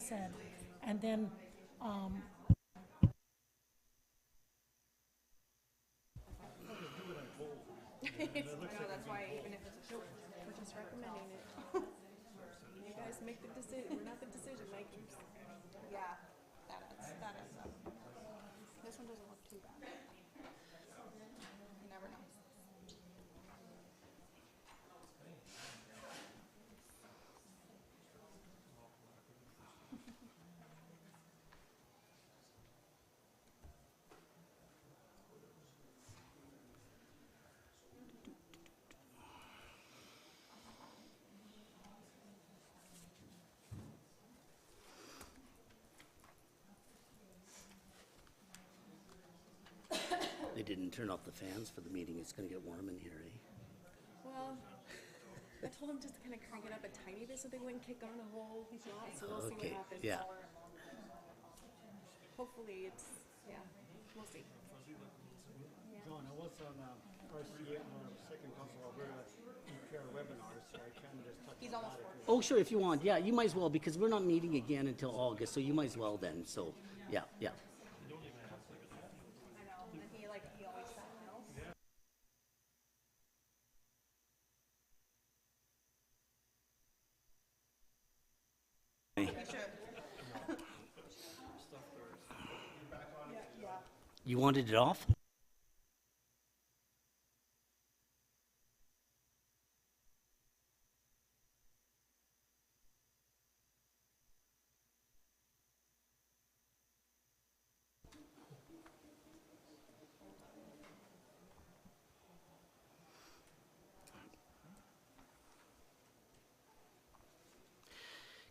said. And then, That's why even if it's a short, we're just recommending it. You guys make the decision. We're not the decision makers. Yeah, that adds up. This one doesn't look too bad. You never know. They didn't turn off the fans for the meeting. It's going to get warm in here, eh? Well, I told them just to kind of crank it up a tiny bit so they wouldn't kick on a whole lot. So we'll see Okay, what happens. yeah. Hopefully it's, yeah, we'll see. John, I was on RCA, Second Council Alberta EPR webinar, so I can just touch He's on almost that. 40. Oh, sure, if you want. Yeah, you might as well, because we're not meeting again until August, so you might as well then. So, yeah, yeah. I know, and he always said no. You should. Yeah. You wanted it off?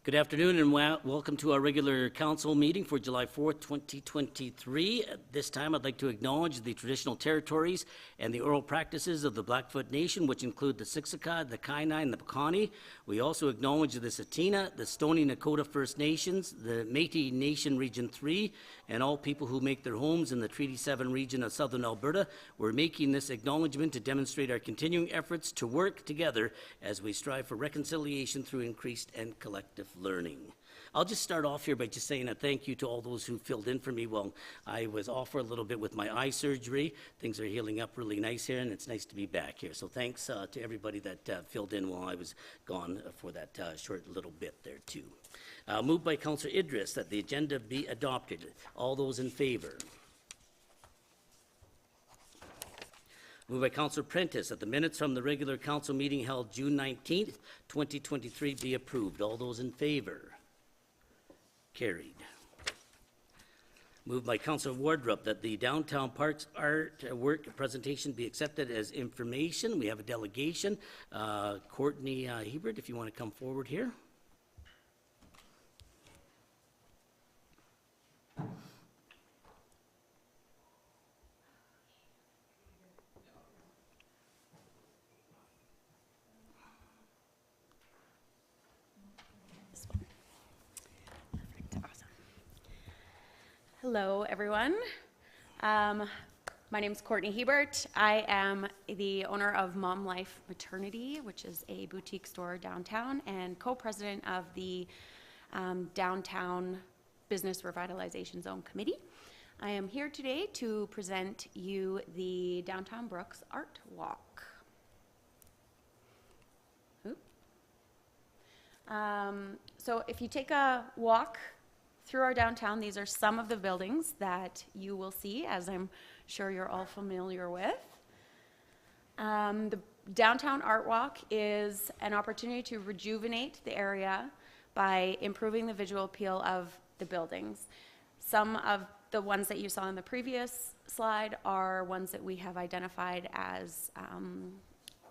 Good afternoon and welcome to our regular council meeting for July 4th, 2023. At this time, I'd like to acknowledge the traditional territories and the oral practices of the Blackfoot Nation, which include the Siksika, the Kainai, and the Piikani. We also acknowledge the Tsuut'ina, the Stoney Nakoda First Nations, the Métis Nation Region 3, and all people who make their homes in the Treaty 7 region of Southern Alberta. We're making this acknowledgement to demonstrate our continuing efforts to work together as we strive for reconciliation through increased and collective learning. I'll just start off here by just saying a thank you to all those who filled in for me while I was off for a little bit with my eye surgery. Things are healing up really nice here, and it's nice to be back here. So thanks to everybody that filled in while I was gone for that short little bit there too. Moved by Councillor Idris that the agenda be adopted. All those in favor? Moved by Councillor Prentice that the minutes from the regular council meeting held June 19th, 2023 be approved. All those in favor? Carried. Moved by Councillor Wardrop that the downtown parks art work presentation be accepted as information. We have a delegation. Courtney Hebert, if you want to come forward here. Hello, everyone. My name is Courtney Hebert. I am the owner of Mom Life Maternity, which is a boutique store downtown, and co-president of the Downtown Business Revitalization Zone Committee. I am here today to present you the Downtown Brooks Art Walk. So if you take a walk through our downtown, these are some of the buildings that you will see, as I'm sure you're all familiar with. The Downtown Art Walk is an opportunity to rejuvenate the area by improving the visual appeal of the buildings. Some of the ones that you saw in the previous slide are ones that we have identified as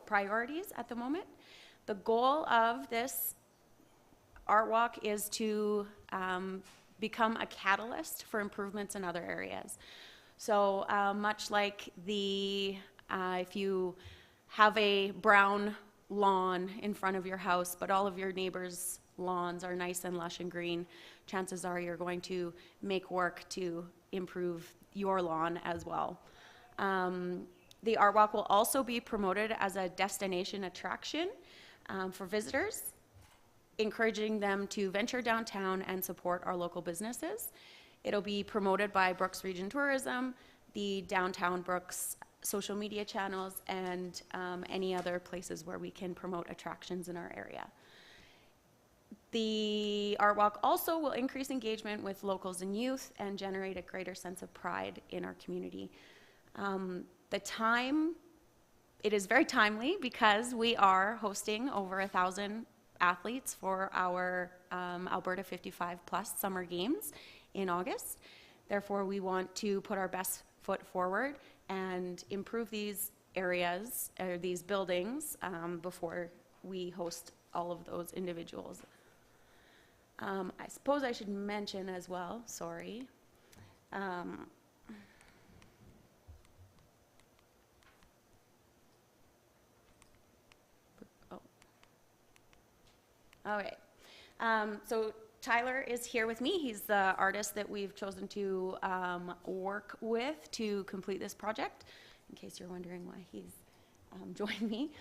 priorities at the moment. The goal of this art walk is to become a catalyst for improvements in other areas. So much like if you have a brown lawn in front of your house, but all of your neighbors' lawns are nice and lush and green, chances are you're going to make work to improve your lawn as well. The art walk will also be promoted as a destination attraction for visitors. encouraging them to venture downtown and support our local businesses. It'll be promoted by Brooks Region Tourism, the Downtown Brooks social media channels, and any other places where we can promote attractions in our area. The Art Walk also will increase engagement with locals and youth and generate a greater sense of pride in our community. It is very timely because we are hosting over 1,000 athletes for our Alberta 55 Plus Summer Games in August. Therefore, we want to put our best foot forward and improve these areas, or these buildings, before we host all of those individuals. I suppose I should mention as well, sorry. Okay, so Tyler is here with me. He's the artist that we've chosen to work with to complete this project, in case you're wondering why he's joined me.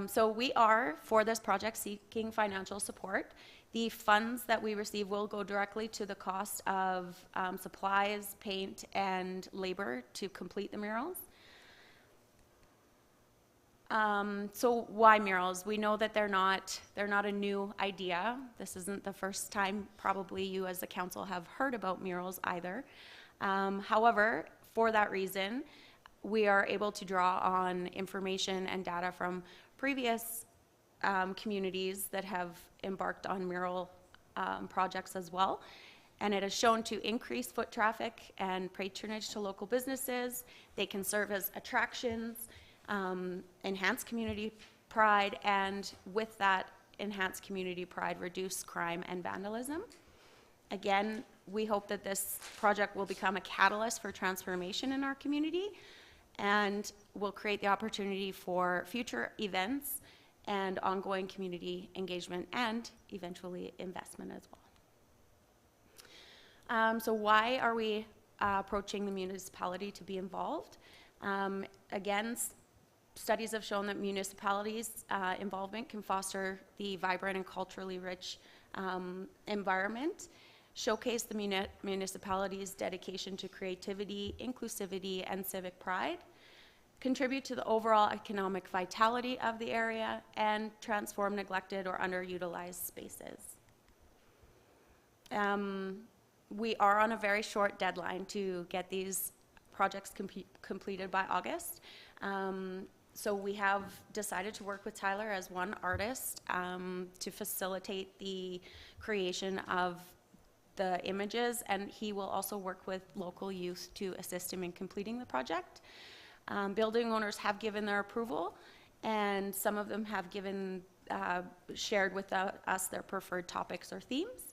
So we are, for this project, seeking financial support. The funds that we receive will go directly to the cost of supplies, paint, and labor to complete the murals. So why murals? We know that they're not a new idea. This isn't the first time probably you as a council have heard about murals either. However, for that reason, we are able to draw on information and data from previous communities that have embarked on mural projects as well. And it has shown to increase foot traffic and patronage to local businesses. They can serve as attractions, enhance community pride, and with that enhanced community pride, reduce crime and vandalism. Again, we hope that this project will become a catalyst for transformation in our community and will create the opportunity for future events and ongoing community engagement and eventually investment as well. So why are we approaching the municipality to be involved? Again, studies have shown that municipalities' involvement can foster the vibrant and culturally rich environment, showcase the municipality's dedication to creativity, inclusivity, and civic pride, contribute to the overall economic vitality of the area, and transform neglected or underutilized spaces. We are on a very short deadline to get these projects completed by August. So we have decided to work with Tyler as one artist to facilitate the creation of the images, and he will also work with local youth to assist him in completing the project. Building owners have given their approval, and some of them have shared with us their preferred topics or themes.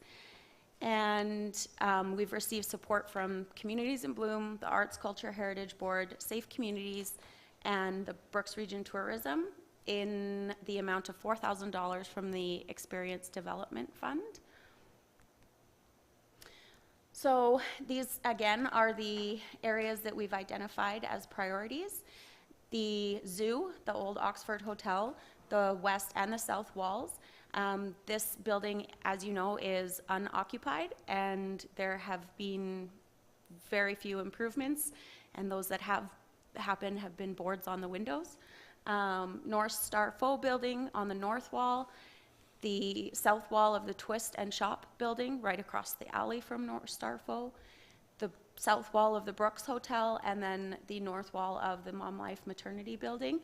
And we've received support from Communities in Bloom, the Arts Culture Heritage Board, Safe Communities, and the Brooks Region Tourism in the amount of $4,000 from the Experience Development Fund. So these, again, are the areas that we've identified as priorities. The zoo, the old Oxford Hotel, the west and the south walls. This building, as you know, is unoccupied, and there have been very few improvements, and those that have happened have been boards on the windows. North Star Faux building on the north wall, the south wall of the Twist and Shop building right across the alley from North Star Faux, the south wall of the Brooks Hotel, and then the north wall of the Mom Life Maternity building.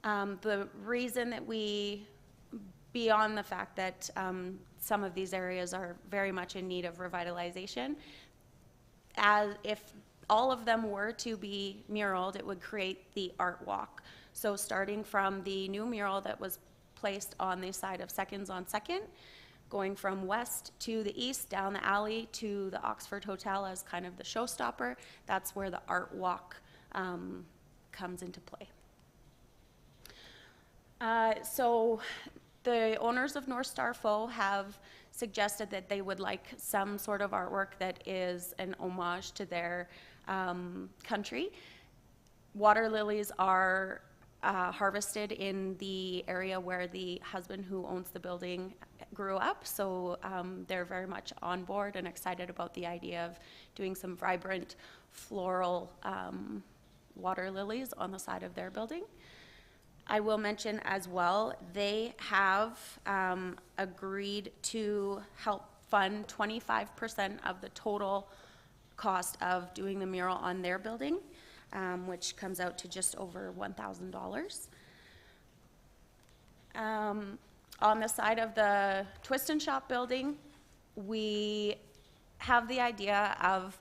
The reason that beyond the fact that some of these areas are very much in need of revitalization, as if all of them were to be muraled, it would create the art walk. So starting from the new mural that was placed on the side of Seconds on Second, going from west to the east, down the alley to the Oxford Hotel as kind of the showstopper, that's where the art walk comes into play. So the owners of North Star Faux have suggested that they would like some sort of artwork that is an homage to their country. Water lilies are harvested in the area where the husband who owns the building grew up. So they're very much on board and excited about the idea of doing some vibrant floral water lilies on the side of their building. I will mention as well, they have agreed to help fund 25% of the total cost of doing the mural on their building, which comes out to just over $1,000. On the side of the Twist and Shop building, we have the idea of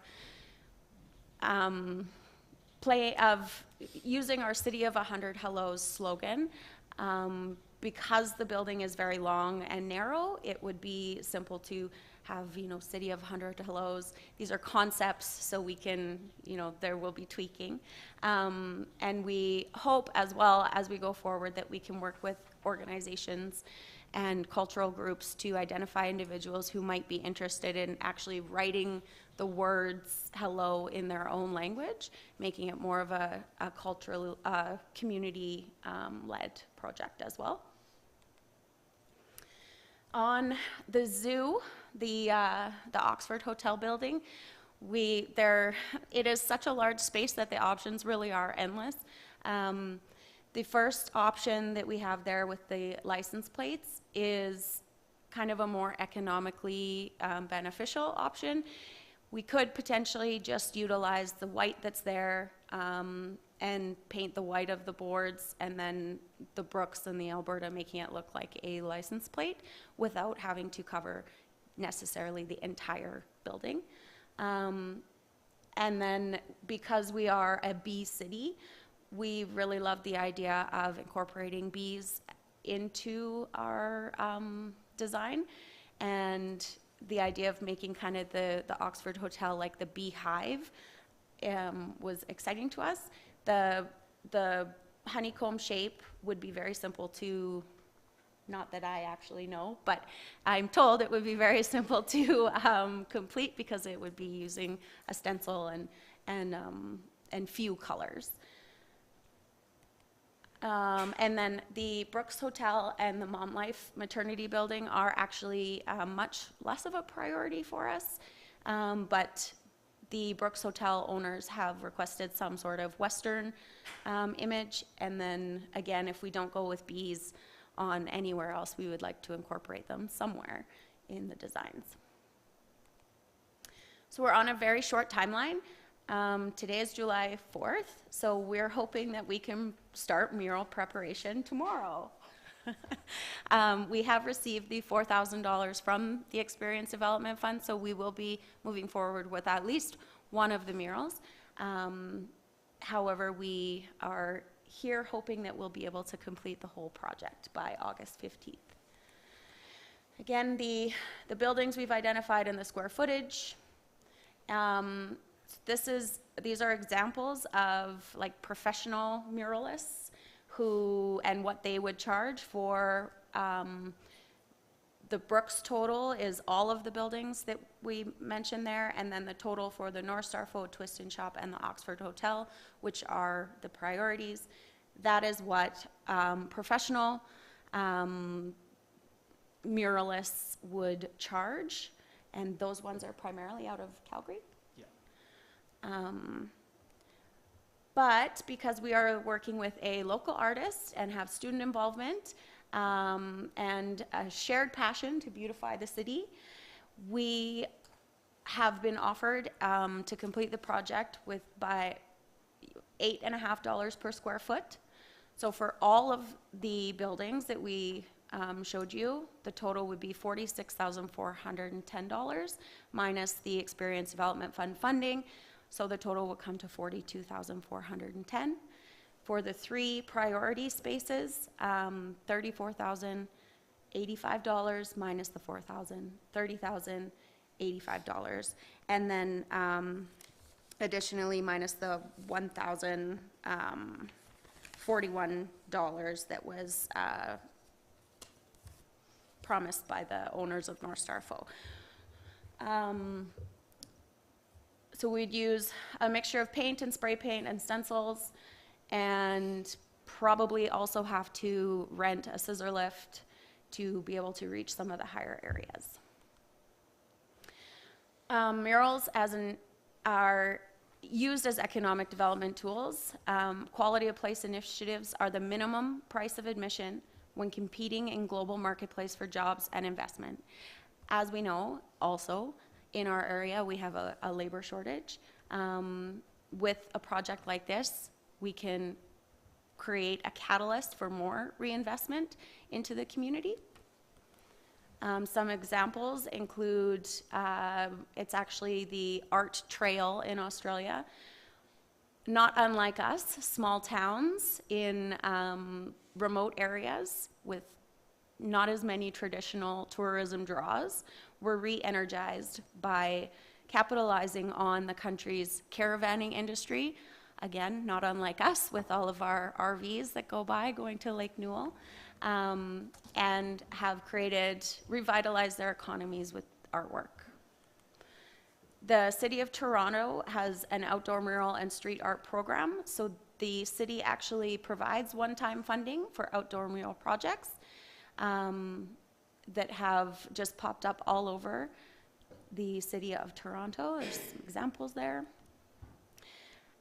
using our City of 100 Hellos slogan. Because the building is very long and narrow, it would be simple to have, City of 100 Hellos. These are concepts, so we can, there will be tweaking. And we hope as well as we go forward that we can work with organizations and cultural groups to identify individuals who might be interested in actually writing the words hello in their own language, making it more of a cultural, community-led project as well. On the zoo, the Oxford Hotel building, it is such a large space that the options really are endless. The first option that we have there with the license plates is kind of a more economically beneficial option. We could potentially just utilize the white that's there and paint the white of the boards and then the Brooks and the Alberta, making it look like a license plate without having to cover necessarily the entire building. And then because we are a bee city, we really love the idea of incorporating bees into our design, and the idea of making kind of the Oxford Hotel like the beehive was exciting to us. The honeycomb shape would be very simple to, not that I actually know, but I'm told it would be very simple to complete because it would be using a stencil and few colors. And then the Brooks Hotel and the Mom Life Maternity Building are actually much less of a priority for us, but the Brooks Hotel owners have requested some sort of Western image, and then again, if we don't go with bees on anywhere else, we would like to incorporate them somewhere in the designs. So we're on a very short timeline. Today is July 4th, so we're hoping that we can start mural preparation tomorrow. We have received the $4,000 from the Experience Development Fund, so we will be moving forward with at least one of the murals. However, we are here hoping that we'll be able to complete the whole project by August 15th. Again, the buildings we've identified in the square footage. These are examples of like professional muralists and what they would charge for. The Brooks total is all of the buildings that we mentioned there, and then the total for the North Star Photo, Twist and Shop, and the Oxford Hotel, which are the priorities. That is what professional muralists would charge, and those ones are primarily out of Calgary. But because we are working with a local artist and have student involvement and a shared passion to beautify the city, we have been offered to complete the project by $8.50 per square foot. So for all of the buildings that we showed you, the total would be $46,410 minus the Experience Development Fund funding. So the total will come to $42,410. For the 3 priority spaces, $34,085 minus the $4,000, $30,085. And then additionally minus the $1,041 that was promised by the owners of North Star Photo. So we'd use a mixture of paint and spray paint and stencils, and probably also have to rent a scissor lift to be able to reach some of the higher areas. Murals are used as economic development tools. Quality of place initiatives are the minimum price of admission when competing in global marketplace for jobs and investment. As we know, also, in our area, we have a labor shortage. With a project like this, we can create a catalyst for more reinvestment into the community. Some examples include, it's actually the Art Trail in Australia. Not unlike us, small towns in remote areas with not as many traditional tourism draws were re-energized by capitalizing on the country's caravanning industry. Again, not unlike us with all of our RVs that go by going to Lake Newell, and have revitalized their economies with artwork. The City of Toronto has an outdoor mural and street art program, so the city actually provides one-time funding for outdoor mural projects that have just popped up all over the City of Toronto. There's some examples there.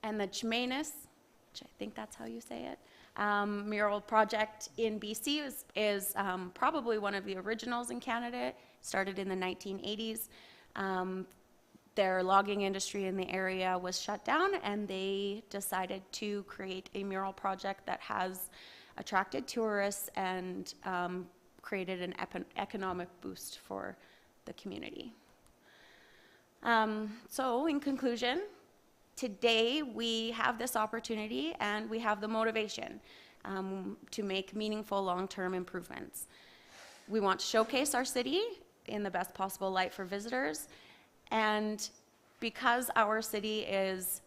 And the Chemainus, which I think that's how you say it, mural project in BC is probably one of the originals in Canada. Started in the 1980s. Their logging industry in the area was shut down, and they decided to create a mural project that has attracted tourists and created an economic boost for the community. So in conclusion, today we have this opportunity and we have the motivation to make meaningful long-term improvements. We want to showcase our city in the best possible light for visitors, and because our city is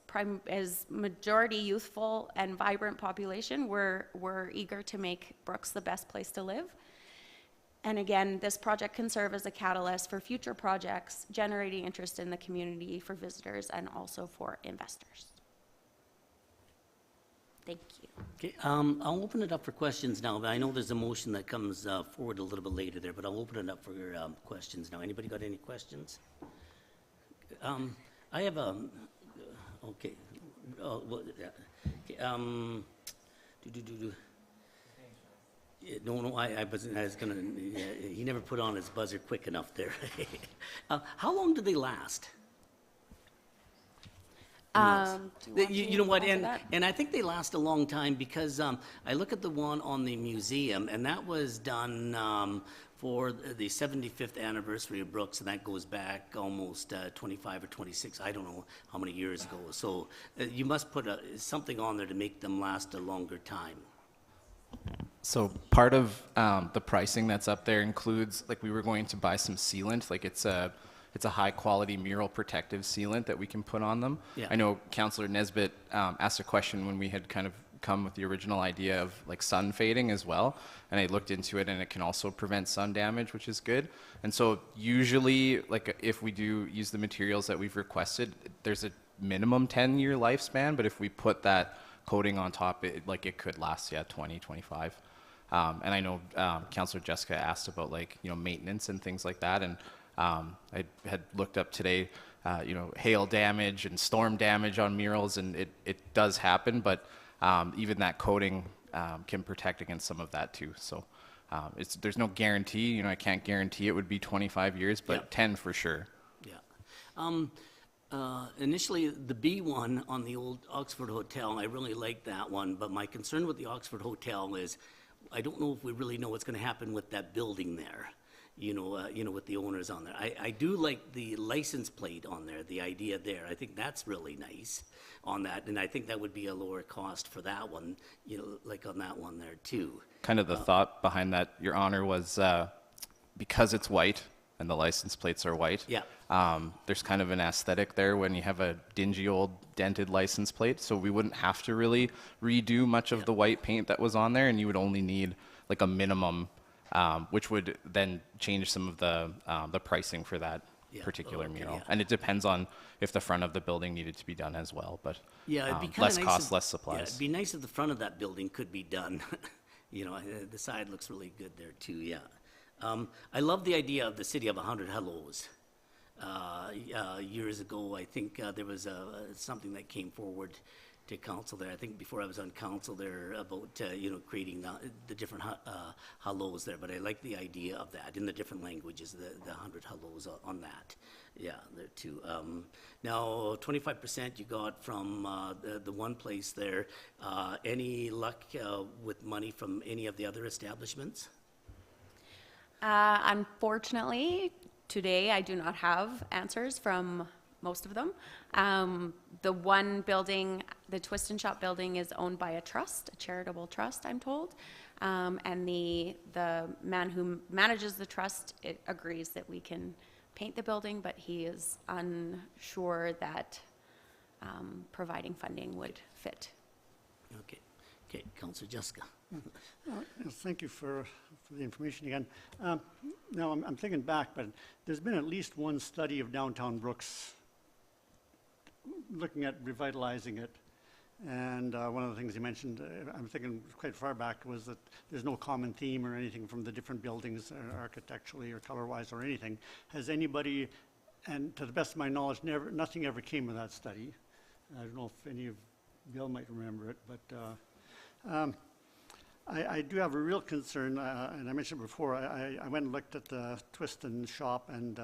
majority youthful and vibrant population, we're eager to make Brooks the best place to live. And again, this project can serve as a catalyst for future projects, generating interest in the community for visitors and also for investors. Thank you. Okay, I'll open it up for questions now. I know there's a motion that comes forward a little bit later there, but I'll open it up for questions now. Anybody got any questions? I have okay. Well, yeah. Okay, No, I was gonna, he never put on his buzzer quick enough there. How long do they last? You know what, and I think they last a long time because I look at the one on the museum, and that was done for the 75th anniversary of Brooks, and that goes back almost 25 or 26, I don't know how many years ago. So you must put something on there to make them last a longer time. So part of the pricing that's up there includes, like, we were going to buy some sealant, like it's a high quality mural protective sealant that we can put on them. Yeah. I know Councillor Nesbitt asked a question when we had kind of come with the original idea of like sun fading as well, and I looked into it, and it can also prevent sun damage, which is good. And so usually, like, if we do use the materials that we've requested, there's a minimum 10-year lifespan, but if we put that coating on top, it could last 20, 25. And I know Councillor Jessica asked about, like, maintenance and things like that, and I had looked up today, hail damage and storm damage on murals, and it does happen, but even that coating can protect against some of that too. So there's no guarantee. I can't guarantee it would be 25 years, but Yeah. 10 for sure. Yeah. Initially, the B one on the old Oxford Hotel, I really liked that one, but my concern with the Oxford Hotel is I don't know if we really know what's going to happen with that building there, with the owners on there. I do like the license plate on there, the idea there. I think that's really nice on that, and I think that would be a lower cost for that one, like on that one there too. Kind of the thought behind that, Your Honor, was because it's white and the license plates are white. Yeah. There's kind of an aesthetic there when you have a dingy old dented license plate, so we wouldn't have to really redo much of the white paint that was on there, and you would only need like a minimum, which would then change some of the pricing for that Yeah. particular Okay, mural. yeah. And it depends on if the front of the building needed to be done as well, but Yeah, it'd be kind of less nice. cost, if- less Yeah, supplies. it'd be nice if the front of that building could be done. You know, the side looks really good there too, yeah. I love the idea of the city of 100 hellos. Years ago, I think there was something that came forward to council there. I think before I was on council there about, you know, creating the different hellos there. But I like the idea of that in the different languages, the 100 hellos on that. Yeah, there too. Now, 25% you got from the one place there. Any luck with money from any of the other establishments? Unfortunately, today I do not have answers from most of them. The one building, the Twist and Shop building, is owned by a trust, a charitable trust, I'm told. And the man who manages the trust, it agrees that we can paint the building, but he is unsure that providing funding would fit. Okay, okay, Councillor Jessica. Yes, thank you for the information again. Now, I'm thinking back, but there's been at least one study of downtown Brooks looking at revitalizing it. And one of the things you mentioned, I'm thinking quite far back, was that there's no common theme or anything from the different buildings, architecturally or color-wise or anything. Has anybody, and to the best of my knowledge, nothing ever came of that study. I don't know if any of Bill might remember it, but I do have a real concern, and I mentioned before, I went and looked at the Twist and Shop and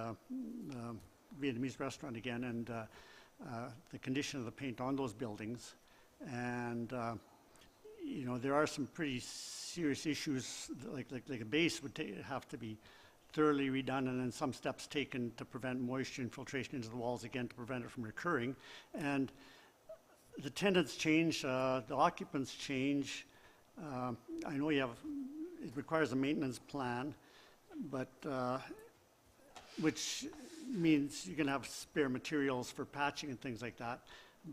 Vietnamese restaurant again, and the condition of the paint on those buildings. And you know, there are some pretty serious issues, like a base would have to be thoroughly redone, and then some steps taken to prevent moisture infiltration into the walls again to prevent it from recurring. And the tenants change, the occupants change. I know it requires a maintenance plan, but which means you can have spare materials for patching and things like that.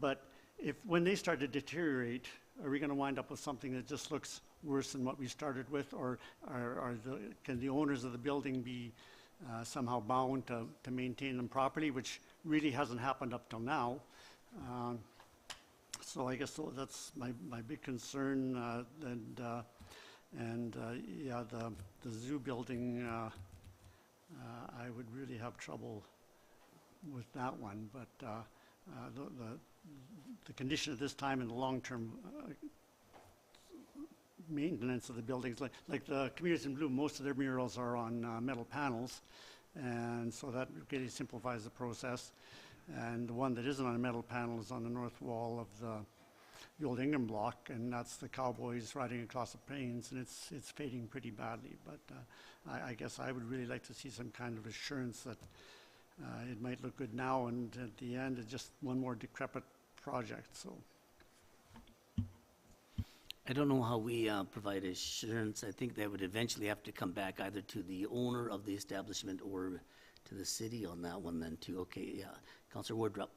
But when they start to deteriorate, are we going to wind up with something that just looks worse than what we started with, or can the owners of the building be somehow bound to maintain them properly, which really hasn't happened up till now? So I guess that's my big concern, yeah, the zoo building, I would really have trouble with that one, but the condition at this time and the long-term maintenance of the buildings, like the Communities in Bloom, most of their murals are on metal panels, and so that really simplifies the process. And the one that isn't on a metal panel is on the north wall of the old Ingham block, and that's the cowboys riding across the plains, and it's fading pretty badly. But I guess I would really like to see some kind of assurance that it might look good now, and at the end, it's just one more decrepit project. So I don't know how we provide assurance. I think they would eventually have to come back either to the owner of the establishment or to the city on that one then too. Okay, yeah. Councillor Wardrop.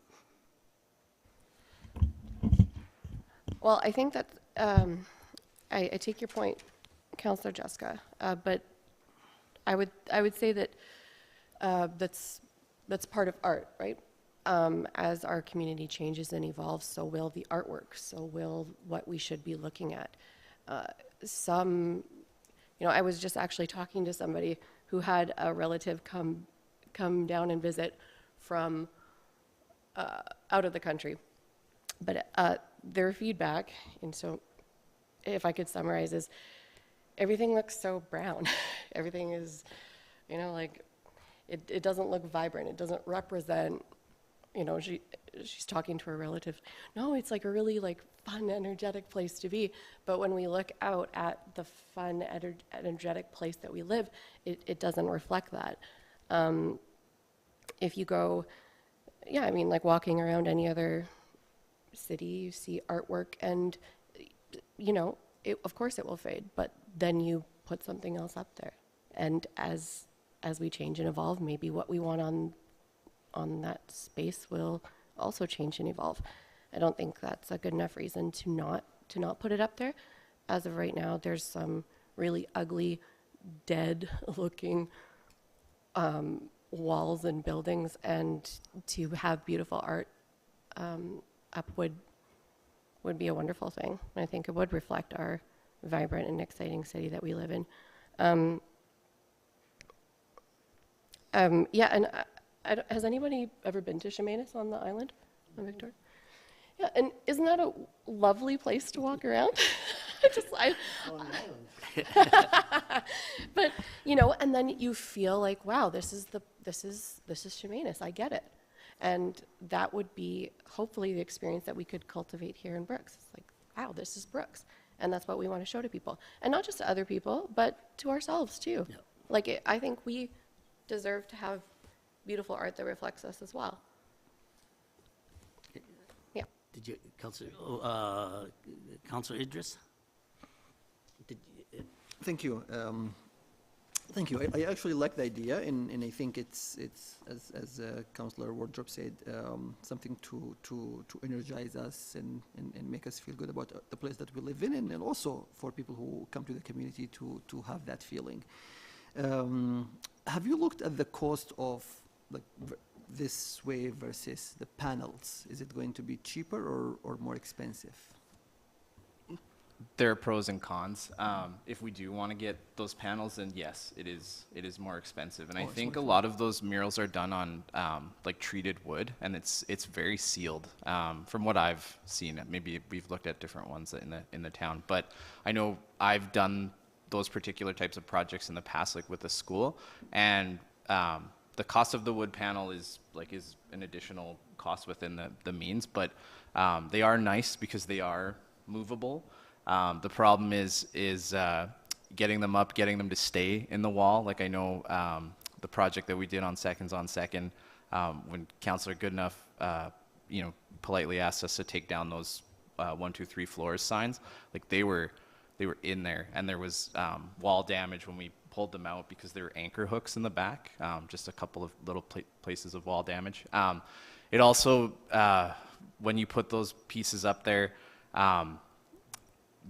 Well, I think that, I take your point, Councillor Jessica, but I would say that that's part of art, right? As our community changes and evolves, so will the artwork, so will what we should be looking at. I was just actually talking to somebody who had a relative come down and visit from out of the country. But their feedback, and so if I could summarize, is everything looks so brown. Everything is, like, it doesn't look vibrant. It doesn't represent, she's talking to her relative. No, it's like a really like fun, energetic place to be. But when we look out at the fun, energetic place that we live, it doesn't reflect that. If you go, like walking around any other city, you see artwork, and of course it will fade, but then you put something else up there, and as we change and evolve, maybe what we want on that space will also change and evolve. I don't think that's a good enough reason to not put it up there. As of right now, there's some really ugly, dead looking walls and buildings, and to have beautiful art up would be a wonderful thing. I think it would reflect our vibrant and exciting city that we live in. Yeah, and has anybody ever been to Chemainus on the island, on Victoria? Yeah, and isn't that a lovely place to walk around? But you know, and then you feel like, wow, this is Chemainus. I get it, and that would be hopefully the experience that we could cultivate here in Brooks. It's like, wow, this is Brooks, and that's what we want to show to people, and not just to other people, but to ourselves too. Yeah. Like, I think we deserve to have beautiful art that reflects us as well. Yeah. Did you, Councillor Idris? Did you, Thank you. Thank you. I actually like the idea, and I think it's as Councillor Wardrop said, something to energize us and make us feel good about the place that we live in, and also for people who come to the community to have that feeling. Have you looked at the cost of like this way versus the panels? Is it going to be cheaper or more expensive? There are pros and cons. If we do want to get those panels, then yes, it is more expensive. And I think a lot of those murals are done on like treated wood, and it's very sealed. From what I've seen, maybe we've looked at different ones in the town, but I know I've done those particular types of projects in the past, like with the school, and the cost of the wood panel is an additional cost within the means, but they are nice because they are movable. The problem is getting them up, getting them to stay in the wall. Like I know the project that we did on Seconds on Second, when Councillor Goodenough, politely asked us to take down those 1, 2, 3 floors signs. Like they were in there, and there was wall damage when we pulled them out because there were anchor hooks in the back. Just a couple of little places of wall damage. It also, when you put those pieces up there,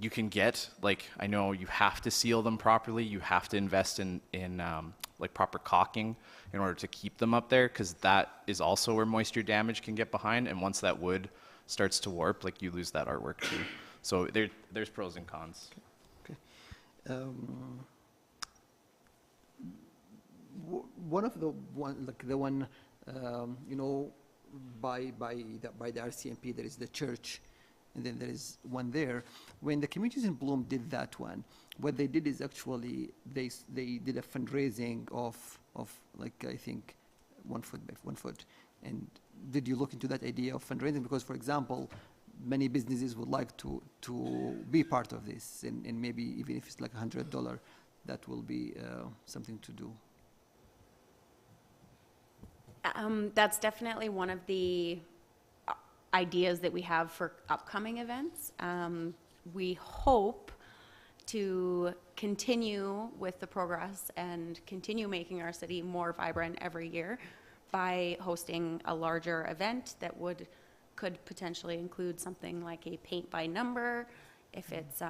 you can get, like, I know you have to seal them properly. You have to invest in like proper caulking in order to keep them up there, because that is also where moisture damage can get behind. And once that wood starts to warp, like, you lose that artwork too. So there's pros and cons. Okay. One of the one by the RCMP, there is the church, and then there is one there. When the Communities in Bloom did that one, what they did is actually they did a fundraising of like, I think 1 foot by 1 foot. And did you look into that idea of fundraising? Because, for example, many businesses would like to be part of this, and maybe even if it's like $100, that will be something to do. That's definitely one of the ideas that we have for upcoming events. We hope to continue with the progress and continue making our city more vibrant every year by hosting a larger event that could potentially include something like a paint by number, if it's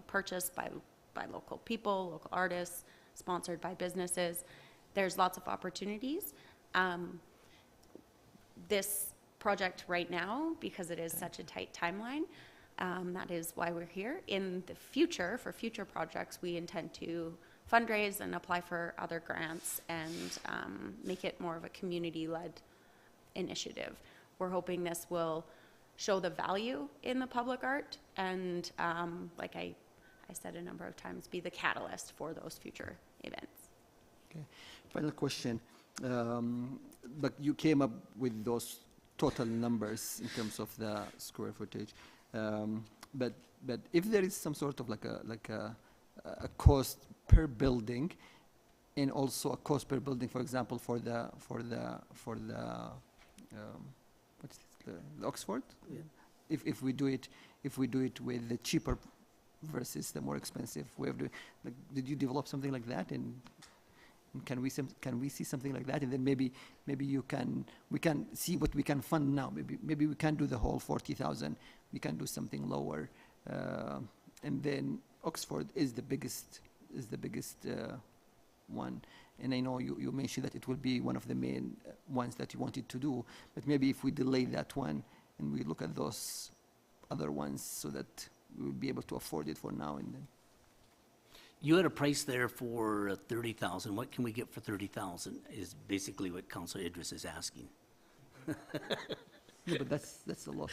purchased by local people, local artists, sponsored by businesses. There's lots of opportunities. This project right now, because it is such a tight timeline, that is why we're here. In the future, for future projects, we intend to fundraise and apply for other grants and make it more of a community-led initiative. We're hoping this will show the value in the public art and, like I said a number of times, be the catalyst for those future events. Okay. Final question. But you came up with those total numbers in terms of the square footage. But if there is some sort of like a cost per building, and also a cost per building, for example, for the what's this, the Oxford? Yeah. If we do it with the cheaper versus the more expensive way of doing, like, did you develop something like that? And can we see something like that? And then maybe we can see what we can fund now. Maybe we can do the whole 40,000. We can do something lower, and then Oxford is the biggest one. And I know you mentioned that it will be one of the main ones that you wanted to do, but maybe if we delay that one and we look at those other ones so that we will be able to afford it for now and then. You had a price there for 30,000. What can we get for 30,000 is basically what Councilor Idris is asking. Yeah, but that's a lot.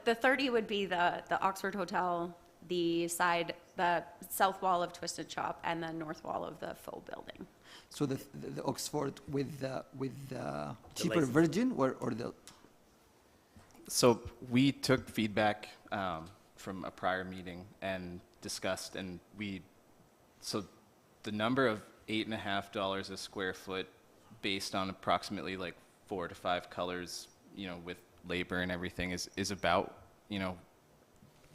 The 30 would be the Oxford Hotel, the south wall of Twisted Shop, and the north wall of the faux building. So the Oxford with the cheaper license. version or the, So we took feedback from a prior meeting and discussed, and so the number of $8.50 a square foot based on approximately like 4 to 5 colors, with labor and everything is about,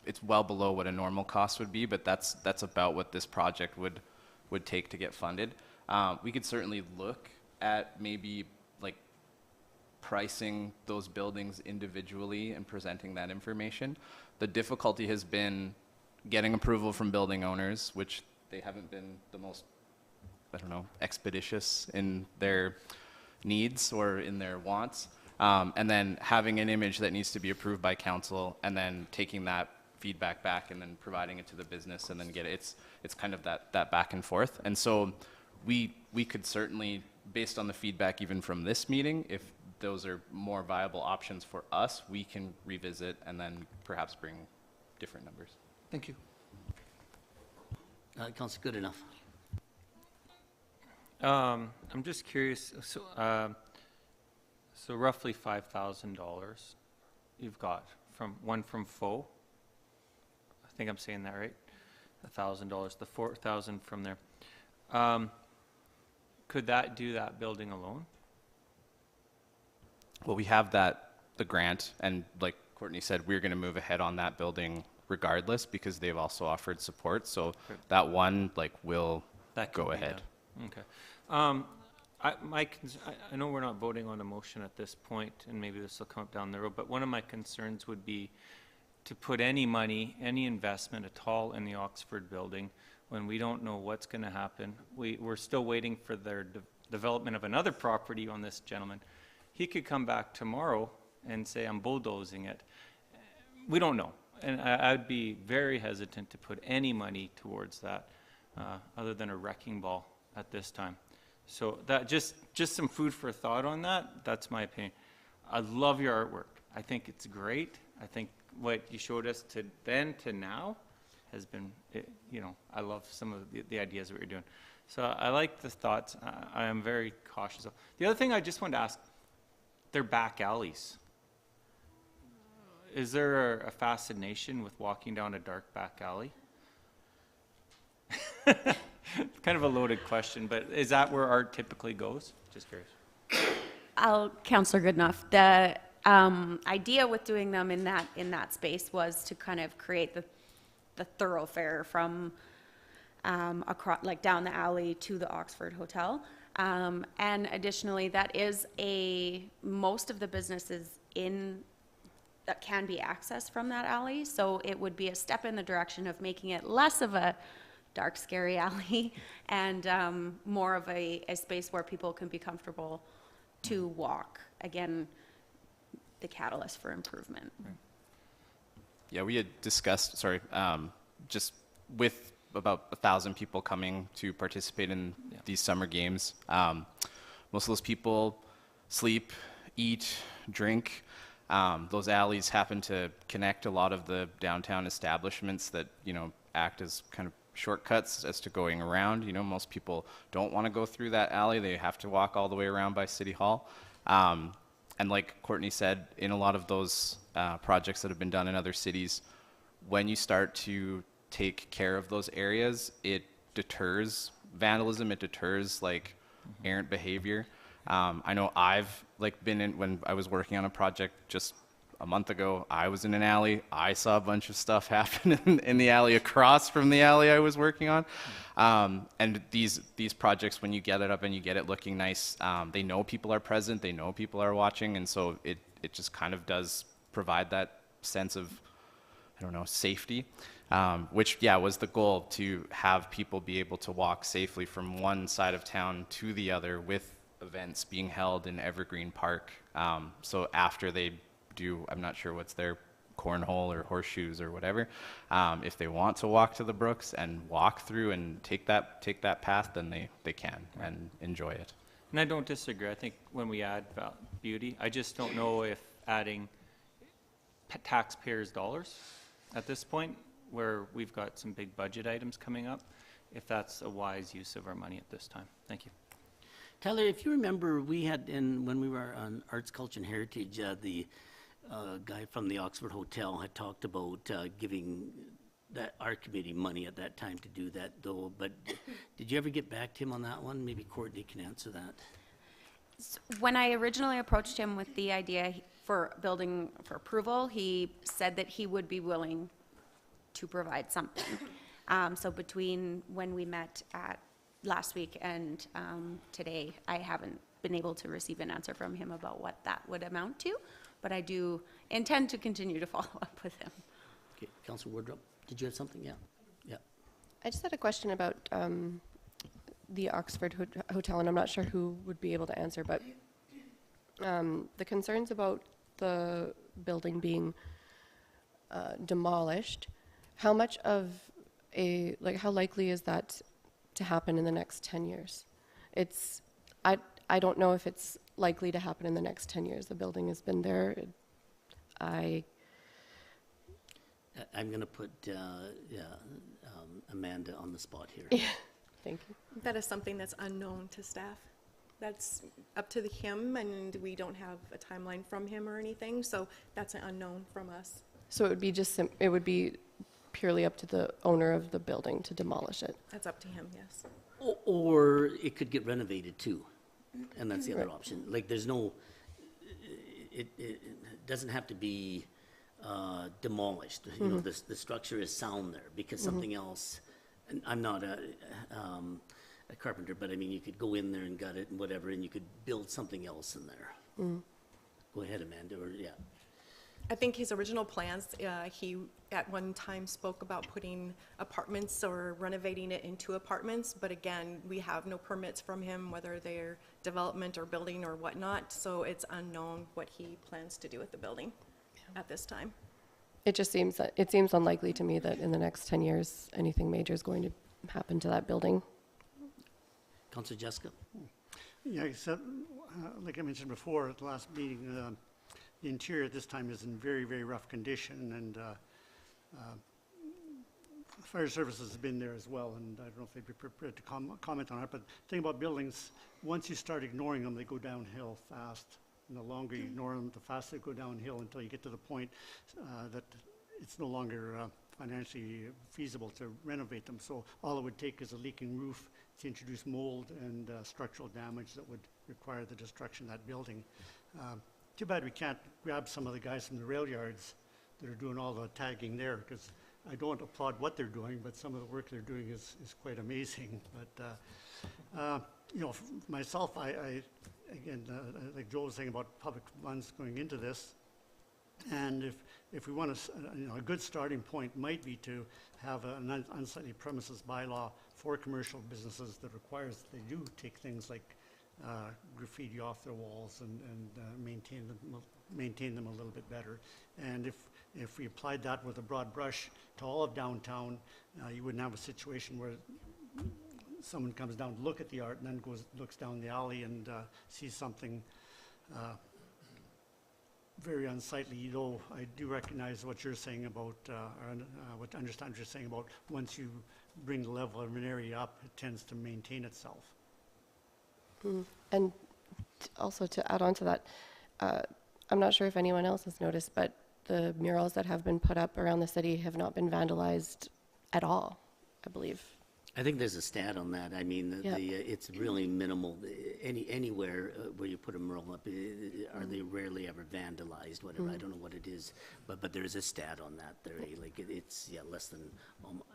it's well below what a normal cost would be, but that's about what this project would take to get funded. We could certainly look at maybe like pricing those buildings individually and presenting that information. The difficulty has been getting approval from building owners, which they haven't been the most, expeditious in their needs or in their wants. And then having an image that needs to be approved by council, and then taking that feedback back and then providing it to the business and then get it. It's kind of that back and forth. And so we could certainly, based on the feedback even from this meeting, if those are more viable options for us, we can revisit and then perhaps bring different numbers. thank you. Councilor Goodenough. I'm just curious, so roughly $5,000 you've got from faux. I think I'm saying that right? $1,000, the 4,000 from there. Could that do that building alone? Well, we have the grant, and like Courtney said, we're going to move ahead on that building regardless because they've also offered support. So Good. that one will That could go be ahead. done. Okay. I know we're not voting on a motion at this point, and maybe this will come up down the road, but one of my concerns would be to put any money, any investment at all in the Oxford building when we don't know what's going to happen. We're still waiting for their development of another property on this gentleman. He could come back tomorrow and say, I'm bulldozing it. We don't know. And I'd be very hesitant to put any money towards that other than a wrecking ball at this time. So that just some food for thought on that. That's my opinion. I love your artwork. I think it's great. I think what you showed us to then to now has been, I love some of the ideas that you're doing. So I like the thoughts. I am very cautious. The other thing I just wanted to ask, they're back alleys. Is there a fascination with walking down a dark back alley? Kind of a loaded question, but is that where art typically goes? Just curious. Councillor Goodenough, the idea with doing them in that space was to kind of create the thoroughfare from across, like down the alley to the Oxford Hotel. And additionally, that is most of the businesses that can be accessed from that alley. So it would be a step in the direction of making it less of a dark, scary alley and more of a space where people can be comfortable to walk. Again, the catalyst for improvement. Yeah, we had discussed, just with about 1,000 people coming to participate in these summer games. Most of those people sleep, eat, drink. Those alleys happen to connect a lot of the downtown establishments that, act as kind of shortcuts as to going around. Most people don't want to go through that alley. They have to walk all the way around by City Hall. And like Courtney said, in a lot of those projects that have been done in other cities, when you start to take care of those areas, it deters vandalism, it deters errant behavior. I know I've been in, when I was working on a project just a month ago, I was in an alley. I saw a bunch of stuff happen in the alley across from the alley I was working on. And these projects, when you get it up and you get it looking nice, they know people are present, they know people are watching, and so it just kind of does provide that sense of, don't know, safety, which, yeah, was the goal, to have people be able to walk safely from one side of town to the other, with events being held in Evergreen Park. So after they do, I'm not sure what's their cornhole or horseshoes or whatever, if they want to walk to the brooks and walk through and take that path, then they can and enjoy it. And I don't disagree. I think when we add beauty, I just don't know if adding taxpayers' dollars at this point, where we've got some big budget items coming up, if that's a wise use of our money at this time. Thank you. Tyler, if you remember, we had, when we were on Arts, Culture, and Heritage, the guy from the Oxford Hotel had talked about giving our committee money at that time to do that, though. But did you ever get back to him on that one? Maybe Courtney can answer that. When I originally approached him with the idea for building for approval, he said that he would be willing to provide something. So between when we met at last week and today, I haven't been able to receive an answer from him about what that would amount to, but I do intend to continue to follow up with him. Okay, Councilor Wardrop, did you have something? Yeah. Yeah. I just had a question about the Oxford Hotel, and I'm not sure who would be able to answer, but the concerns about the building being demolished, how much of how likely is that to happen in the next 10 years? I don't know if it's likely to happen in the next 10 years. The building has been there. I'm going to put Amanda on the spot here. Yeah. Thank you. That is something that's unknown to staff. That's up to him, and we don't have a timeline from him or anything, so that's an unknown from us. So it would be it would be purely up to the owner of the building to demolish it. That's up to him, yes. Or it could get renovated too, and that's the other option. Like, there's no, it doesn't have to be demolished. You know, the structure is sound there, because something else, and I'm not a carpenter, but I mean, you could go in there and gut it and whatever, and you could build something else in there. Go ahead, Amanda, or yeah. I think his original plans, he at one time spoke about putting apartments or renovating it into apartments, but again, we have no permits from him, whether they're development or building or whatnot, so it's unknown what he plans to do with the building at this time. It just seems unlikely to me that in the next 10 years anything major is going to happen to that building. Councilor Jessica? Yeah, except, like I mentioned before at the last meeting, the interior at this time is in very, very rough condition, and fire services has been there as well, and I don't know if they'd be prepared to comment on it, but the thing about buildings, once you start ignoring them, they go downhill fast. And the longer you ignore them, the faster they go downhill until you get to the point that it's no longer financially feasible to renovate them. So all it would take is a leaking roof to introduce mold and structural damage that would require the destruction of that building. Too bad we can't grab some of the guys from the rail yards that are doing all the tagging there, because I don't applaud what they're doing, but some of the work they're doing is quite amazing. But you know, myself, I again, like Joel was saying about public funds going into this, and if we want to, you know, a good starting point might be to have an unsightly premises bylaw for commercial businesses that requires that they do take things like graffiti off their walls and maintain them a little bit better. And if we applied that with a broad brush to all of downtown, you wouldn't have a situation where someone comes down to look at the art and then looks down the alley and sees something very unsightly. Though I do recognize what you're saying about, or understand what you're saying about once you bring the level of an area up, it tends to maintain itself. And also to add on to that, I'm not sure if anyone else has noticed, but the murals that have been put up around the city have not been vandalized at all, I believe. I think there's a stat on that. I mean, Yeah. it's really minimal. Anywhere where you put a mural up, are they rarely ever vandalized, whatever. I don't know what it is, but there's a stat on that there. Like, it's, yeah, less than,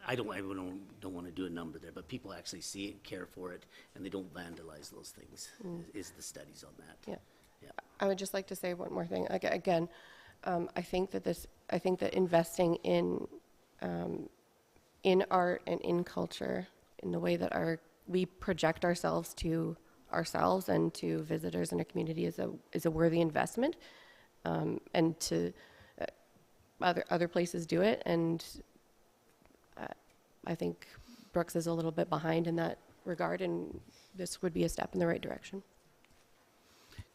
I don't want to do a number there, but people actually see it, care for it, and they don't vandalize those things, is the studies on that. Yeah. Yeah. I would just like to say one more thing. Again, I think that this I think that investing in art and in culture, in the way that we project ourselves to ourselves and to visitors in a community is a worthy investment, and to other places do it, and I think Brooks is a little bit behind in that regard, and this would be a step in the right direction.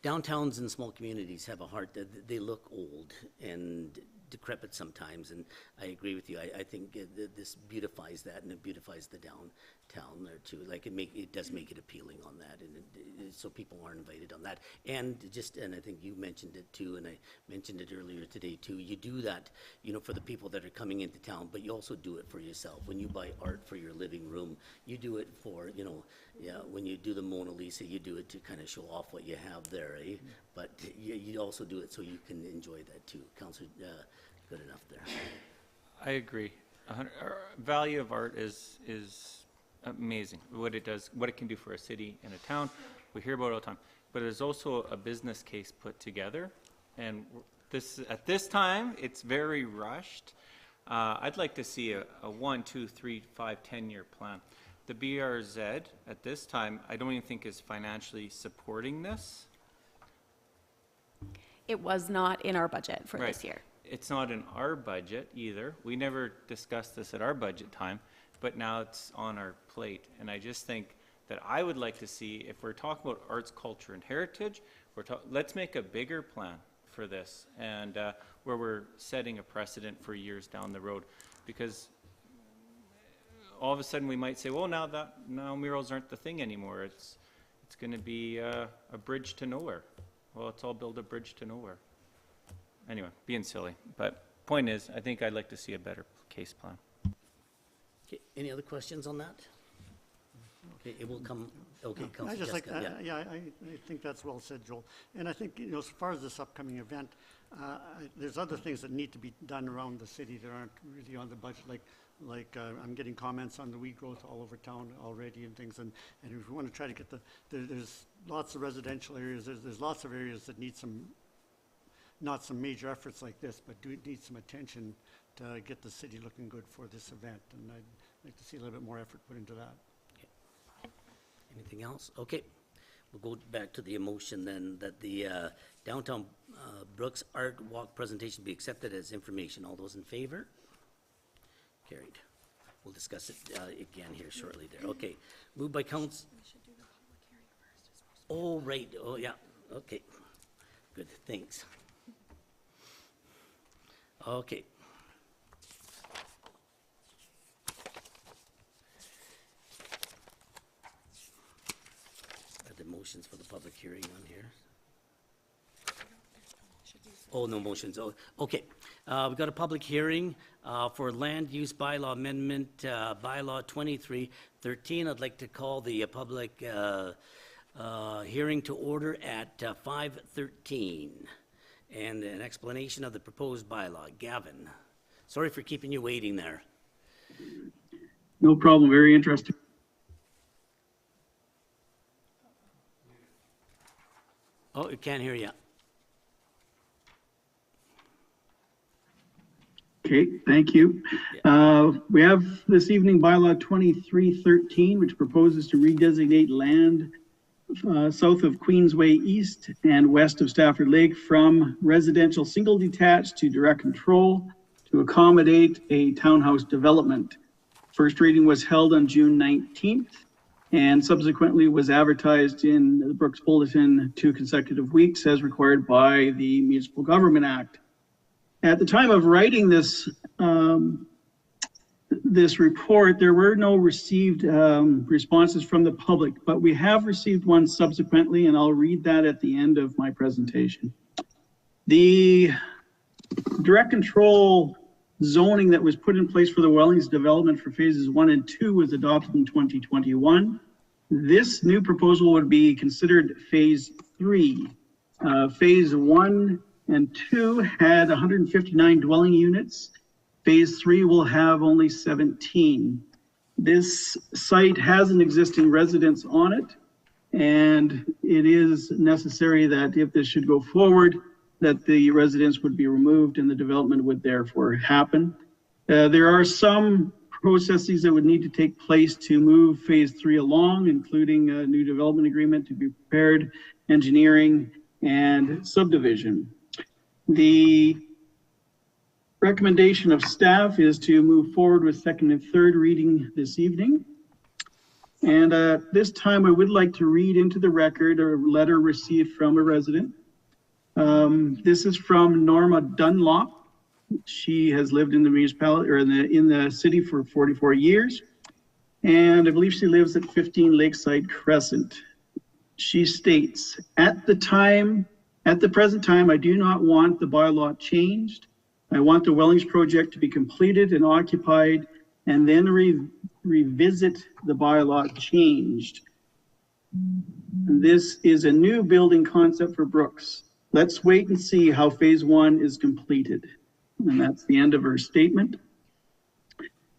Downtowns and small communities have a heart that they look old and decrepit sometimes, and I agree with you. I think this beautifies that, and it beautifies the downtown there too. Like it does make it appealing on that, and so people are invited on that. And I think you mentioned it too, and I mentioned it earlier today too. You do that, for the people that are coming into town, but you also do it for yourself. When you buy art for your living room, you do it for, when you do the Mona Lisa, you do it to kind of show off what you have there, eh? But you also do it so you can enjoy that too. Councillor, good enough there. I agree. Value of art is amazing. What it does, what it can do for a city and a town, we hear about it all the time. But there's also a business case put together, and at this time, it's very rushed. I'd like to see a 1, 2, 3, 5, 10-year plan. The BRZ at this time, I don't even think is financially supporting this. It was not in our budget for this year. It's not in our budget either. We never discussed this at our budget time, but now it's on our plate. And I just think that I would like to see, if we're talking about arts, culture, and heritage, let's make a bigger plan for this, and where we're setting a precedent for years down the road. Because all of a sudden we might say, well, now murals aren't the thing anymore. It's going to be a bridge to nowhere. Well, let's all build a bridge to nowhere. Anyway, being silly, but point is, I think I'd like to see a better case plan. Okay, any other questions on that? Okay, it will come. Okay, I Councillor just Jessica, yeah. I think that's well said, Joel. And I think, as far as this upcoming event, there's other things that need to be done around the city that aren't really on the budget, like I'm getting comments on the weed growth all over town already and things, and if we want to try to get there's lots of residential areas, there's lots of areas that need not some major efforts like this, but do need some attention to get the city looking good for this event, and I'd like to see a little bit more effort put into that. Anything else? Okay, we'll go back to the motion then, that the downtown Brooks Art Walk presentation be accepted as information. All those in favor? Carried. We'll discuss it again here shortly there. Okay, moved by Council. Oh, right, oh, yeah, okay. Good, thanks. Okay. Got the motions for the public hearing on here. Oh, no motions. Oh, okay. We've got a public hearing for land use bylaw amendment, bylaw 2313. I'd like to call the public hearing to order at 5:13. And an explanation of the proposed bylaw. Gavin, sorry for keeping you waiting there. No problem, very interesting. Oh, I can't hear you. Okay, thank you. We have this evening bylaw 2313, which proposes to redesignate land south of Queensway East and west of Stafford Lake from residential single detached to direct control to accommodate a townhouse development. First reading was held on June 19th and subsequently was advertised in the Brooks Bulletin 2 consecutive weeks as required by the Municipal Government Act. At the time of writing this this report, there were no received responses from the public, but we have received one subsequently, and I'll read that at the end of my presentation. The direct control zoning that was put in place for the Wellings development for phases 1 and 2 was adopted in 2021. This new proposal would be considered phase 3. Phase 1 and 2 had 159 dwelling units. Phase 3 will have only 17. This site has an existing residence on it, and it is necessary that if this should go forward, that the residence would be removed and the development would therefore happen. There are some processes that would need to take place to move phase 3 along, including a new development agreement to be prepared, engineering, and subdivision. The recommendation of staff is to move forward with second and third reading this evening. And this time I would like to read into the record a letter received from a resident. This is from Norma Dunlop. She has lived in the municipality or in the city for 44 years. And I believe she lives at 15 Lakeside Crescent. She states, at the present time, I do not want the bylaw changed. I want the Wellings project to be completed and occupied and then revisit the bylaw changed. And this is a new building concept for Brooks. Let's wait and see how phase 1 is completed. And that's the end of her statement.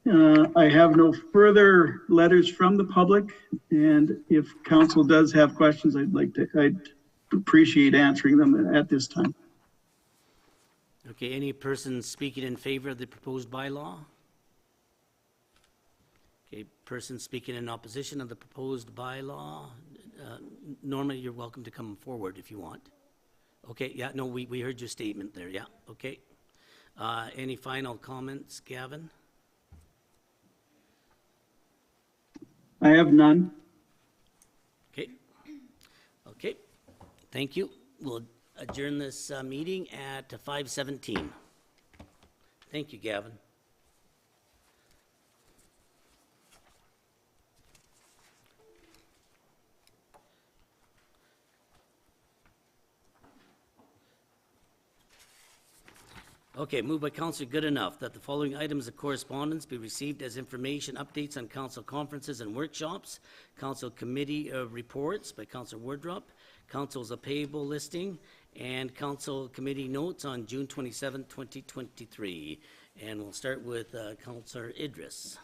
I have no further letters from the public, and if council does have questions, I'd appreciate answering them at this time. Okay, any person speaking in favor of the proposed bylaw? Okay, person speaking in opposition of the proposed bylaw? Norma, you're welcome to come forward if you want. Okay, yeah, no, we heard your statement there, yeah, okay. Any final comments, Gavin? I have none. Okay. Okay. Thank you. We'll adjourn this meeting at 5:17. Thank you, Gavin. Okay, moved by Councillor Goodenough that the following items of correspondence be received as information updates on council conferences and workshops, council committee reports by Councillor Wardrop, council's payable listing, and council committee notes on June 27, 2023. And we'll start with Councillor Idris.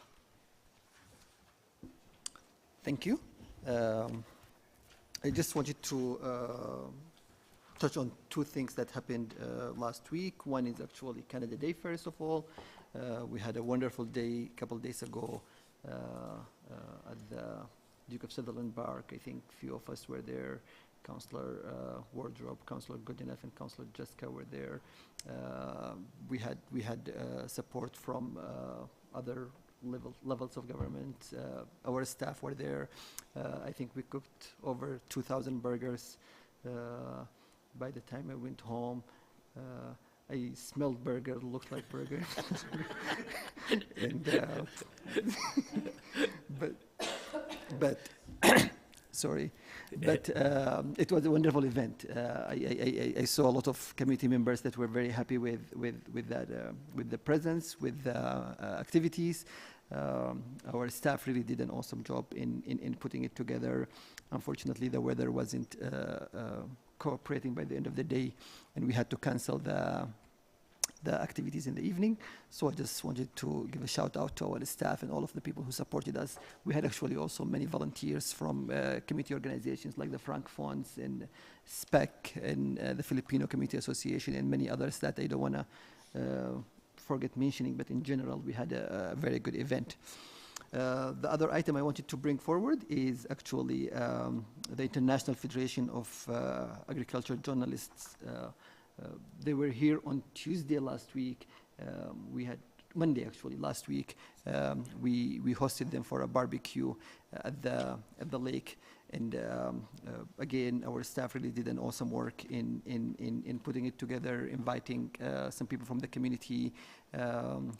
Thank you. I just wanted to touch on two things that happened last week. One is actually Canada Day, first of all. We had a wonderful day a couple of days ago at the Duke of Sutherland Park. I think a few of us were there. Councillor Wardrop, Councillor Goodenough, and Councillor Jessica were there. We had support from other levels of government. Our staff were there. I think we cooked over 2,000 burgers. By the time I went home, I smelled burger, looked like burger. And, but sorry, but it was a wonderful event. I saw a lot of community members that were very happy with the presence, with the activities. Our staff really did an awesome job in putting it together. Unfortunately, the weather wasn't cooperating by the end of the day, and we had to cancel the activities in the evening. So I just wanted to give a shout out to our staff and all of the people who supported us. We had actually also many volunteers from community organizations like the Frank Fonds and SPEC and the Filipino Community Association and many others that I don't want to forget mentioning, but in general, we had a very good event. The other item I wanted to bring forward is actually the International Federation of Agriculture Journalists. They were here on Tuesday last week. We had Monday actually last week. We hosted them for a barbecue at the lake, and again, our staff really did an awesome work in putting it together, inviting some people from the community.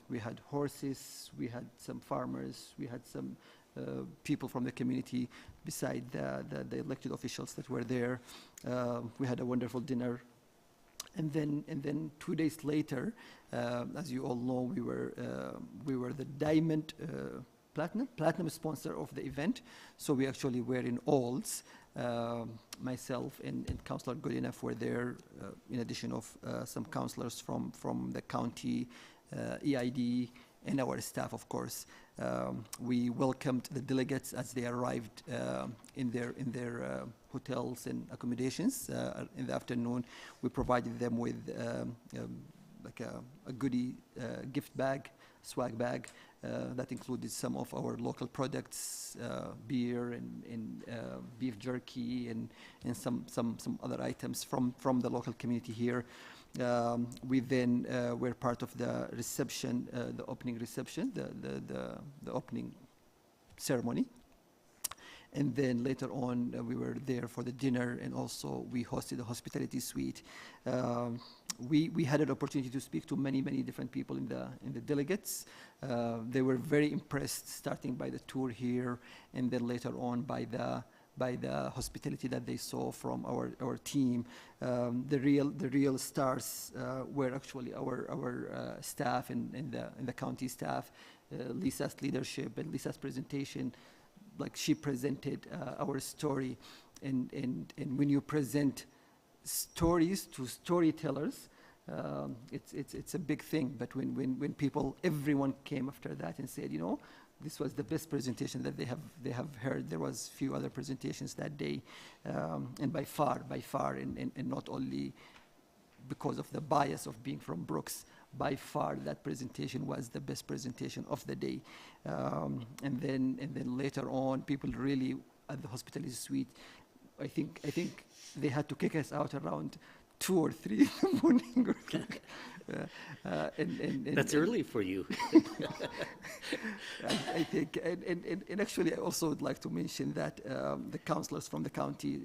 We had horses, we had some farmers, we had some people from the community beside the elected officials that were there. We had a wonderful dinner. And then 2 days later, as you all know, we were the Diamond Platinum sponsor of the event. So we actually were in Olds. Myself and Councillor Goodenough were there, in addition of some councillors from the county, EID, and our staff, of course. We welcomed the delegates as they arrived in their hotels and accommodations. In the afternoon, we provided them with like a goodie gift bag, swag bag, that included some of our local products, beer and beef jerky and some other items from the local community here. We then were part of the reception, the opening reception, the opening ceremony. And then later on, we were there for the dinner, and also we hosted a hospitality suite. We had an opportunity to speak to many different people in the delegates. They were very impressed, starting by the tour here, and then later on by the hospitality that they saw from our team. The real stars were actually our staff and the county staff. Lisa's leadership and Lisa's presentation, like she presented our story, and when you present stories to storytellers, it's a big thing. But when everyone came after that and said, this was the best presentation that they have heard. There was few other presentations that day, and by far, and not only because of the bias of being from Brooks, by far that presentation was the best presentation of the day. And then later on, people really at the hospitality suite, I think they had to kick us out around 2 or 3 in the morning. That's early for you. I think, and actually, I also would like to mention that the councillors from the county,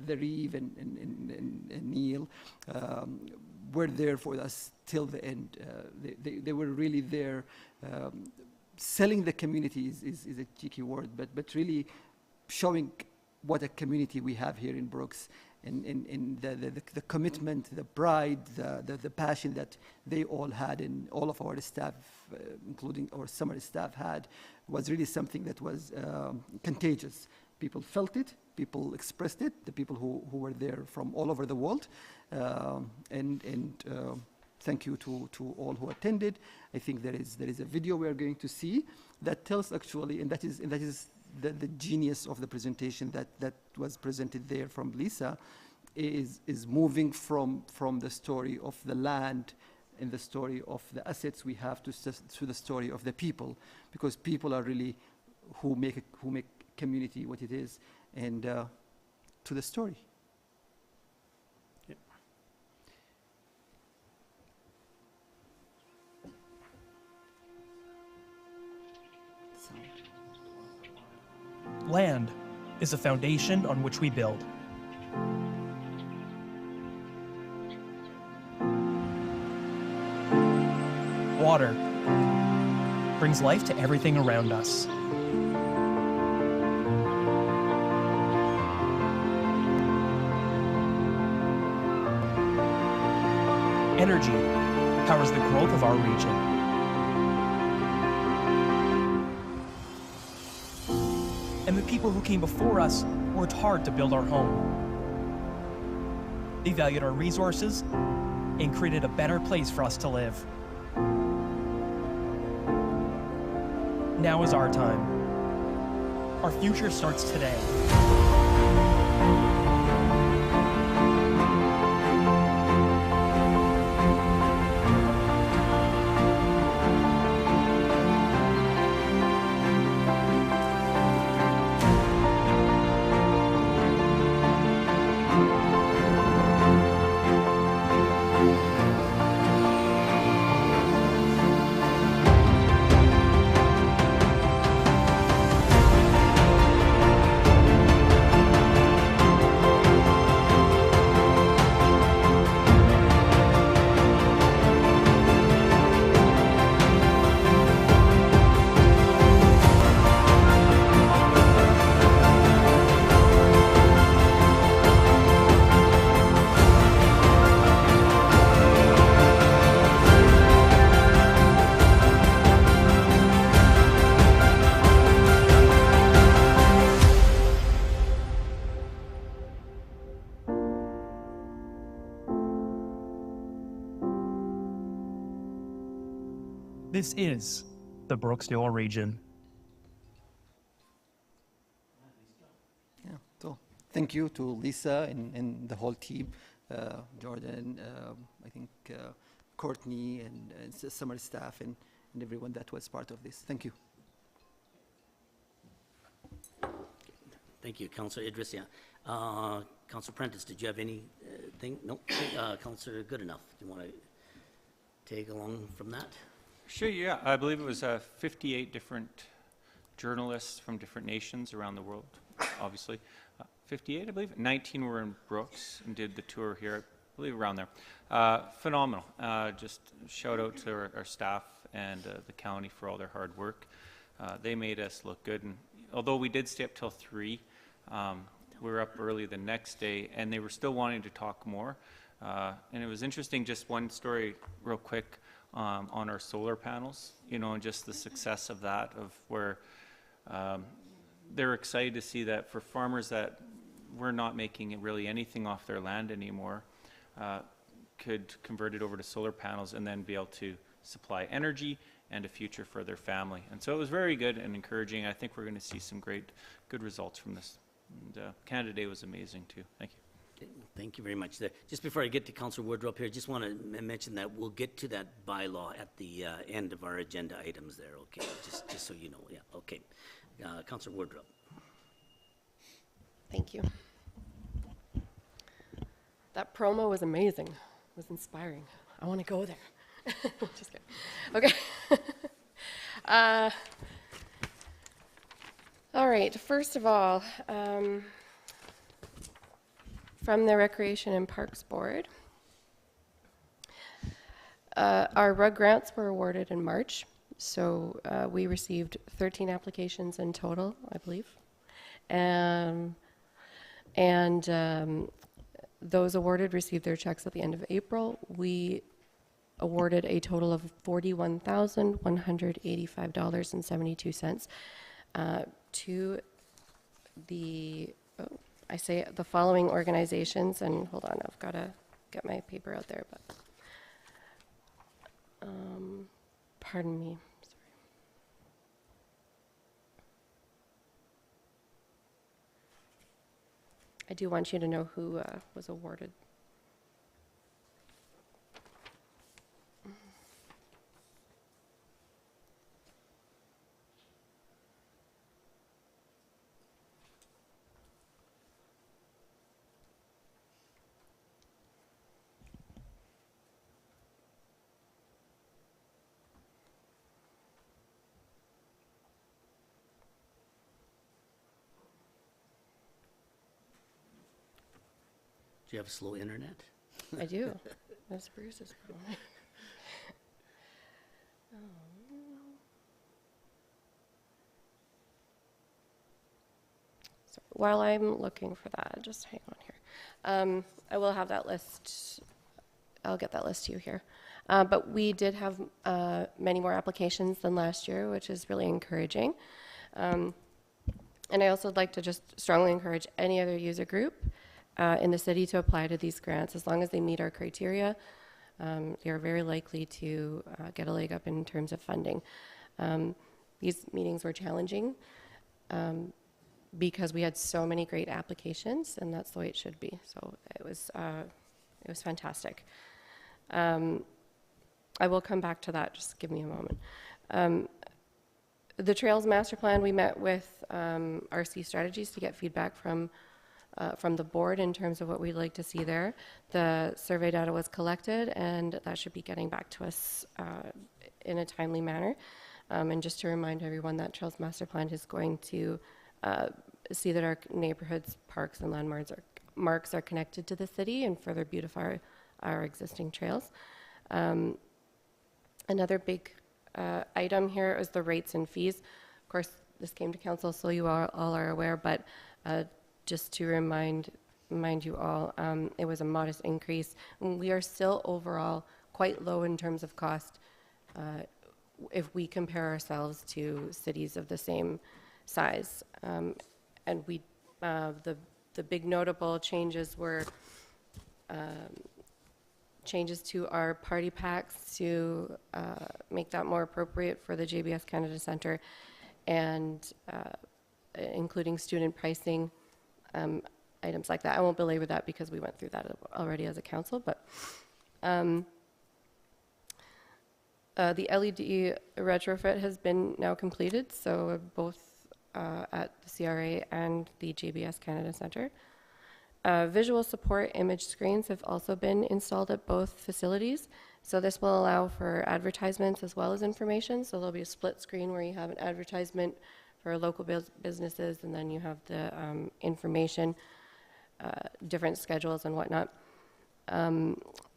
the Reeve and Neil, were there for us till the end. They were really there. Selling the community is a cheeky word, but really showing what a community we have here in Brooks, and the commitment, the pride, the passion that they all had, and all of our staff, including our summer staff, had, was really something that was contagious. People felt it, people expressed it, the people who were there from all over the world, and thank you to all who attended. I think there is a video we are going to see that tells actually, and that is the genius of the presentation that was presented there from Lisa, is moving from the story of the land and the story of the assets we have to the story of the people, because people are really who make community what it is, and to the story. Land is the foundation on which we build. Water brings life to everything around us. Energy powers the growth of our region. And the people who came before us worked hard to build our home. They valued our resources and created a better place for us to live. Now is our time. Our future starts today. This is the Brooks-Newell region. Yeah, so thank you to Lisa and the whole team, Jordan, I think Courtney and summer staff and everyone that was part of this. Thank you. Thank you, Councillor Idris. Yeah. Councillor Prentice, did you have anything? No. Councillor Goodenough, do you want to take along from that? Sure, yeah. I believe it was 58 different journalists from different nations around the world, obviously. 58, I believe. 19 were in Brooks and did the tour here, I believe around there. Phenomenal. Just shout out to our staff and the county for all their hard work. They made us look good. And although we did stay up till 3, we were up early the next day, and they were still wanting to talk more. And it was interesting, just one story real quick on our solar panels, you know, and just the success of that, of where they're excited to see that for farmers that were not making really anything off their land anymore, could convert it over to solar panels and then be able to supply energy and a future for their family. And so it was very good and encouraging. I think we're going to see some good results from this. And Canada Day was amazing too. Thank you. Thank you very much. Just before I get to Councillor Woodruff here, just want to mention that we'll get to that bylaw at the end of our agenda items there, okay? Just so you know, yeah, okay. Councillor Woodruff. Thank you. That promo was amazing. It was inspiring. I want to go there. Just kidding. Okay. All right. First of all, from the Recreation and Parks Board, our rug grants were awarded in March. So we received 13 applications in total, I believe. Those awarded received their checks at the end of April. We awarded a total of $41,185.72 to the, the following organizations, and hold on, I've got to get my paper out there, but pardon me. I do want you to know who was awarded. Do you have slow internet? I do. That's Bruce's problem. So while I'm looking for that, just hang on here. I will have that list. I'll get that list to you here. But we did have many more applications than last year, which is really encouraging. And I also would like to just strongly encourage any other user group in the city to apply to these grants. As long as they meet our criteria, they are very likely to get a leg up in terms of funding. These meetings were challenging because we had so many great applications, and that's the way it should be. So it was fantastic. I will come back to that. Just give me a moment. The Trails Master Plan, we met with RC Strategies to get feedback from the board in terms of what we'd like to see there. The survey data was collected, and that should be getting back to us in a timely manner. And just to remind everyone that Trails Master Plan is going to see that our neighborhoods, parks, and landmarks are connected to the city and further beautify our existing trails. Another big item here is the rates and fees. Of course, this came to council, so you all are aware, but just to remind you all, it was a modest increase. We are still overall quite low in terms of cost if we compare ourselves to cities of the same size. And the big notable changes were changes to our party packs to make that more appropriate for the JBS Canada Centre, and including student pricing, items like that. I won't belabor that because we went through that already as a council, but the LED retrofit has been now completed, so both at the CRA and the JBS Canada Centre. Visual support image screens have also been installed at both facilities, so this will allow for advertisements as well as information. So there'll be a split screen where you have an advertisement for local businesses, and then you have the information, different schedules and whatnot.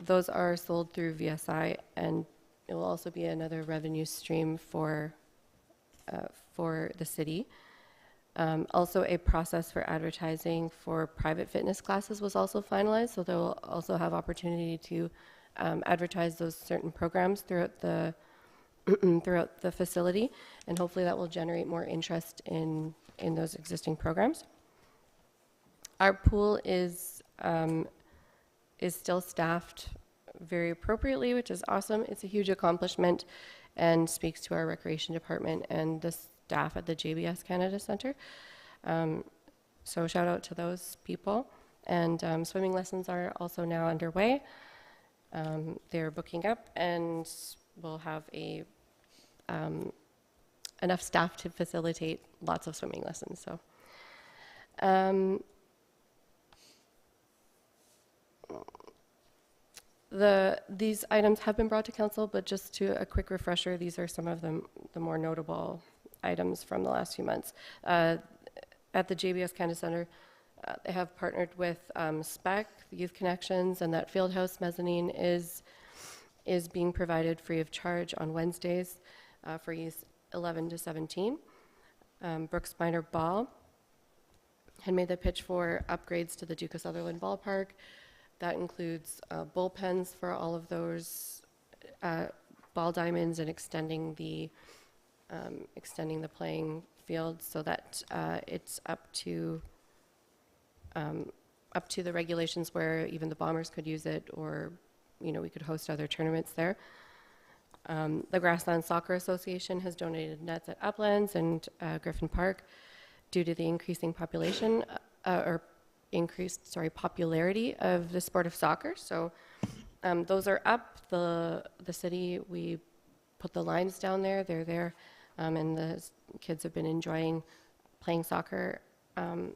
Those are sold through VSI, and it will also be another revenue stream for the city. Also, a process for advertising for private fitness classes was also finalized, so they will also have opportunity to advertise those certain programs throughout the throughout the facility, and hopefully that will generate more interest in those existing programs. Our pool is still staffed very appropriately, which is awesome. It's a huge accomplishment and speaks to our recreation department and the staff at the JBS Canada Centre. So shout out to those people. And swimming lessons are also now underway. They're booking up, and we'll have enough staff to facilitate lots of swimming lessons. So. These items have been brought to council, but just to a quick refresher, these are some of the more notable items from the last few months. At the JBS Canada Centre, they have partnered with SPEC, Youth Connections, and that Fieldhouse mezzanine is being provided free of charge on Wednesdays for youth 11 to 17. Brooks Minor Ball had made the pitch for upgrades to the Duke of Sutherland Ballpark. That includes bullpens for all of those ball diamonds and extending the playing field so that it's up to the regulations where even the Bombers could use it, or we could host other tournaments there. The Grassland Soccer Association has donated nets at Uplands and Griffin Park due to the increasing population popularity of the sport of soccer. So those are up. The city, we put the lines down there. They're there, and the kids have been enjoying playing soccer on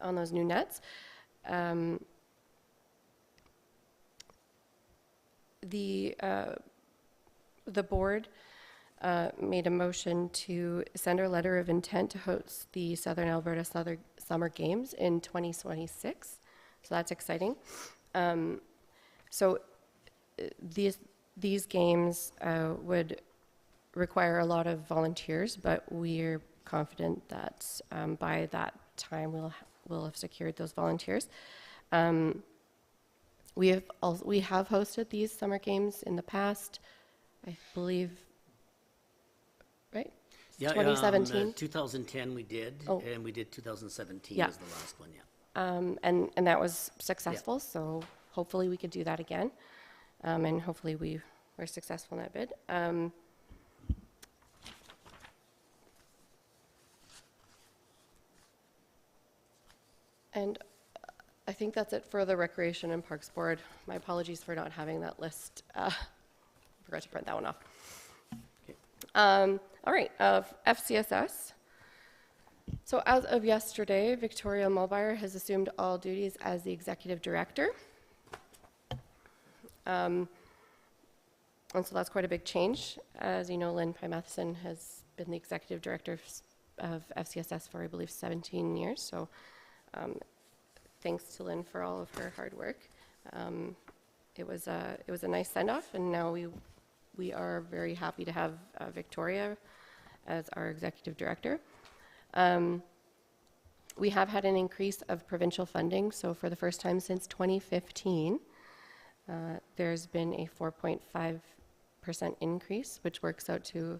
those new nets. The board made a motion to send our letter of intent to host the Southern Alberta Summer Games in 2026. So that's exciting. So these games would require a lot of volunteers, but we're confident that by that time we'll have secured those volunteers. We have hosted these summer games in the past, I believe, right? Yeah, 2017. 2010 we did, and we did 2017 Yeah. was the last one, yeah. And that was successful, so hopefully we could do that again. And hopefully we were successful in that bid. And I think that's it for the Recreation and Parks Board. My apologies for not having that list. Forgot to print that one off. Okay. All right, FCSS. So as of yesterday, Victoria Mulbauer has assumed all duties as the executive director. And so that's quite a big change. As you know, Lynn Pye Matheson has been the executive director of FCSS for, I believe, 17 years. So thanks to Lynn for all of her hard work. It was a nice send-off, and now we are very happy to have Victoria as our executive director. We have had an increase of provincial funding, so for the first time since 2015, there's been a 4.5% increase, which works out to,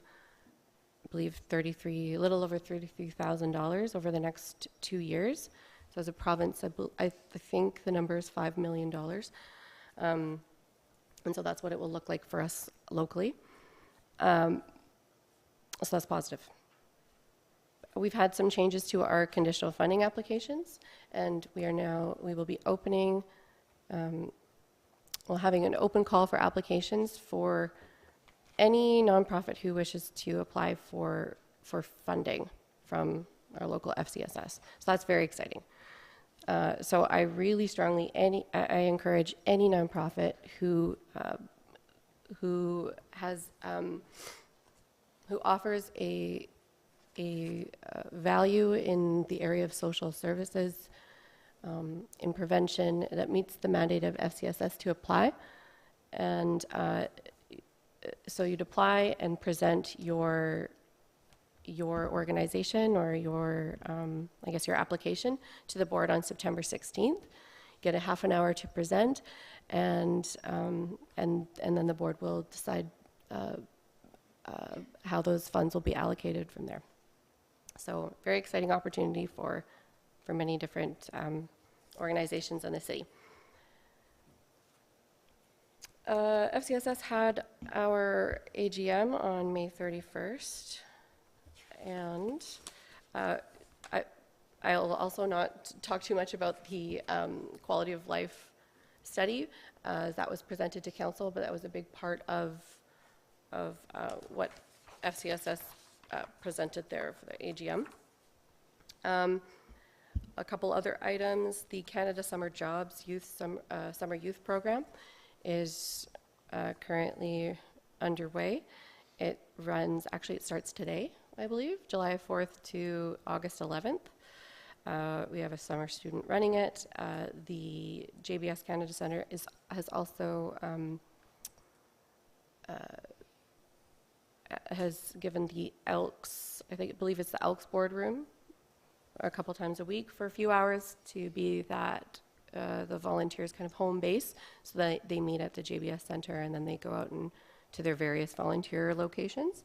I believe, a little over $33,000 over the next 2 years. So as a province, I think the number is $5 million. And so that's what it will look like for us locally. So that's positive. We've had some changes to our conditional funding applications, and we will be opening, having an open call for applications for any nonprofit who wishes to apply for funding from our local FCSS. So that's very exciting. So I really strongly, I encourage any nonprofit who offers a value in the area of social services, in prevention, that meets the mandate of FCSS to apply. And so you'd apply and present your organization or your, I guess your application to the board on September 16th. Get a half an hour to present, and then the board will decide how those funds will be allocated from there. So very exciting opportunity for many different organizations in the city. FCSS had our AGM on May 31st, and I'll also not talk too much about the quality of life study that was presented to council, but that was a big part of what FCSS presented there for the AGM. A couple other items: the Canada Summer Jobs Summer Youth Program is currently underway. It starts today, I believe, July 4th to August 11th. We have a summer student running it. The JBS Canada Centre has also has given the Elks, I believe it's the Elks boardroom, a couple times a week for a few hours to be that the volunteers' kind of home base, so that they meet at the JBS Centre and then they go out and to their various volunteer locations.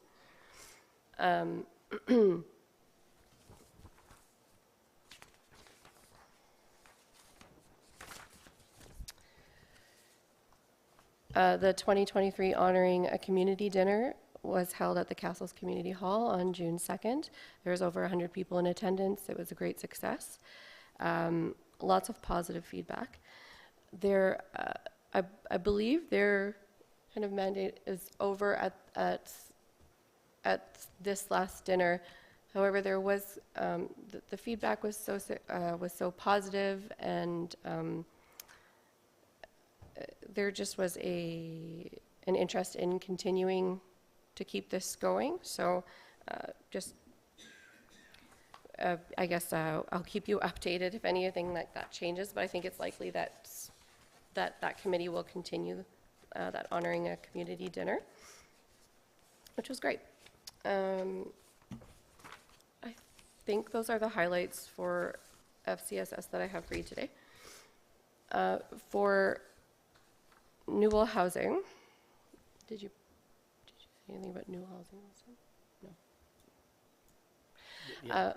The 2023 Honoring a Community Dinner was held at the Castles Community Hall on June 2nd. There was over 100 people in attendance. It was a great success. Lots of positive feedback. I believe their kind of mandate is over at this last dinner. However, there was the feedback was so positive, and there just was an interest in continuing to keep this going. So I guess I'll keep you updated if anything like that changes, but I think it's likely that that committee will continue that Honoring a Community Dinner, which was great. I think those are the highlights for FCSS that I have for you today. For Newell Housing, did you say anything about Newell Housing last time? No.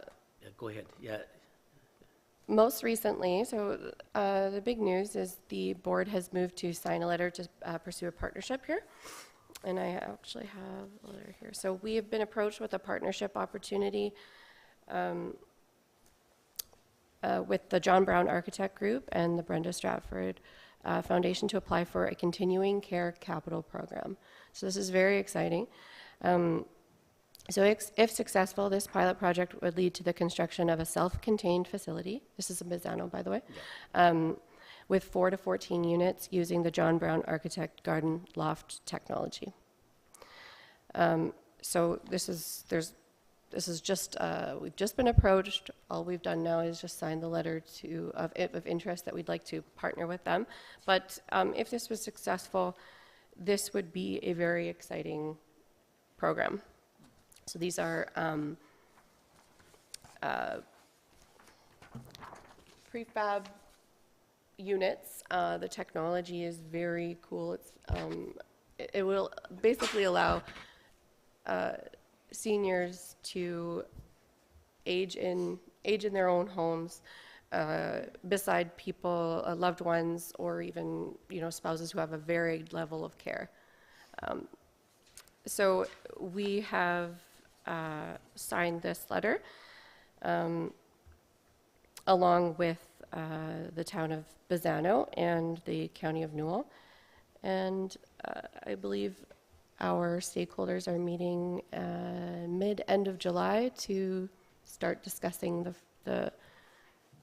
Go ahead. Yeah. Most recently, so the big news is the board has moved to sign a letter to pursue a partnership here. And I actually have a letter here. So we have been approached with a partnership opportunity with the John Brown Architect Group and the Brenda Stratford Foundation to apply for a continuing care capital program. So this is very exciting. So if successful, this pilot project would lead to the construction of a self-contained facility. This is in Bizano, by the way, with 4 to 14 units using the John Brown Architect Garden Loft technology. So this is just, we've just been approached. All we've done now is just sign the letter of interest that we'd like to partner with them. But if this was successful, this would be a very exciting program. So these are prefab units. The technology is very cool. It will basically allow seniors to age in their own homes, beside people, loved ones, or even, spouses who have a varied level of care. So we have signed this letter along with the town of Bazzano and the county of Newell. And I believe our stakeholders are meeting mid-end of July to start discussing the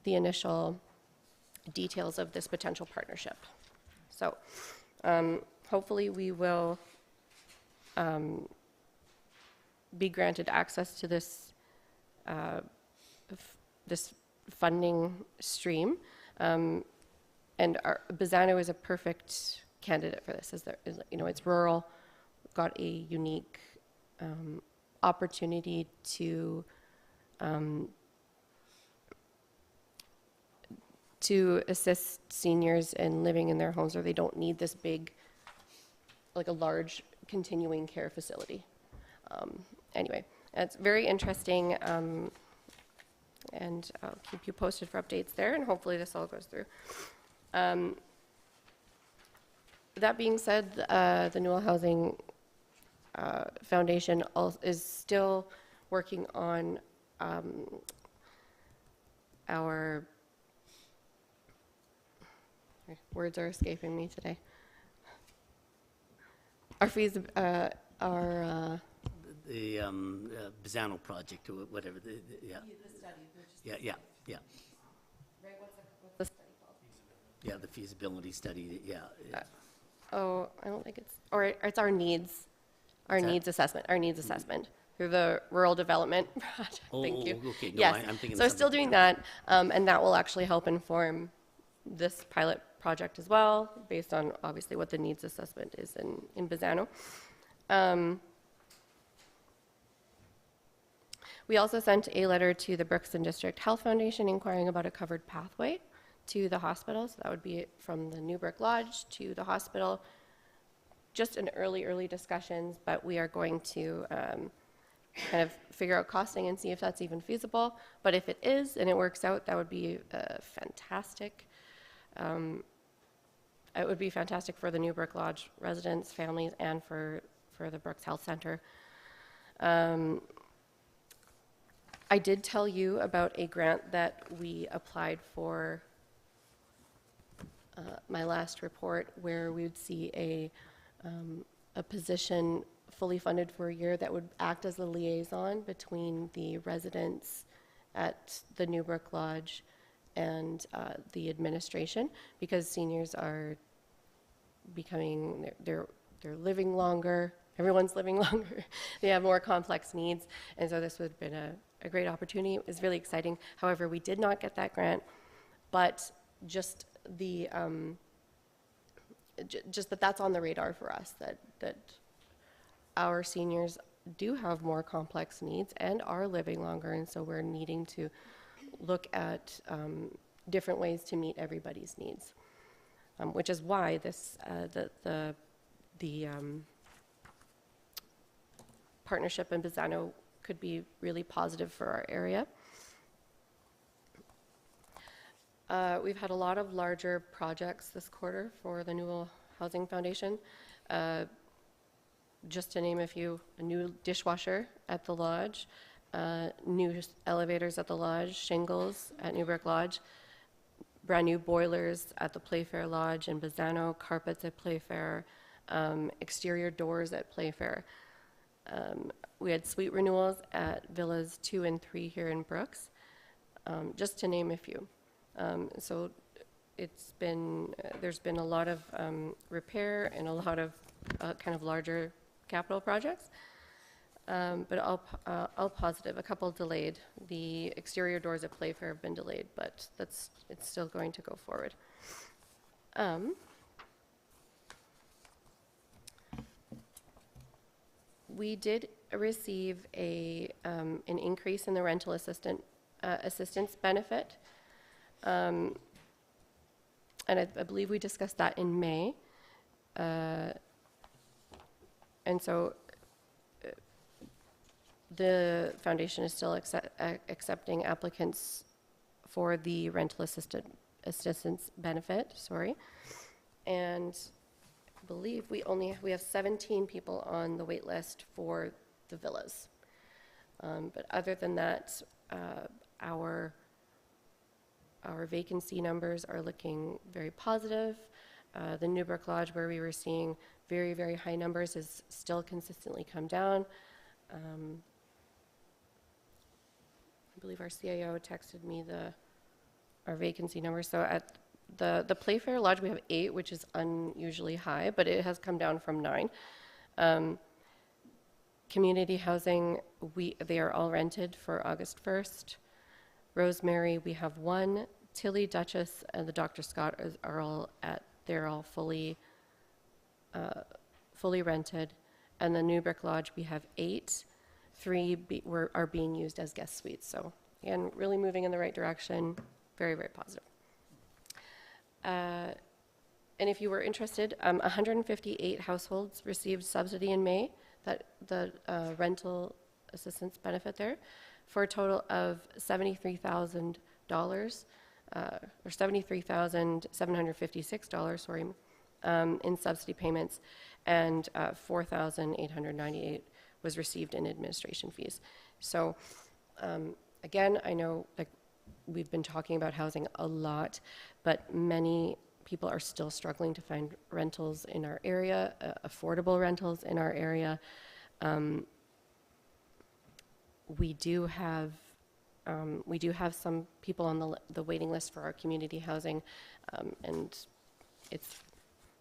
initial details of this potential partnership. So hopefully we will be granted access to this this funding stream, and Bazzano is a perfect candidate for this. It's rural, got a unique opportunity to assist seniors in living in their homes where they don't need this big, like a large continuing care facility. Anyway, it's very interesting, and I'll keep you posted for updates there, and hopefully this all goes through. That being said, the Newell Housing Foundation is still working on our, words are escaping me today. Our fees, The Bazzano project, or whatever, yeah. the study, Yeah. right, what's the study called? Yeah, the feasibility study, yeah. Oh, I don't think it's our needs, What's that? needs assessment through the rural development project. Thank you. Okay, no, Yes, I'm thinking so of we're still something doing that, and that will actually help inform this pilot project as well, based on obviously what the needs assessment is in Bazzano. We also sent a letter to the Brookston District Health Foundation inquiring about a covered pathway to the hospital. So that would be from the Newbrook Lodge to the hospital. Just in early discussions, but we are going to kind of figure out costing and see if that's even feasible. But if it is and it works out, that would be fantastic. It would be fantastic for the Newbrook Lodge residents, families, and for the Brooks Health Center. I did tell you about a grant that we applied for my last report, where we would see a position fully funded for a year that would act as a liaison between the residents at the Newbrook Lodge and the administration, because seniors are becoming, they're living longer, everyone's living longer, they have more complex needs, and so this would have been a great opportunity. It was really exciting. However, we did not get that grant, but just the just that's on the radar for us, that our seniors do have more complex needs and are living longer, and so we're needing to look at different ways to meet everybody's needs, which is why this the partnership in Bazzano could be really positive for our area. We've had a lot of larger projects this quarter for the Newell Housing Foundation. Just to name a few: a new dishwasher at the lodge, new elevators at the lodge, shingles at Newbrook Lodge, brand new boilers at the Playfair Lodge in Bazzano, carpets at Playfair, exterior doors at Playfair. We had suite renewals at Villas 2 and 3 here in Brooks, just to name a few. So it's been, there's been a lot of repair and a lot of kind of larger capital projects, but all positive. A couple delayed. The exterior doors at Playfair have been delayed, but it's still going to go forward. We did receive an increase in the rental assistance benefit, and I believe we discussed that in May. And so the foundation is still accepting applicants for the rental assistance benefit, sorry. And I believe we have 17 people on the wait list for the villas. But other than that, our vacancy numbers are looking very positive. The Newbrook Lodge, where we were seeing very, very high numbers, has still consistently come down. I believe our CIO texted me our vacancy numbers. So at the Playfair Lodge, we have 8, which is unusually high, but it has come down from 9. Community housing, they are all rented for August 1st. Rosemary, we have 1. Tilly, Duchess, and the Dr. Scott they're all fully rented. And the Newbrook Lodge, we have 8. 3 are being used as guest suites. So again, really moving in the right direction. Very, very positive. And if you were interested, 158 households received subsidy in May, that the rental assistance benefit there, for a total of $73,000, or $73,756, sorry, in subsidy payments, and $4,898 was received in administration fees. So again, I know we've been talking about housing a lot, but many people are still struggling to find rentals in our area, affordable rentals in our area. We do have some people on the waiting list for our community housing, and it's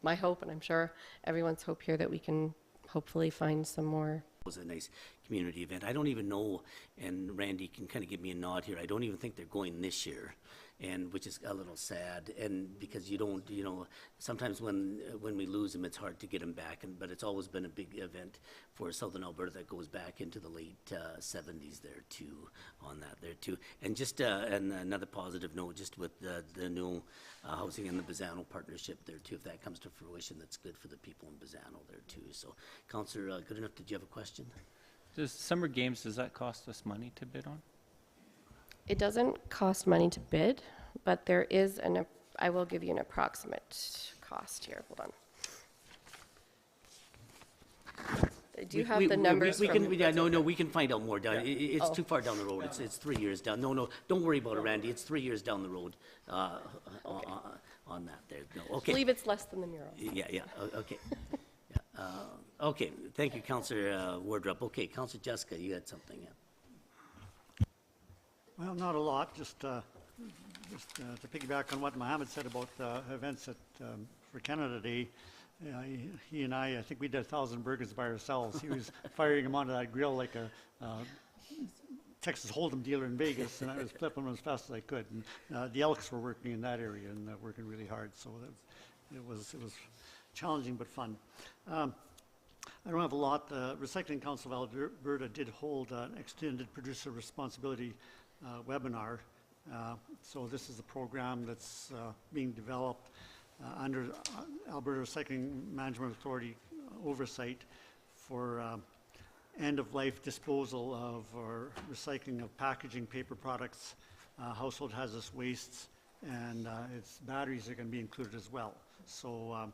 my hope, and I'm sure everyone's hope here, that we can hopefully find some more. It was a nice community event. I don't even know, and Randy can kind of give me a nod here, I don't even think they're going this year, and which is a little sad, and because you don't, sometimes when we lose them, it's hard to get them back, but it's always been a big event for Southern Alberta that goes back into the late 70s there too, on that there too. And just and another positive note, just with the new housing and the Bazzano partnership there too, if that comes to fruition, that's good for the people in Bazzano there too. So, Councillor Goodenough, did you have a question? Does Summer Games, does that cost us money to bid on? It doesn't cost money to bid, but there is I will give you an approximate cost here. Hold on. I do have the numbers we from... we can find out more down. It's too far down the road. It's 3 years down. No, don't worry about it, Randy. It's 3 years down the road on that there. No, okay. I believe it's less than the mural. Yeah, okay. Okay, thank you, Councillor Wardrop. Okay, Councillor Jessica, you had something, yeah. Well, not a lot, just to piggyback on what Mohammed said about events for Canada Day. He and I think we did 1,000 burgers by ourselves. He was firing them onto that grill like a Texas Hold'em dealer in Vegas, and I was flipping them as fast as I could. And the Elks were working in that area and working really hard, so it was challenging but fun. I don't have a lot. The Recycling Council of Alberta did hold an extended producer responsibility webinar. So this is a program that's being developed under Alberta Recycling Management Authority oversight for end-of-life disposal of or recycling of packaging, paper products, household hazardous wastes, and its batteries are going to be included as well. So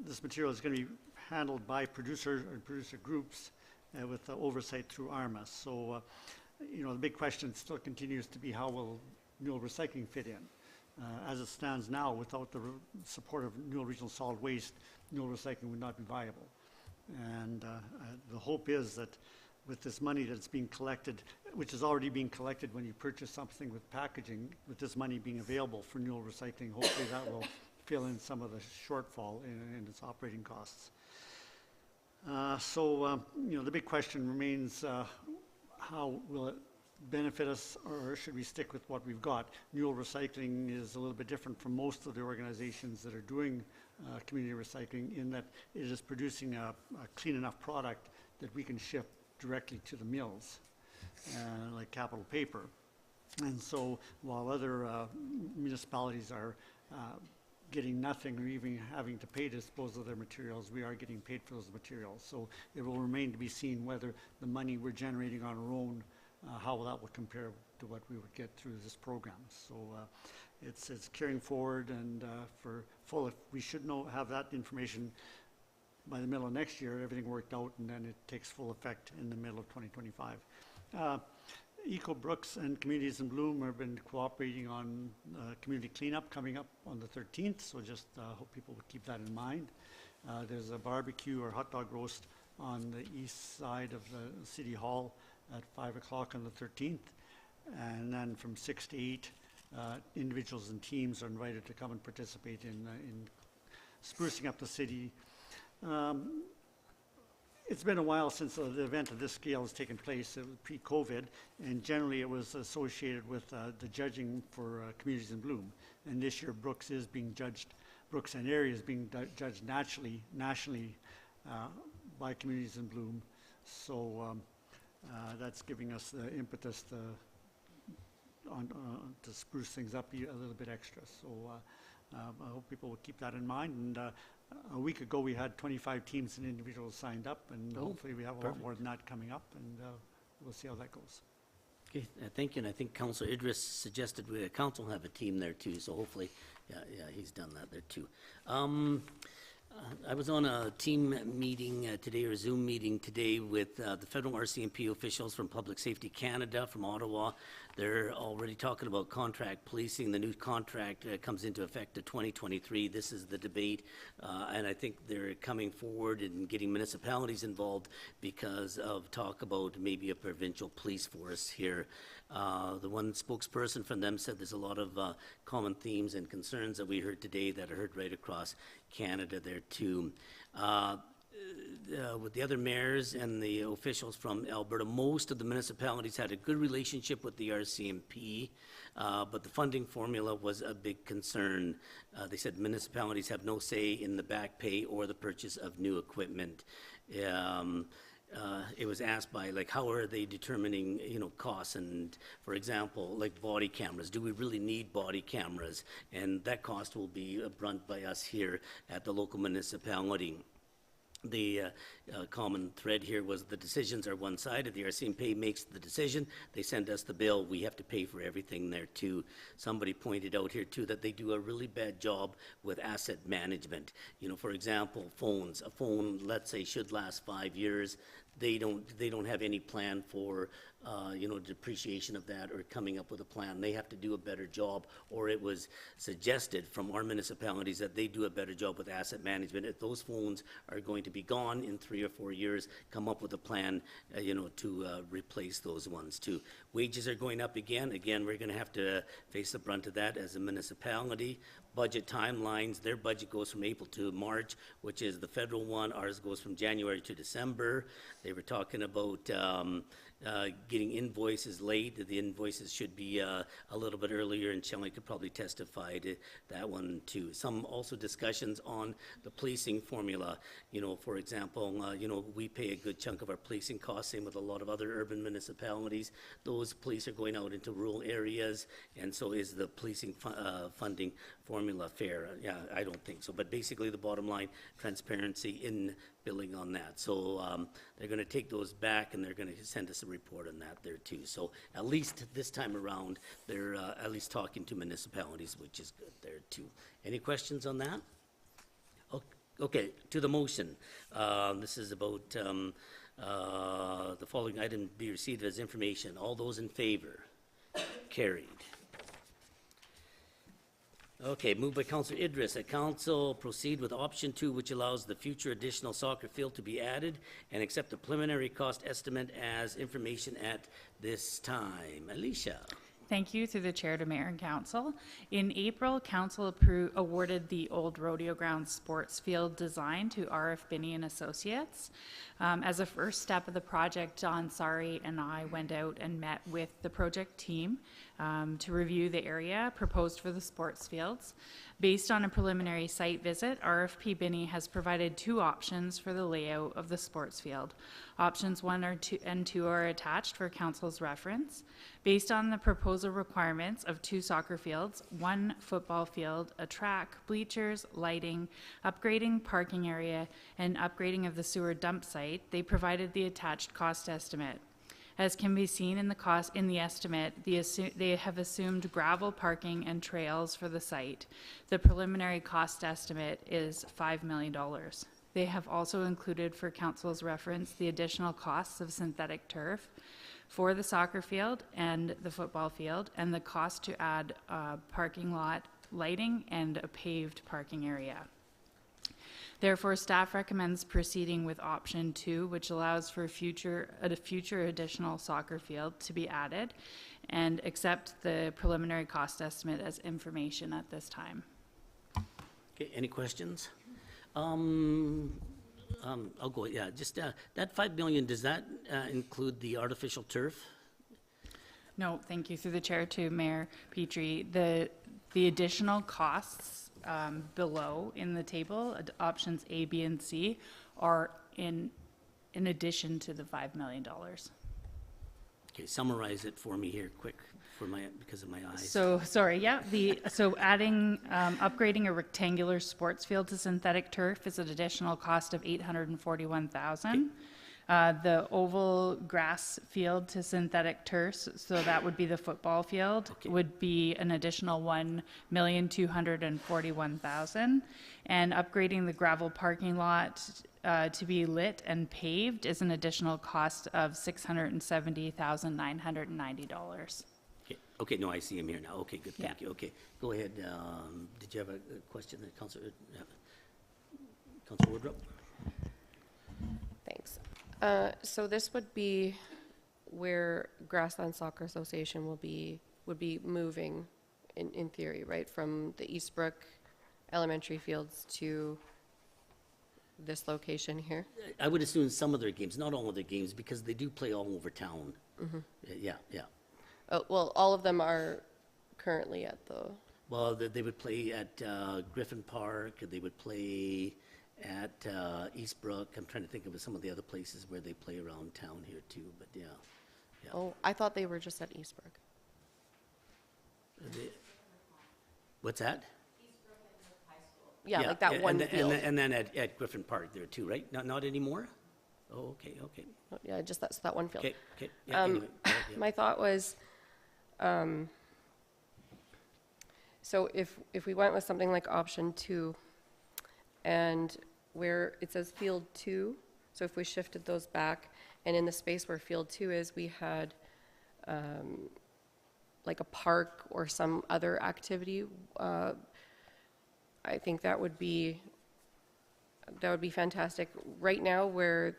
this material is going to be handled by producers and producer groups with oversight through ARMA. So the big question still continues to be, how will Newell Recycling fit in? As it stands now, without the support of Newell Regional Solid Waste, Newell Recycling would not be viable. And the hope is that with this money that's being collected, which is already being collected when you purchase something with packaging, with this money being available for Newell Recycling, hopefully that will fill in some of the shortfall in its operating costs. The big question remains, how will it benefit us, or should we stick with what we've got? Newell Recycling is a little bit different from most of the organizations that are doing community recycling, in that it is producing a clean enough product that we can ship directly to the mills, like Capital Paper. And so while other municipalities are getting nothing or even having to pay to dispose of their materials, we are getting paid for those materials. So it will remain to be seen whether the money we're generating on our own how that will compare to what we would get through this program. So it's carrying forward, and we should have that information by the middle of next year, everything worked out, and then it takes full effect in the middle of 2025. Eco Brooks and Communities in Bloom have been cooperating on community cleanup coming up on the 13th, so just hope people would keep that in mind. There's a barbecue or hot dog roast on the east side of the City Hall at 5 o'clock on the 13th, and then from 6 to 8, individuals and teams are invited to come and participate in sprucing up the city. It's been a while since the event of this scale has taken place. It was pre-COVID, and generally it was associated with the judging for Communities in Bloom. And this year, Brooks and area is being judged nationally by Communities in Bloom. So that's giving us the impetus to spruce things up a little bit extra. So I hope people will keep that in mind. And a week ago, we had 25 teams and individuals signed up, and hopefully we have a lot more than that coming up, and we'll see how that goes. Okay, thank you, and I think Councillor Idris suggested the council have a team there too, so hopefully, yeah, he's done that there too. I was on a team meeting today, or Zoom meeting today, with the federal RCMP officials from Public Safety Canada from Ottawa. They're already talking about contract policing. The new contract comes into effect in 2023. This is the debate, and I think they're coming forward and getting municipalities involved because of talk about maybe a provincial police force here. The one spokesperson from them said there's a lot of common themes and concerns that we heard today that are heard right across Canada there too. With the other mayors and the officials from Alberta, most of the municipalities had a good relationship with the RCMP, but the funding formula was a big concern. They said municipalities have no say in the back pay or the purchase of new equipment. It was asked by, like, how are they determining, costs? And, for example, like body cameras. Do we really need body cameras? And that cost will be brunt by us here at the local municipality. The common thread here was the decisions are one-sided. The RCMP makes the decision. They send us the bill. We have to pay for everything there, too. Somebody pointed out here, too, that they do a really bad job with asset management. For example, phones. A phone, let's say, should last 5 years. They don't have any plan for depreciation of that or coming up with a plan. They have to do a better job, or it was suggested from our municipalities that they do a better job with asset management. If those phones are going to be gone in 3 or 4 years, come up with a plan, to replace those ones too. Wages are going up again. Again, we're going to have to face the brunt of that as a municipality. Budget timelines, their budget goes from April to March, which is the federal one. Ours goes from January to December. They were talking about getting invoices late. The invoices should be a little bit earlier, and Shelley could probably testify to that one too. Some also discussions on the policing formula. For example, we pay a good chunk of our policing costs, same with a lot of other urban municipalities. Those police are going out into rural areas, and so is the policing funding formula fair? Yeah, I don't think so. But basically, the bottom line, transparency in billing on that. So they're going to take those back, and they're going to send us a report on that there too. So at least this time around, they're at least talking to municipalities, which is good there too. Any questions on that? Okay, to the motion. This is about the following item be received as information. All those in favor? Carried. Okay, moved by Councillor Idris that council proceed with option 2, which allows the future additional soccer field to be added, and accept the preliminary cost estimate as information at this time. Alicia. Thank you, through the chair to mayor and council. In April, council awarded the old rodeo ground sports field design to RF Binney and Associates. As a first step of the project, Don Sari and I went out and met with the project team to review the area proposed for the sports fields. Based on a preliminary site visit, RFP Binney has provided 2 options for the layout of the sports field. Options 1 and 2 are attached for council's reference. Based on the proposal requirements of 2 soccer fields, 1 football field, a track, bleachers, lighting, upgrading parking area, and upgrading of the sewer dump site, they provided the attached cost estimate. As can be seen in the estimate, they have assumed gravel parking and trails for the site. The preliminary cost estimate is $5 million. They have also included for council's reference the additional costs of synthetic turf for the soccer field and the football field, and the cost to add parking lot lighting and a paved parking area. Therefore, staff recommends proceeding with option 2, which allows for a future additional soccer field to be added, and accept the preliminary cost estimate as information at this time. Okay, any questions? I'll go, yeah, just that 5 million, does that include the artificial turf? No, thank you. Through the chair to Mayor Petrie, the additional costs below in the table, options A, B, and C, are in addition to the $5 million. Okay, summarize it for me here, quick, because of my eyes. So, sorry, yeah, so adding, upgrading a rectangular sports field to synthetic turf is an additional cost of $841,000. The oval grass field to synthetic turf, so that would be the football field, would be an additional $1,241,000. And upgrading the gravel parking lot to be lit and paved is an additional cost of $670,990. Okay, no, I see him here now. Okay, good, thank you. Okay, go ahead. Did you have a question, Councilor Woodrup? Thanks. So this would be where Grassland Soccer Association would be moving in theory, right? From the Eastbrook elementary fields to this location here? I would assume some of their games, not all of their games, because they do play all over town. Yeah. Oh, well, all of them are currently at the, Well, they would play at Griffin Park, they would play at Eastbrook. I'm trying to think of some of the other places where they play around town here too, but yeah. oh, I thought they were just at Eastbrook. What's that? Yeah, like that one field. And then at Griffin Park there too, right? Not anymore? Oh, okay. Oh, yeah, just that's that one field. Okay. Yeah, anyway, yeah. My thought was, so if we went with something like option 2, and where it says field 2, so if we shifted those back, and in the space where field 2 is, we had like a park or some other activity, I think that would be fantastic. Right now, where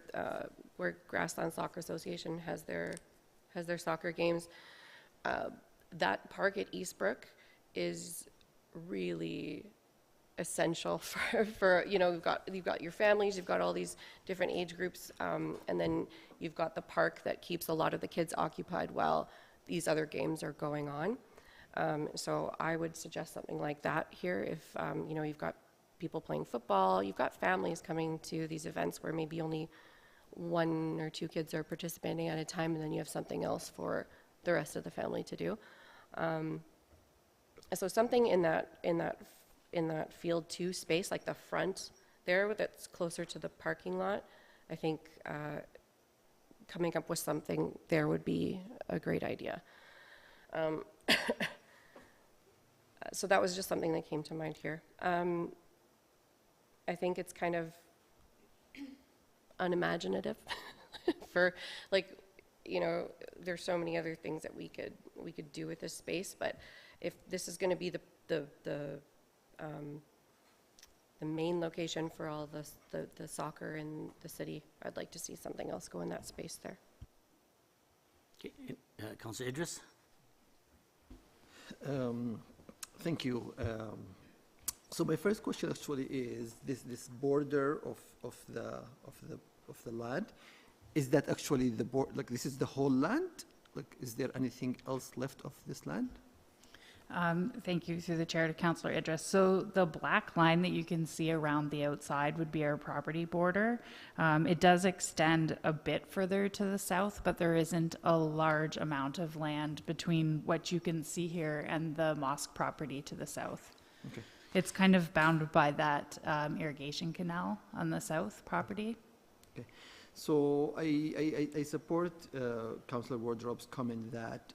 Grassland Soccer Association has their soccer games, that park at Eastbrook is really essential for you've got your families, you've got all these different age groups, and then you've got the park that keeps a lot of the kids occupied while these other games are going on. So I would suggest something like that here. If you've got people playing football, you've got families coming to these events where maybe only 1 or 2 kids are participating at a time, and then you have something else for the rest of the family to do. So something in that field 2 space, like the front there, that's closer to the parking lot, I think coming up with something there would be a great idea. So that was just something that came to mind here. I think it's kind of unimaginative for, like, there's so many other things that we could do with this space, but if this is going to be the main location for all the soccer in the city, I'd like to see something else go in that space there. Okay, Councilor Idris? Thank you. So my first question actually is this border of the land. Is that actually the like this is the whole land? Like, is there anything else left of this land? Thank you, through the chair to Councillor Idris. So the black line that you can see around the outside would be our property border. It does extend a bit further to the south, but there isn't a large amount of land between what you can see here and the mosque property to the south. Okay. It's kind of bounded by that irrigation canal on the south property. Okay. So I support Councillor Wardrobe's comment that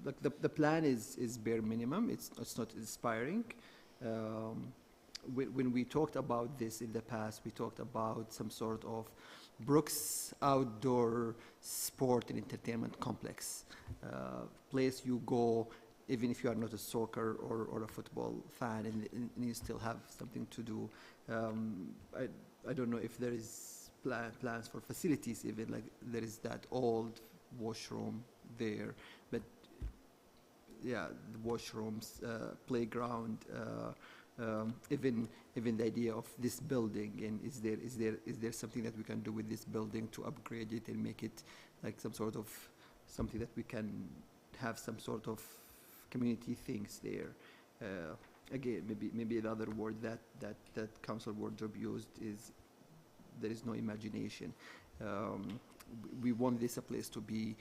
like the plan is bare minimum. It's not inspiring. When we talked about this in the past, we talked about some sort of Brooks outdoor sport and entertainment complex, place you go even if you are not a soccer or a football fan, and you still have something to do. I don't know if there is plans for facilities, even like there is that old washroom there, but yeah, the washrooms, playground, even the idea of this building, and is there something that we can do with this building to upgrade it and make it like some sort of something that we can have some sort of community things there. Again, maybe another word that Councillor Wardrobe used is there is no imagination. We want this a place to be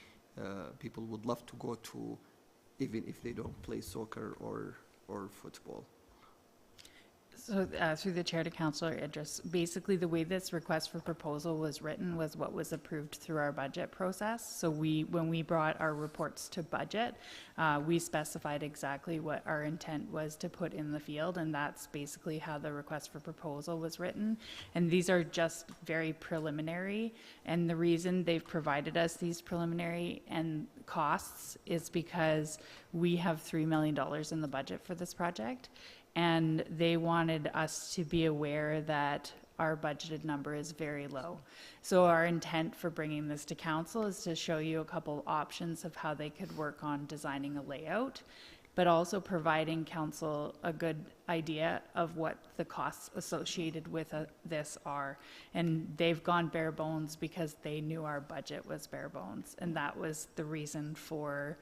people would love to go to, even if they don't play soccer or football. So through the chair to Councillor Idris, basically the way this request for proposal was written was what was approved through our budget process. So when we brought our reports to budget, we specified exactly what our intent was to put in the field, and that's basically how the request for proposal was written. And these are just very preliminary, and the reason they've provided us these preliminary and costs is because we have $3 million in the budget for this project. And they wanted us to be aware that our budgeted number is very low. So our intent for bringing this to council is to show you a couple options of how they could work on designing a layout, but also providing council a good idea of what the costs associated with this are. And they've gone bare bones because they knew our budget was bare bones. And that was the reason for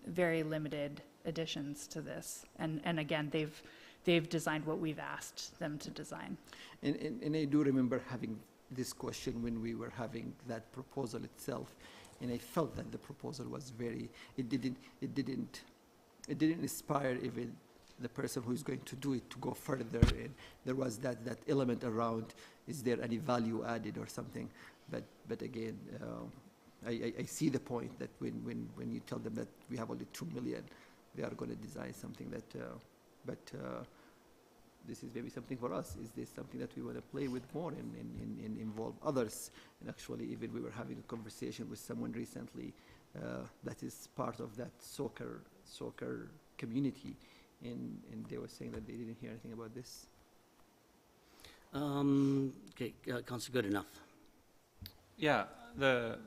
very limited additions to this, and again, they've designed what we've asked them to design. And I do remember having this question when we were having that proposal itself, and I felt that the proposal was very, it didn't inspire even the person who is going to do it to go further, and there was that element around, is there any value added or something, but again, I see the point that when you tell them that we have only 2 million, they are going to design something that, but this is maybe something for us. Is this something that we want to play with more and involve others? And actually, even we were having a conversation with someone recently that is part of that soccer community, and they were saying that they didn't hear anything about this. Okay, Councillor Goodenough. Yeah,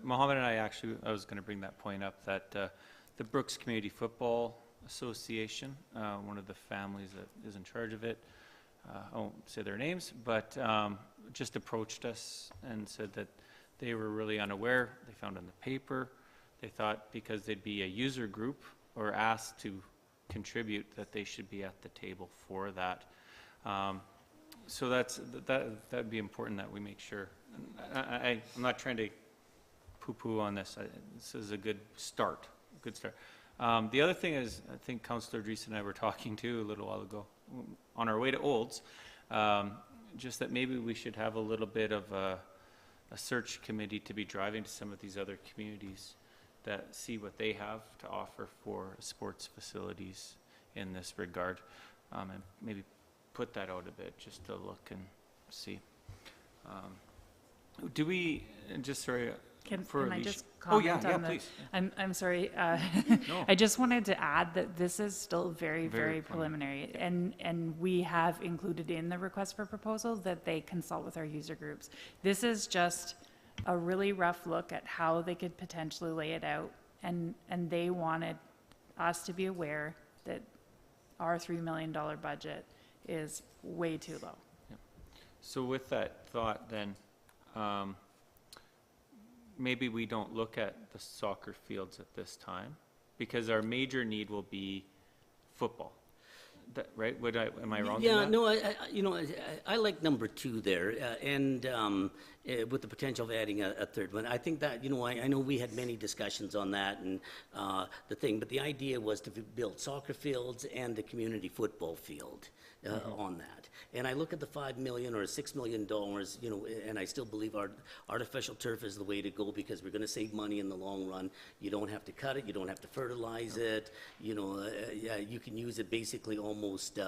Mohammed and I was going to bring that point up, that the Brooks Community Football Association, one of the families that is in charge of it, I won't say their names, but just approached us and said that they were really unaware. They found in the paper, they thought because they'd be a user group or asked to contribute, that they should be at the table for that. So that'd be important that we make sure. I'm not trying to poo-poo on this. This is a good start. The other thing is, I think Councillor Idris and I were talking to a little while ago on our way to Olds, just that maybe we should have a little bit of a search committee to be driving to some of these other communities that see what they have to offer for sports facilities in this regard, and maybe put that out a bit just to look and see. Do we, just sorry, Can I Alicia. just Oh, yeah, comment on the? please. I'm sorry. No. I just wanted to add that this is still very, Very very preliminary, and we have included in the request for proposal that they consult with our user groups. This is just a really rough look at how they could potentially lay it out, and they wanted us to be aware that our $3 million budget is way too low. So with that thought, then, maybe we don't look at the soccer fields at this time, because our major need will be football. Right? Am I wrong in Yeah, that? no, I like number 2 there, and with the potential of adding a third one. I think that, you know, I know we had many discussions on that and the thing, but the idea was to build soccer fields and the community football field on that. And I look at the $5 million or $6 million, you know, and I still believe artificial turf is the way to go because we're going to save money in the long run. You don't have to cut it, you don't have to fertilize it, you know, yeah, you can use it basically almost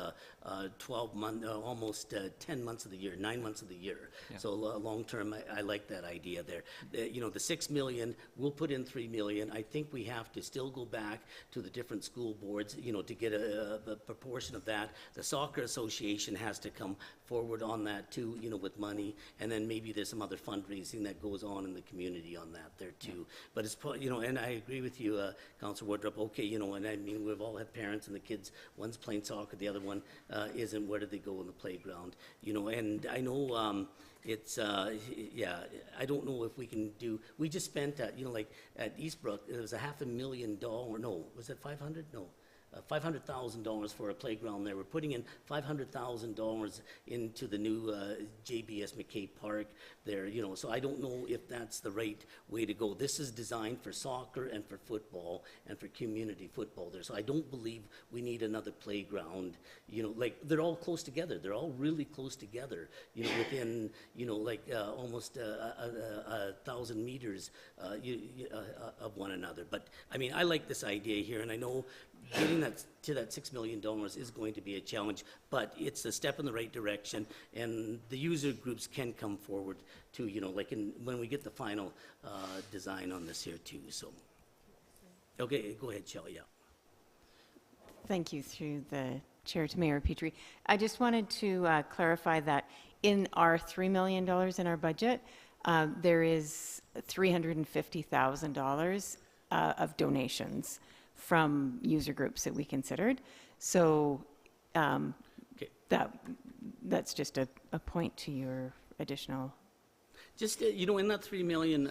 12 months, almost 10 months of the year, 9 months of the year. Yeah. So long term, I like that idea there. You know, the 6 million, we'll put in 3 million. I think we have to still go back to the different school boards, you know, to get a proportion of that. The soccer association has to come forward on that too, you know, with money, and then maybe there's some other fundraising that goes on in the community on that there too. But it's, you know, and I agree with you, Councilor Wardrop, okay, you know, and I mean, we've all had parents and the kids, one's playing soccer, the other one isn't, where do they go in the playground? You know, and I know it's, yeah, I don't know if we can do, we just spent, you know, like at Eastbrook, it was $500,000, no, was it 500? No. $500,000 for a playground there. We're putting in $500,000 into the new JBS McKay Park there, you know, so I don't know if that's the right way to go. This is designed for soccer and for football and for community football there, so I don't believe we need another playground, you know, like, they're all close together. They're all really close together, you know, within, you know, like almost 1,000 meters of one another. But, I mean, I like this idea here, and I know getting that to that $6 million is going to be a challenge, but it's a step in the right direction, and the user groups can come forward too, you know, like when we get the final design on this here too, so. Okay, go ahead, Shelley, yeah. Thank you, through the chair to Mayor Petrie. I just wanted to clarify that in our $3 million in our budget, there is $350,000 of donations from user groups that we considered. So Okay. that's just a point to your additional. Just, you know, in that 3 million,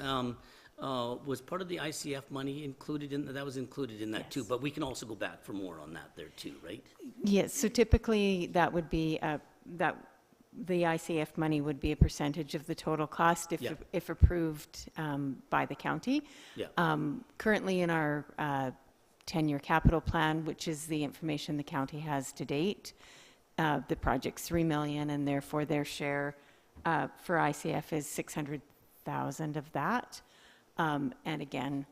was part of the ICF money included in, that was included in that too, Yes. but we can also go back for more on that there too, right? Yes, so typically that would be, that the ICF money would be a percentage of the total cost Yeah. if approved by the county. Yeah. Currently in our 10-year capital plan, which is the information the county has to date, the project's $3 million, and therefore their share for ICF is $600,000 of that. And again,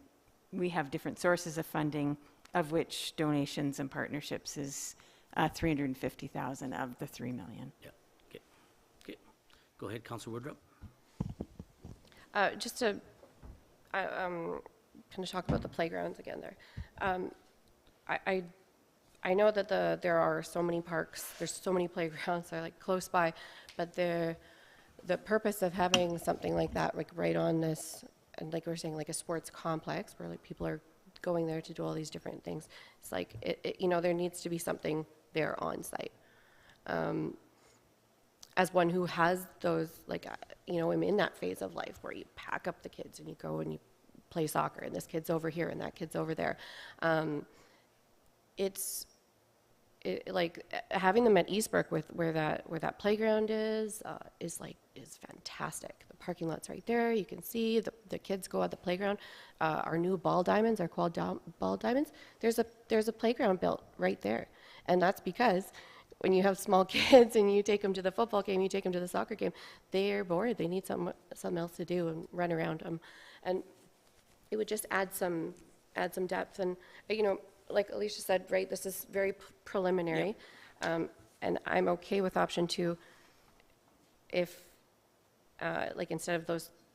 we have different sources of funding, of which donations and partnerships is $350,000 of the $3 million. Yeah, okay, okay. Go ahead, Councilor Woodruff. Just to kind of talk about the playgrounds again there. I know that there are so many parks, there's so many playgrounds that are like close by, but the purpose of having something like that, like right on this, and like we were saying, like a sports complex where like people are going there to do all these different things. It's like, you know, there needs to be something there on site. As one who has those, like, you know, I'm in that phase of life where you pack up the kids and you go and you play soccer, and this kid's over here and that kid's over there. Like having them at Eastbrook where that playground is fantastic. The parking lot's right there. You can see the kids go at the playground. Our new ball diamonds, our quad ball diamonds. There's a playground built right there, and that's because when you have small kids and you take them to the football game, you take them to the soccer game, they're bored. They need something else to do and run around them, and it would just add some depth. And you know, like Alicia said, right, this is very preliminary, and I'm okay with option 2 if, like, instead of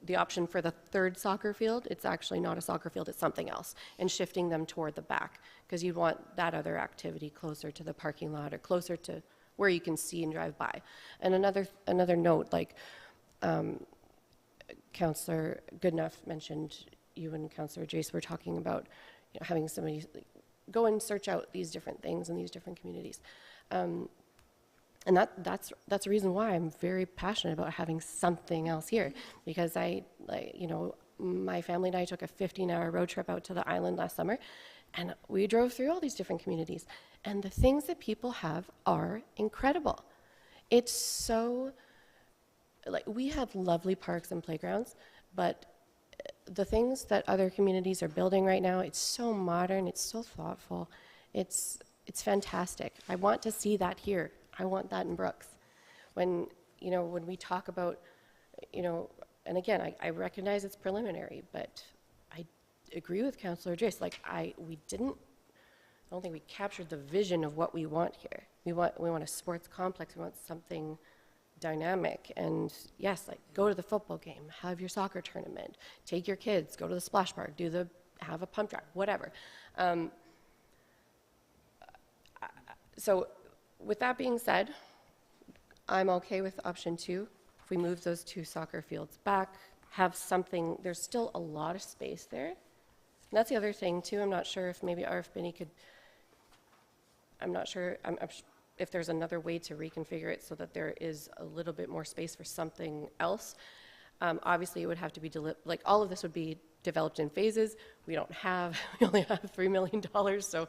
the option for the third soccer field, it's actually not a soccer field, it's something else, and shifting them toward the back, because you'd want that other activity closer to the parking lot or closer to where you can see and drive by. And another note, like Councillor Goodenough mentioned, you and Councillor Jace were talking about, you know, having somebody go and search out these different things in these different communities. And that's a reason why I'm very passionate about having something else here, because you know, my family and I took a 15-hour road trip out to the island last summer, and we drove through all these different communities, and the things that people have are incredible. It's so like, we have lovely parks and playgrounds, but the things that other communities are building right now, it's so modern, it's so thoughtful, it's fantastic. I want to see that here. I want that in Brooks. When, you know, when we talk about, you know, and again, I recognize it's preliminary, but I agree with Councillor Joyce. Like, I don't think we captured the vision of what we want here. We want a sports complex. We want something dynamic. And yes, like, go to the football game, have your soccer tournament, take your kids, go to the splash park, have a pump track, whatever. So with that being said, I'm okay with option 2. If we move those 2 soccer fields back, have something, there's still a lot of space there. And that's the other thing too. I'm not sure if maybe RF Binney could, I'm not sure if there's another way to reconfigure it so that there is a little bit more space for something else. Obviously, it would have to be, like, all of this would be developed in phases. We only have $3 million, so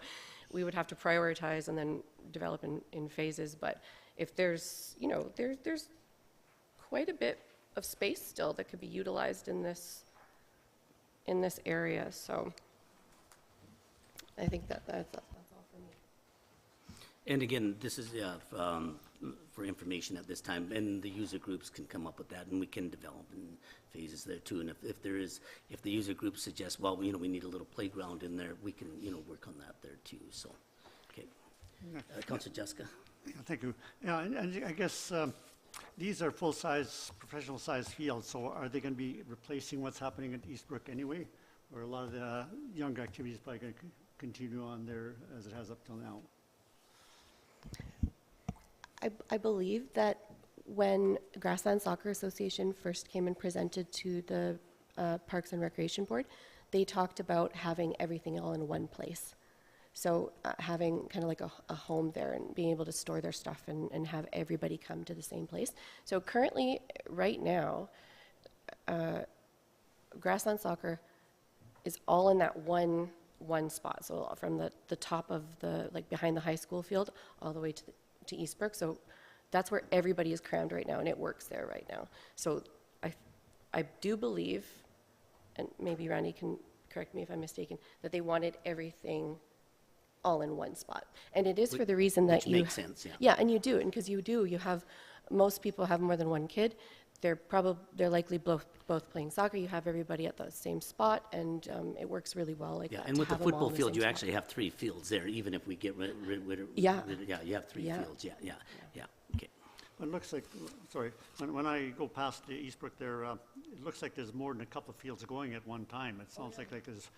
we would have to prioritize and then develop in phases. But if there's, you know, there's quite a bit of space still that could be utilized in this area. So I think that's all for me. And again, this is for information at this time, and the user groups can come up with that, and we can develop in phases there too. And if the user group suggests, well, you know, we need a little playground in there, we can, you know, work on that there too. So, okay, Councilor Jessica. Yeah, thank you. Yeah, and I guess these are full-size, professional-sized fields, so are they going to be replacing what's happening at Eastbrook anyway? Or a lot of the young activities probably going to continue on there as it has up till now? I believe that when Grassland Soccer Association first came and presented to the Parks and Recreation Board, they talked about having everything all in one place. So having kind of like a home there and being able to store their stuff and have everybody come to the same place. So currently, right now, Grassland Soccer is all in that one spot. So from the top of the, like, behind the high school field all the way to Eastbrook. So that's where everybody is crammed right now, and it works there right now. So I do believe, and maybe Randy can correct me if I'm mistaken, that they wanted everything all in one spot. And it is for the reason that Which makes sense, yeah. Yeah, and you do, and because you have, most people have more than one kid. They're likely both playing soccer. You have everybody at the same spot, and it works really well like that. And with the have them all football in field, same you spot. actually have 3 fields there, even if we get rid of. Yeah. Yeah, you have 3 Yeah. fields, yeah, okay. It looks like, sorry, when I go past the Eastbrook there, it looks like there's more than a couple of fields going at one time. It sounds like there's,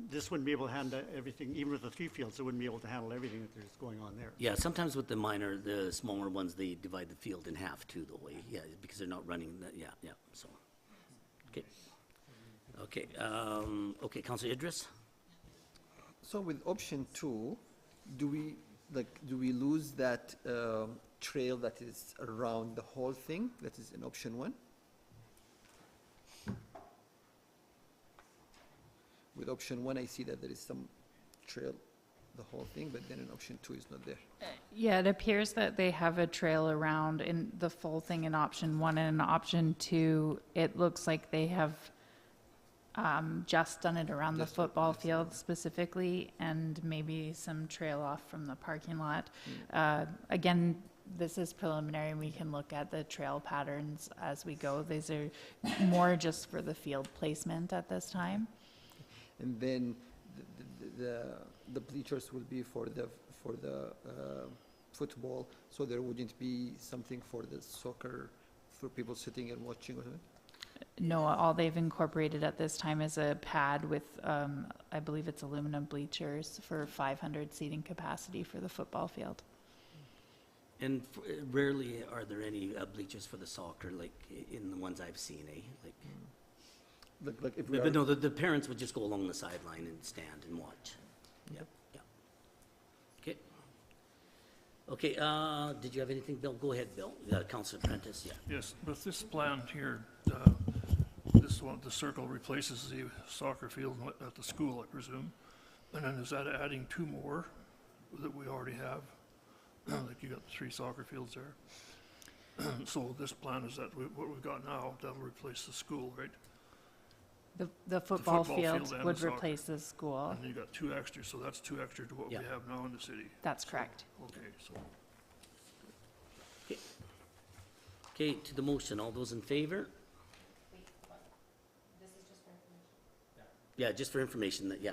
this wouldn't be able to handle everything, even with the 3 fields, it wouldn't be able to handle everything that there's going on there. Yeah, sometimes with the smaller ones, they divide the field in half too, the way, yeah, because they're not running, yeah, so, okay. Okay, Councilor Idris? So with option 2, do we lose that trail that is around the whole thing, that is in option 1? With option 1, I see that there is some trail, the whole thing, but then in option 2 is not there. Yeah, it appears that they have a trail around in the full thing in option 1, and in option 2, it looks like they have just done it around the football field specifically, and maybe some trail off from the parking lot. Again, this is preliminary, and we can look at the trail patterns as we go. These are more just for the field placement at this time. And then the bleachers will be for the football, so there wouldn't be something for the soccer, for people sitting and watching or something? No, all they've incorporated at this time is a pad with, I believe it's aluminum bleachers for 500 seating capacity for the football field. And rarely are there any bleachers for the soccer, like in the ones I've seen, Like, Like if we but are, no, the parents would just go along the sideline and stand and watch. Yep, yeah. Okay. Okay, did you have anything, Bill? Go ahead, Bill. Councilor Prentice, yeah. Yes, with this plan here, this one, the circle replaces the soccer field at the school, I presume. And then is that adding 2 more that we already have? Like you got 3 soccer fields there. So this plan is that what we've got now, that will replace the school, right? The football football field field and would the soccer. replace the school. And you got 2 extra, so that's 2 extra to what we Yeah. have now in the city. That's correct. Okay, so. Okay, to the motion, all those in favor? Yeah, just for information, yeah.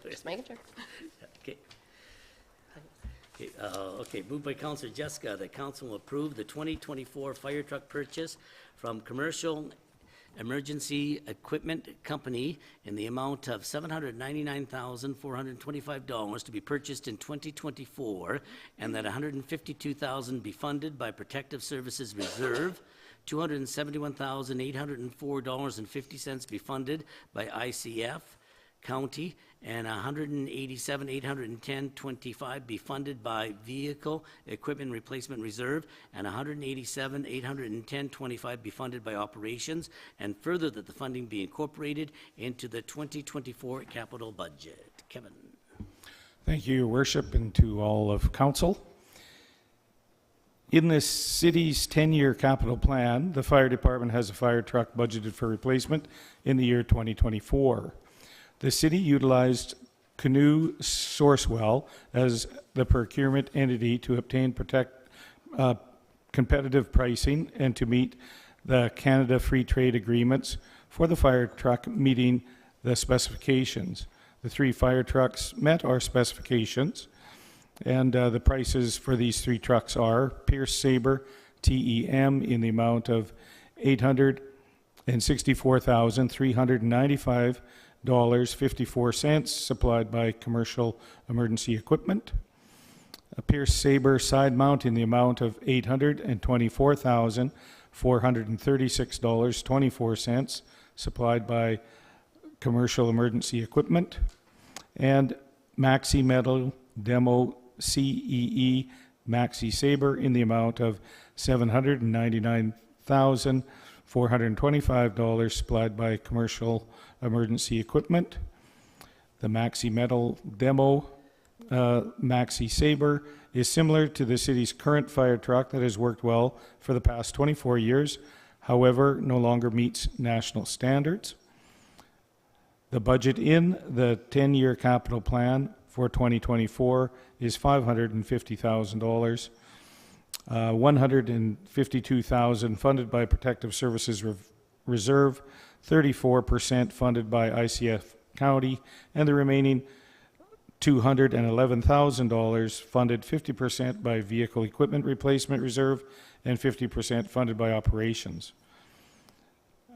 Just making sure. Okay. Okay, moved by Councillor Jessica, that council will approve the 2024 fire truck purchase from Commercial Emergency Equipment Company in the amount of $799,425 to be purchased in 2024, and that $152,000 be funded by Protective Services Reserve, $271,804.50 be funded by ICF County, and $187,810.25 be funded by Vehicle Equipment Replacement Reserve, and $187,810.25 be funded by Operations, and further that the funding be incorporated into the 2024 capital budget. Kevin. Thank you, Your Worship, and to all of council. In this city's 10-year capital plan, the fire department has a fire truck budgeted for replacement in the year 2024. The city utilized Canoe Sourcewell as the procurement entity to obtain competitive pricing and to meet the Canada Free Trade Agreements for the fire truck meeting the specifications. The 3 fire trucks met our specifications, and the prices for these 3 trucks are Pierce Sabre TEM in the amount of $864,395.54, supplied by Commercial Emergency Equipment. A Pierce Sabre side mount in the amount of $824,436.24, supplied by Commercial Emergency Equipment. And Maxi Metal Demo CEE Maxi Sabre in the amount of $799,425, supplied by Commercial Emergency Equipment. The Maxi Metal Demo Maxi Sabre is similar to the city's current fire truck that has worked well for the past 24 years, however, no longer meets national standards. The budget in the 10-year capital plan for 2024 is $550,000. $152,000 funded by Protective Services Reserve, 34% funded by ICF County, and the remaining $211,000 funded 50% by Vehicle Equipment Replacement Reserve and 50% funded by Operations.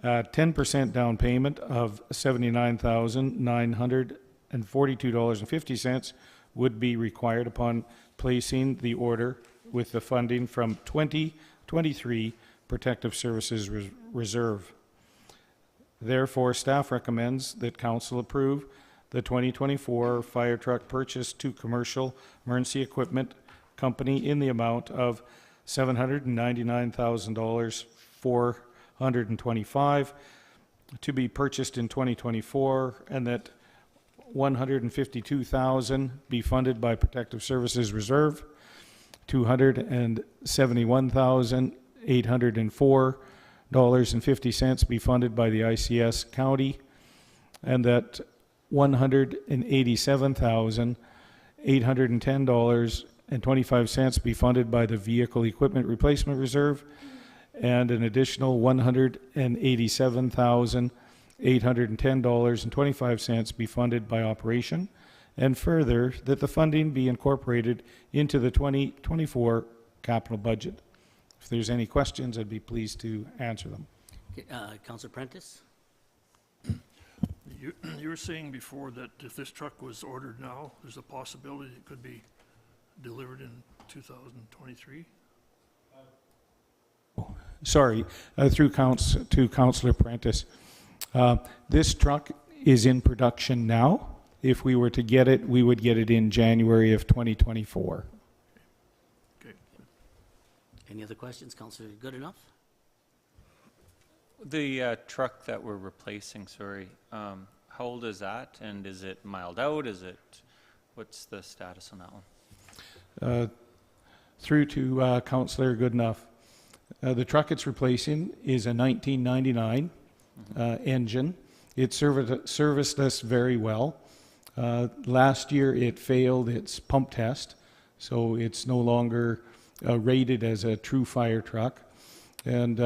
10% down payment of $79,942.50 would be required upon placing the order with the funding from 2023 Protective Services Reserve. Therefore, staff recommends that council approve the 2024 fire truck purchase to Commercial Emergency Equipment Company in the amount of $799,425 to be purchased in 2024, and that $152,000 be funded by Protective Services Reserve, $271,804.50 be funded by the ICS County, and that $187,810.25 be funded by the Vehicle Equipment Replacement Reserve, and an additional $187,810.25 be funded by Operation, and further, that the funding be incorporated into the 2024 capital budget. If there's any questions, I'd be pleased to answer them. Okay, Councillor Prentice? You were saying before that if this truck was ordered now, there's a possibility it could be delivered in 2023? Sorry, through to Councillor Prentice. This truck is in production now. If we were to get it, we would get it in January of 2024. Okay. Any other questions, Councillor Goodenough? The truck that we're replacing, sorry, how old is that? And is it miled out? What's the status on that one? Through to Councillor Goodenough. The truck it's replacing is a 1999 engine. It serviced us very well. Last year, it failed its pump test, so it's no longer rated as a true fire truck. And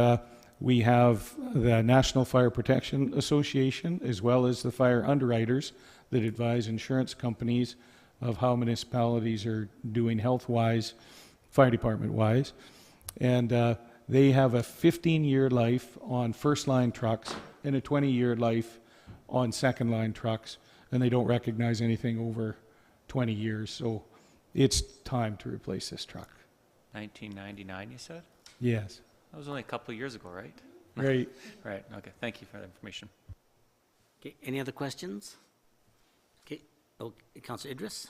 we have the National Fire Protection Association, as well as the fire underwriters that advise insurance companies of how municipalities are doing health-wise, fire department-wise. And they have a 15-year life on first-line trucks and a 20-year life on second-line trucks, and they don't recognize anything over 20 years. So it's time to replace this truck. 1999, you said? Yes. That was only a couple of years ago, right? Right. Right, okay. Thank you for that information. Okay, any other questions? Okay, Councillor Idris?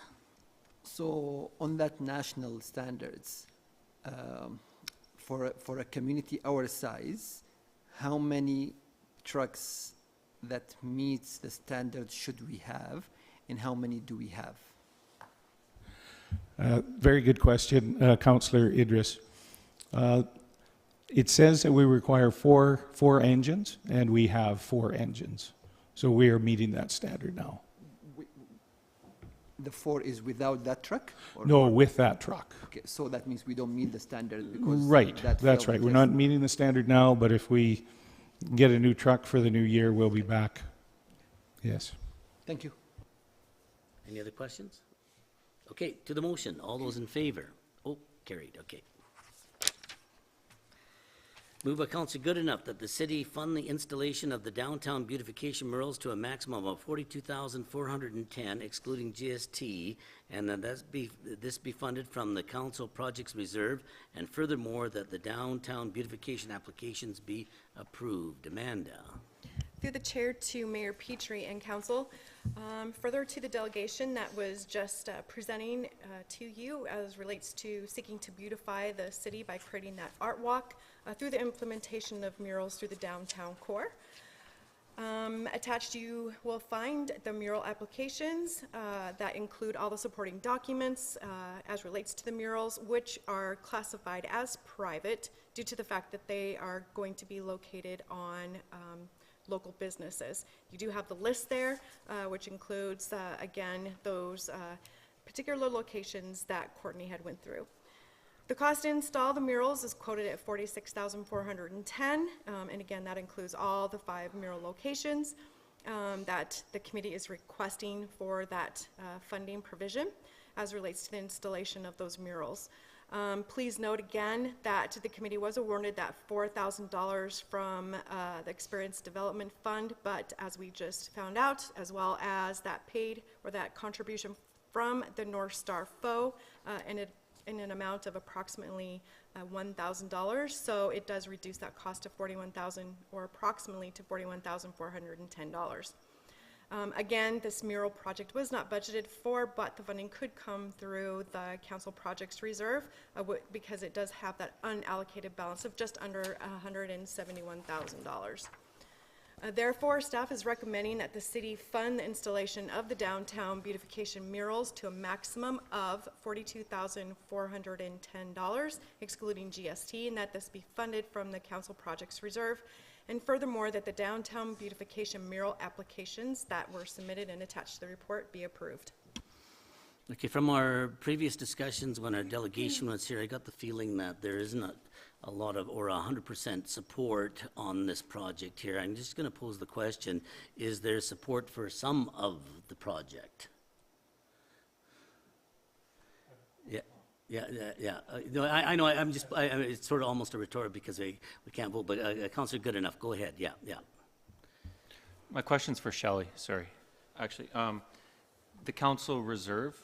So on that national standards, for a community our size, how many trucks that meets the standards should we have, and how many do we have? Very good question, Councillor Idris. It says that we require four engines, and we have 4 engines. So we are meeting that standard now. The 4 is without that truck? Or No, with that truck. Okay, so that means we don't meet the standard because Right, that that's failed right. We're test. not meeting the standard now, but if we get a new truck for the new year, we'll be back. Yes. Thank you. Any other questions? Okay, to the motion, all those in favor? Oh, carried, okay. Moved by Councillor Goodenough that the city fund the installation of the downtown beautification murals to a maximum of $42,410 excluding GST, and that this be funded from the council projects reserve, and furthermore that the downtown beautification applications be approved. Amanda. Through the chair to Mayor Petrie and council, further to the delegation that was just presenting to you as relates to seeking to beautify the city by creating that art walk through the implementation of murals through the downtown core. Attached you will find the mural applications that include all the supporting documents as relates to the murals, which are classified as private due to the fact that they are going to be located on local businesses. You do have the list there, which includes, again, those particular locations that Courtney had went through. The cost to install the murals is quoted at $46,410, and again, that includes all the 5 mural locations that the committee is requesting for that funding provision as relates to the installation of those murals. Please note again that the committee was awarded that $4,000 from the Experience Development Fund, but as we just found out, as well as that paid or that contribution from the North Star FO in an amount of approximately $1,000. So it does reduce that cost to $41,000 or approximately to $41,410. Again, this mural project was not budgeted for, but the funding could come through the council projects reserve because it does have that unallocated balance of just under $171,000. Therefore, staff is recommending that the city fund the installation of the downtown beautification murals to a maximum of $42,410, excluding GST, and that this be funded from the council projects reserve. And furthermore, that the downtown beautification mural applications that were submitted and attached to the report be approved. Okay, from our previous discussions when our delegation was here, I got the feeling that there isn't a lot of, or 100% support on this project here. I'm just going to pose the question, is there support for some of the project? Yeah. No, I know, it's sort of almost a rhetoric because we can't vote, but Councillor Goodenough, go ahead, yeah. My question's for Shelley, sorry. Actually, the council reserve,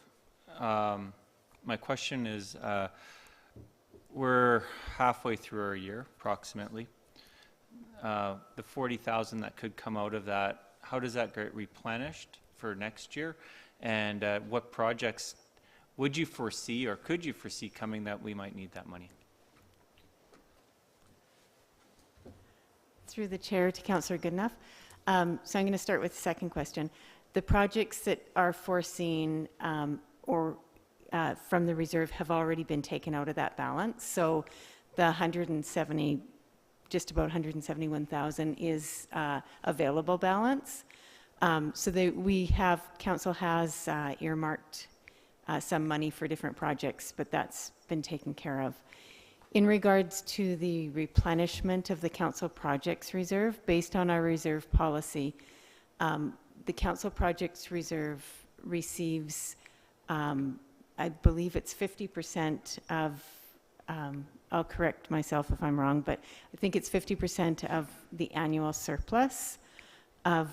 my question is, we're halfway through our year, approximately. The 40,000 that could come out of that, how does that get replenished for next year? And what projects would you foresee or could you foresee coming that we might need that money? Through the chair to Councillor Goodenough. So I'm going to start with the second question. The projects that are foreseen from the reserve have already been taken out of that balance. So the 170, just about 171,000 is available balance. So council has earmarked some money for different projects, but that's been taken care of. In regards to the replenishment of the council projects reserve, based on our reserve policy, the council projects reserve receives, I believe it's 50% of, I'll correct myself if I'm wrong, but I think it's 50% of the annual surplus of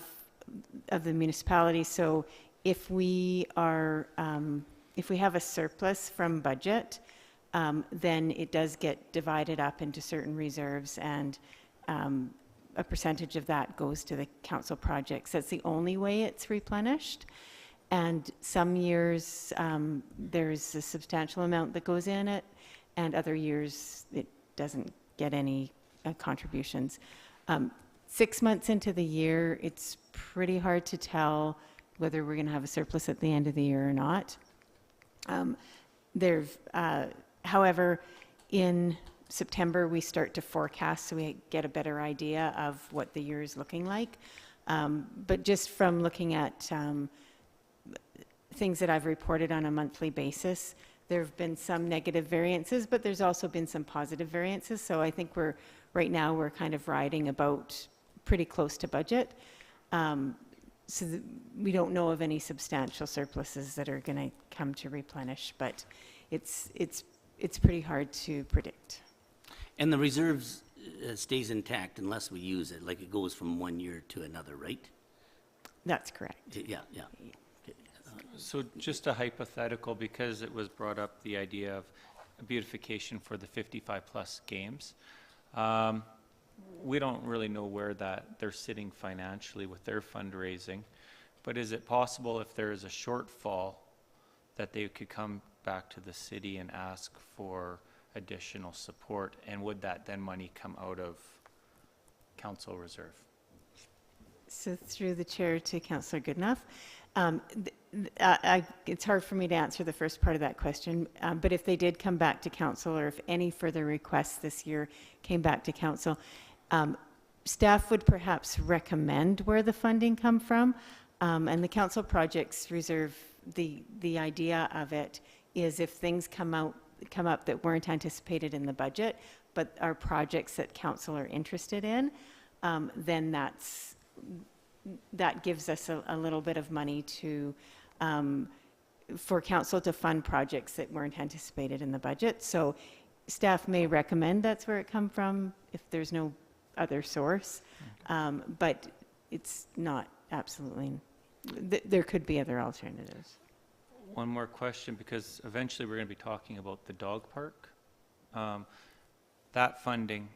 the municipality. So if we have a surplus from budget, then it does get divided up into certain reserves, and a percentage of that goes to the council projects. That's the only way it's replenished. And some years there's a substantial amount that goes in it, and other years it doesn't get any contributions. 6 months into the year, it's pretty hard to tell whether we're going to have a surplus at the end of the year or not. However, in September, we start to forecast, so we get a better idea of what the year is looking like. But just from looking at things that I've reported on a monthly basis, there have been some negative variances, but there's also been some positive variances. So I think right now we're kind of riding about pretty close to budget. So we don't know of any substantial surpluses that are going to come to replenish, but it's pretty hard to predict. And the reserves stays intact unless we use it, like it goes from one year to another, right? That's correct. Yeah, yeah. So just a hypothetical, because it was brought up, the idea of beautification for the 55-plus games. We don't really know where they're sitting financially with their fundraising, but is it possible if there is a shortfall that they could come back to the city and ask for additional support, and would that then money come out of council reserve? So through the chair to Councillor Goodenough, it's hard for me to answer the first part of that question, but if they did come back to council, or if any further requests this year came back to council, staff would perhaps recommend where the funding come from, and the council projects reserve, the idea of it is if things come up that weren't anticipated in the budget, but are projects that council are interested in, then that gives us a little bit of money for council to fund projects that weren't anticipated in the budget. So staff may recommend that's where it come from if there's no other source, but it's not absolutely, there could be other alternatives. One more question, because eventually we're going to be talking about the dog park. That funding,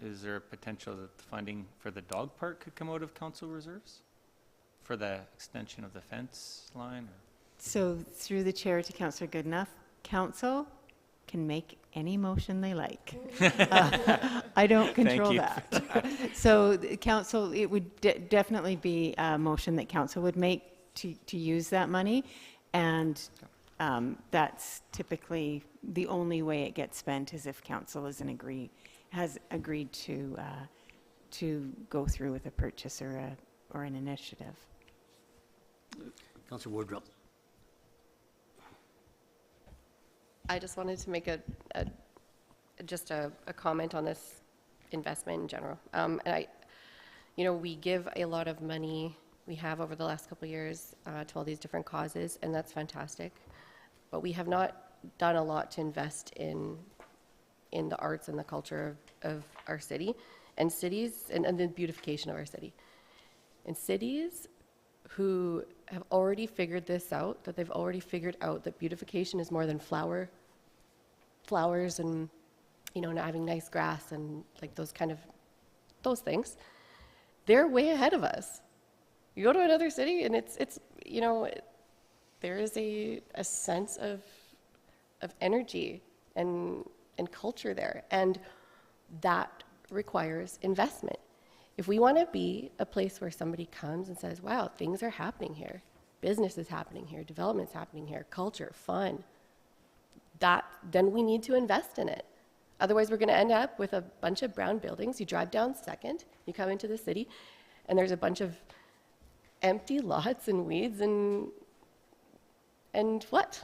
is there a potential that the funding for the dog park could come out of council reserves for the extension of the fence line? So through the chair to Councillor Goodenough, council can make any motion they like. I don't control that. So the council, it would definitely be a motion that council would make to use that money, and that's typically the only way it gets spent is if council has agreed to go through with a purchase or an initiative. Councillor Wardrop. I just wanted to make a comment on this investment in general. And we give a lot of money, we have over the last couple of years to all these different causes, and that's fantastic. But we have not done a lot to invest in the arts and the culture of our city and cities, and the beautification of our city. And cities who have already figured this out, that they've already figured out that beautification is more than flowers and, having nice grass and like those things, they're way ahead of us. You go to another city and it's there is a sense of energy and culture there, and that requires investment. If we want to be a place where somebody comes and says, wow, things are happening here, business is happening here, development's happening here, culture, fun, then we need to invest in it. Otherwise, we're going to end up with a bunch of brown buildings. You drive down Second, you come into the city, and there's a bunch of empty lots and weeds and what?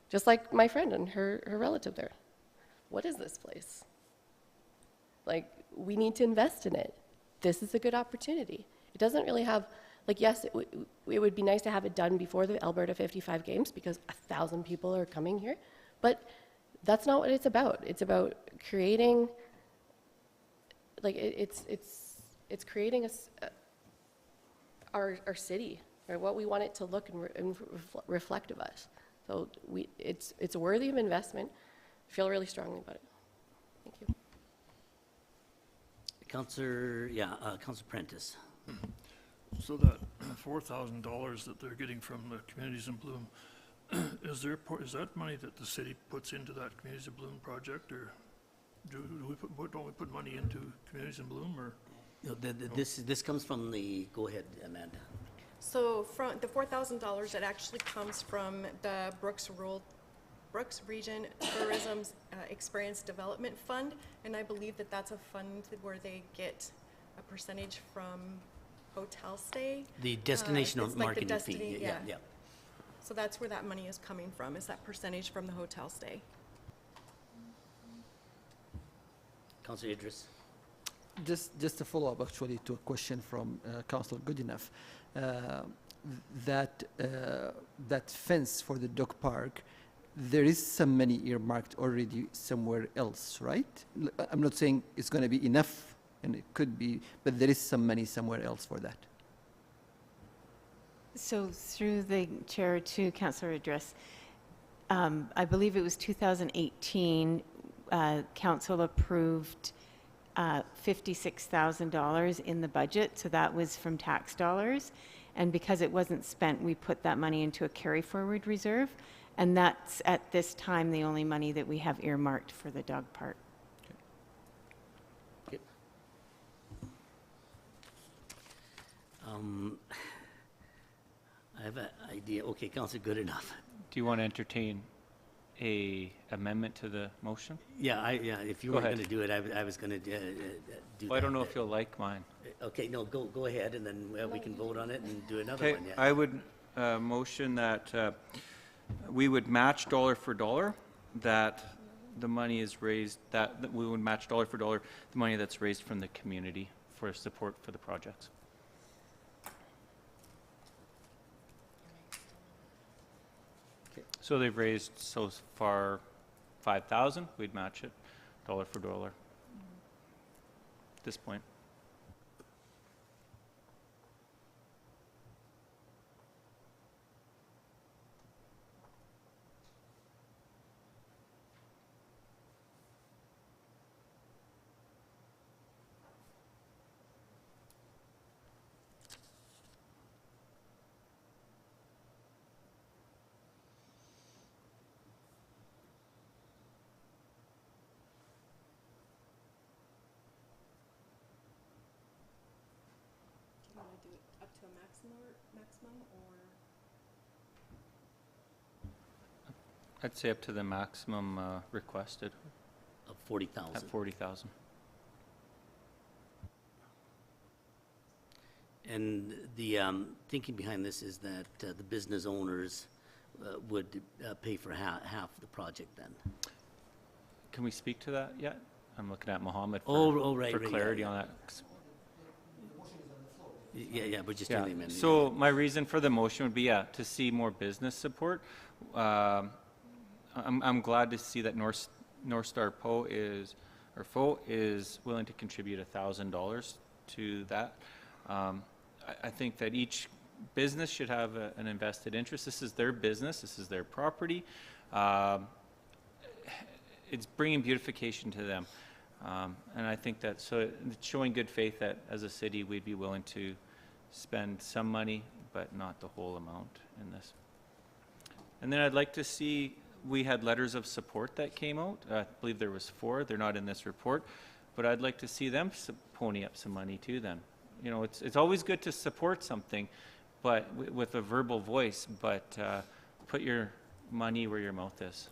Just like my friend and her relative there. What is this place? Like, we need to invest in it. This is a good opportunity. It doesn't really have, like, yes, it would be nice to have it done before the Alberta 55 games because 1,000 people are coming here, but that's not what it's about. It's about creating, like, it's creating our city, or what we want it to look and reflect of us. So it's worthy of investment. I feel really strongly about it. Thank you. Councillor Prentice. So that $4,000 that they're getting from the Communities in Bloom, is that money that the city puts into that Communities in Bloom project, or don't we put money into Communities in Bloom, or? No, this comes from the, go ahead, Amanda. So from the $4,000, it actually comes from the Brooks Region Tourism's Experience Development Fund, and I believe that that's a fund where they get a percentage from hotel stay. The destination It's like the marketing destiny- fee, yeah. So that's where that money is coming from, is that percentage from the hotel stay. Councillor Idris. Just to follow up actually to a question from Councillor Goodenough, that fence for the dog park, there is some money earmarked already somewhere else, right? I'm not saying it's going to be enough, and it could be, but there is some money somewhere else for that. So through the chair to Councillor Idris, I believe it was 2018, council approved $56,000 in the budget, so that was from tax dollars. And because it wasn't spent, we put that money into a carry-forward reserve, and that's at this time the only money that we have earmarked for the dog park. Okay. I have an idea. Okay, Councillor Goodenough. Do you want to entertain a amendment to the motion? Yeah, if you Go were ahead. going to do it, I was going to do Well, I don't that. know if you'll like mine. Okay, no, go ahead, and then we can vote on it and do another Okay, one, yeah. I would motion that we would match dollar for dollar, that the money is raised, that we would match dollar for dollar the money that's raised from the community for support for the projects. So they've raised so far 5,000, we'd match it dollar for dollar at this point. Do you want to do it up to a maximum, or? I'd say up to the maximum requested Of 40,000. at 40,000. And the thinking behind this is that the business owners would pay for half the project then. Can we speak to that yet? I'm looking at Mohammed Right, for yeah, clarity yeah. on that. Yeah, but just doing the amendment. So my reason for the motion would be, to see more business support. I'm glad to see that North Star Fo is willing to contribute $1,000 to that. I think that each business should have an invested interest. This is their business. This is their property. It's bringing beautification to them. And I think that, so it's showing good faith that as a city, we'd be willing to spend some money, but not the whole amount in this. And then I'd like to see, we had letters of support that came out. I believe there was 4. They're not in this report. But I'd like to see them pony up some money too then. You know, it's always good to support something, but with a verbal voice, but put your money where your mouth is.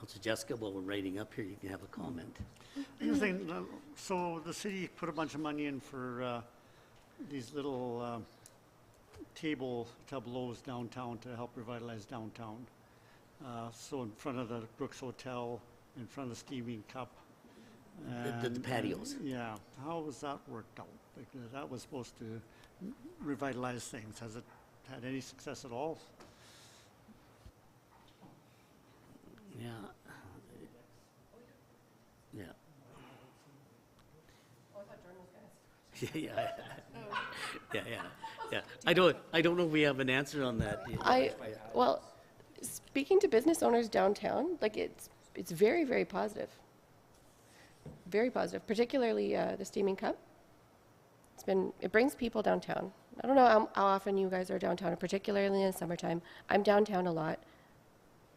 Councilor Jessica, while we're writing up here, you can have a comment. I was thinking, so the city put a bunch of money in for these little table tableaus downtown to help revitalize downtown. So in front of the Brooks Hotel, in front of the Steaming Cup. The and- patios. Yeah, how was that worked out? Because that was supposed to revitalize things. Has it had any success at all? Yeah. Yeah. Yeah, yeah. I don't know if we have an answer on that. Well, speaking to business owners downtown, like it's very, very positive. Very positive, particularly the Steaming Cup. It brings people downtown. I don't know how often you guys are downtown, particularly in the summertime. I'm downtown a lot.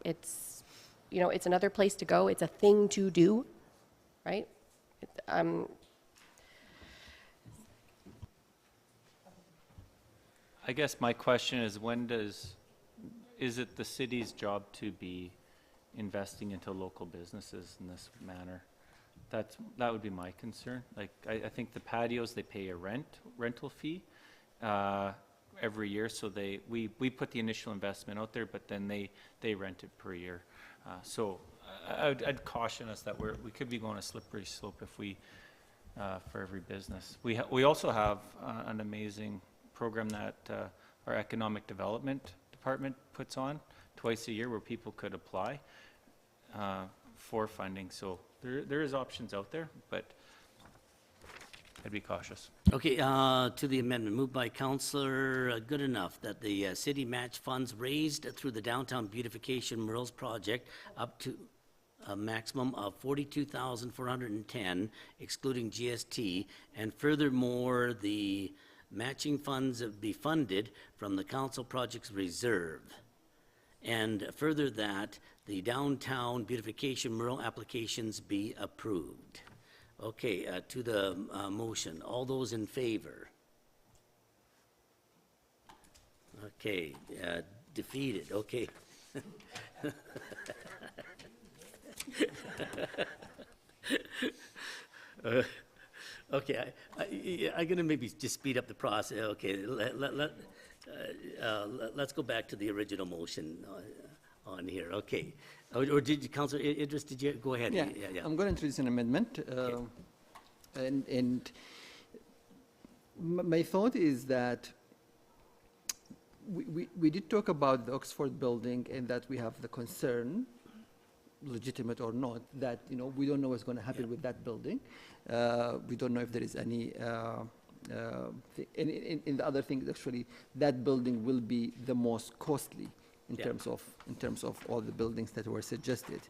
It's, it's another place to go. It's a thing to do, right? I guess my question is, is it the city's job to be investing into local businesses in this manner? That would be my concern. Like, I think the patios, they pay a rental fee every year, so we put the initial investment out there, but then they rent it per year. So I'd caution us that we could be going a slippery slope if we, for every business. We also have an amazing program that our economic development department puts on twice a year where people could apply for funding. So there is options out there, but I'd be cautious. Okay, to the amendment, moved by Councillor Goodenough, that the city match funds raised through the Downtown Beautification Murals Project up to a maximum of $42,410, excluding GST, and furthermore, the matching funds be funded from the council projects reserve. And further that the downtown beautification mural applications be approved. Okay, to the motion, all those in favor? Okay, defeated, okay. Okay, I'm gonna maybe just speed up the process. Okay, let's go back to the original motion on here. Okay, or did you, Councillor Idris? Did you go ahead? Yeah, I'm going to introduce an amendment, and my thought is that we did talk about the Oxford building and that we have the concern, legitimate or not, that we don't know what's going to happen with that building. We don't know if there is any. In the other things, actually, that building will be the most costly in terms of all the buildings that were suggested.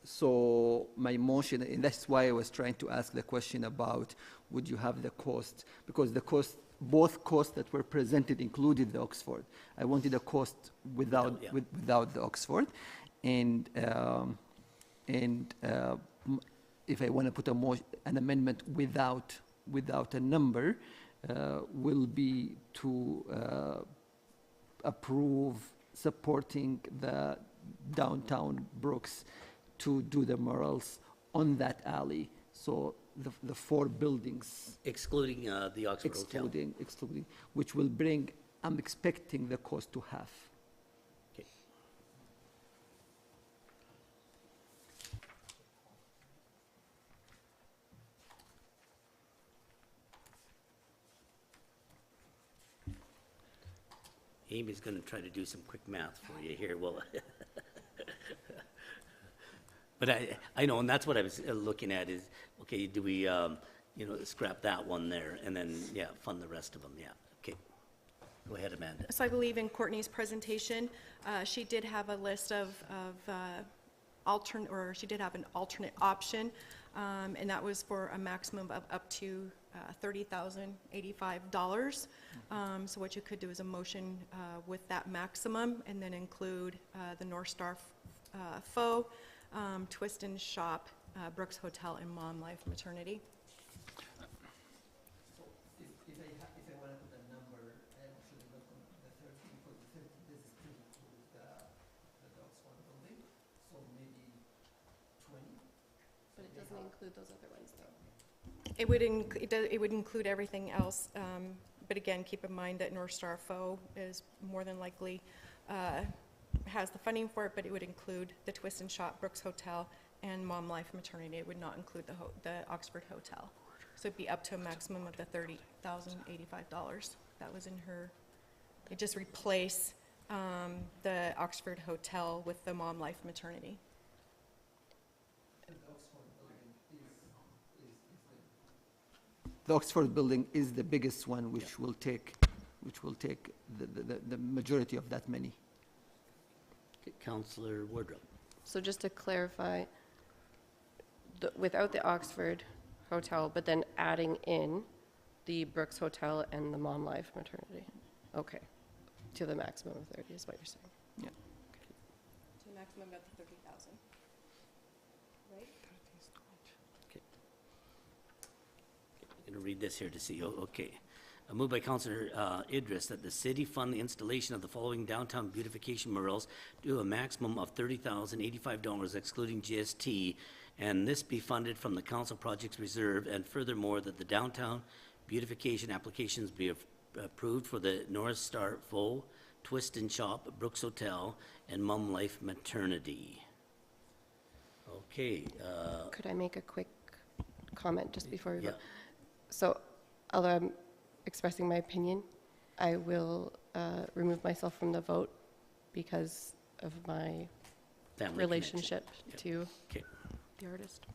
So my motion, and that's why I was trying to ask the question about would you have the cost, because the cost, both costs that were presented included the Oxford. I wanted a cost without the Oxford, and if I want to put an amendment without a number, will be to approve supporting the downtown Brooks to do the murals on that alley. So the four buildings. Excluding the Oxford Hotel. Excluding, which will bring, I'm expecting the cost to half. Okay. Amy's going to try to do some quick math for you here. Well, but I know, and that's what I was looking at is, okay, do we, scrap that one there and then, fund the rest of them, okay. Go ahead, Amanda. So I believe in Courtney's presentation, she did have a list of she did have an alternate option, and that was for a maximum of up to $30,085. So what you could do is a motion with that maximum, and then include the North Star Faux, Twist and Shop, Brooks Hotel, and Mom Life Maternity. So if I want to put a number, I actually look on the 13, because this is still includes the Oxford building. So doesn't include those other ones, though. It would include everything else, but again, keep in mind that North Star FO is more than likely, has the funding for it, but it would include the Twist and Shop, Brooks Hotel, and Mom Life Maternity. It would not include the Oxford Hotel. So it'd be up to a maximum of the $30,085. That was in her, it just replace the Oxford Hotel with the Mom Life Maternity. The Oxford building is the biggest one, which will take the majority of that money. Okay, Councillor Wardrop. So just to clarify, without the Oxford Hotel, but then adding in the Brooks Hotel and the Mom Life Maternity. Okay, to the maximum of 30 is what you're saying. Yeah. To the maximum of the 30,000. Right? Okay. I'm going to read this here to see. Okay. Moved by Councillor Idris that the city fund the installation of the following downtown beautification murals to a maximum of $30,085 excluding GST, and this be funded from the council projects reserve, and furthermore that the downtown beautification applications be approved for the North Star FO, Twist and Shop, Brooks Hotel, and Mum Life Maternity. Okay. Could I make a quick comment just before we Yeah. vote? So, although I'm expressing my opinion, I will remove myself from the vote because of my Family relationship to Okay. the artist.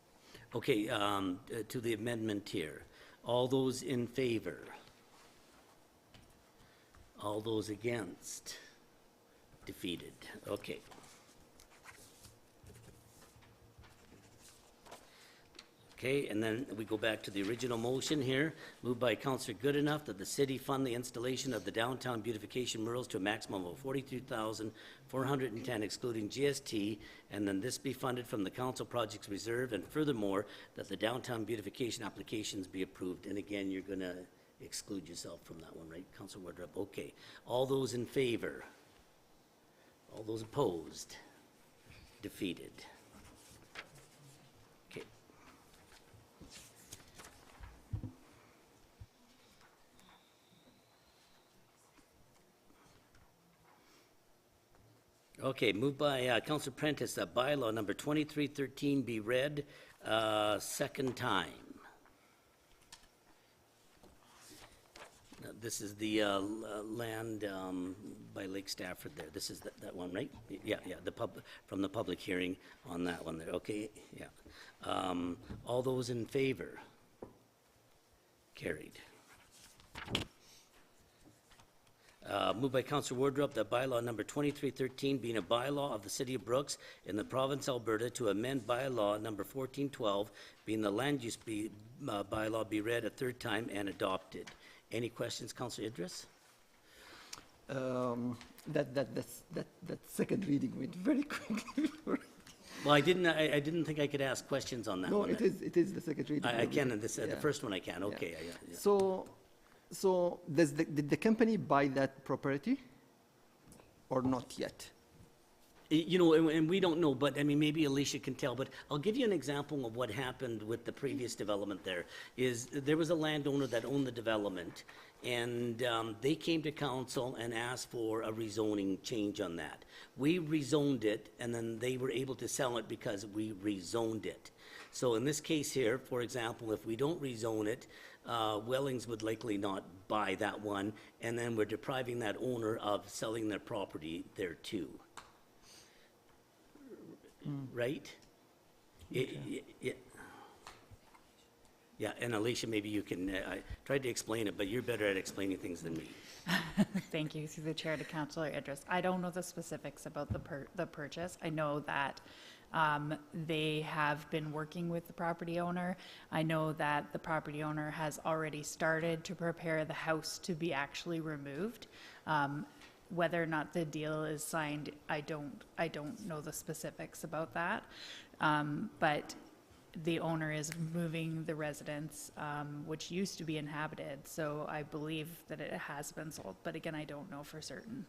Okay, to the amendment here. All those in favor? All those against? Defeated. Okay. Okay, and then we go back to the original motion here, moved by Councillor Goodenough that the city fund the installation of the downtown beautification murals to a maximum of $42,410 excluding GST, and then this be funded from the council projects reserve, and furthermore, that the downtown beautification applications be approved. And again, you're gonna exclude yourself from that one, right, Councillor Wardrop? Okay. All those in favor? All those opposed? Defeated. Okay. Okay, moved by Councillor Prentice that bylaw number 2313 be read second time. This is the land by Lake Stafford there. This is that one, right? Yeah, from the public hearing on that one there. Okay, yeah. All those in favor? Carried. Moved by Councillor Wardrop that bylaw number 2313 being a bylaw of the City of Brooks in the province of Alberta to amend bylaw number 1412 being the land use bylaw be read a third time and adopted. Any questions, Councillor Idris? That second reading went very quickly. Well, I didn't think I could ask questions on that No, one. it is the second reading. I can, and this, Yeah. the first one I can, okay. Yeah. So did the company buy that property or not yet? You know, and we don't know, but I mean, maybe Alicia can tell, but I'll give you an example of what happened with the previous development there. There was a landowner that owned the development, and they came to council and asked for a rezoning change on that. We rezoned it, and then they were able to sell it because we rezoned it. So in this case here, for example, if we don't rezone it, Wellings would likely not buy that one, and then we're depriving that owner of selling their property there too. Right? Yeah, and Alicia, maybe you can, I tried to explain it, but you're better at explaining things than me. Thank you, through the chair to Councillor Idris. I don't know the specifics about the purchase. I know that they have been working with the property owner. I know that the property owner has already started to prepare the house to be actually removed. Whether or not the deal is signed, I don't know the specifics about that. But the owner is moving the residence, which used to be inhabited, so I believe that it has been sold, but again, I don't know for certain.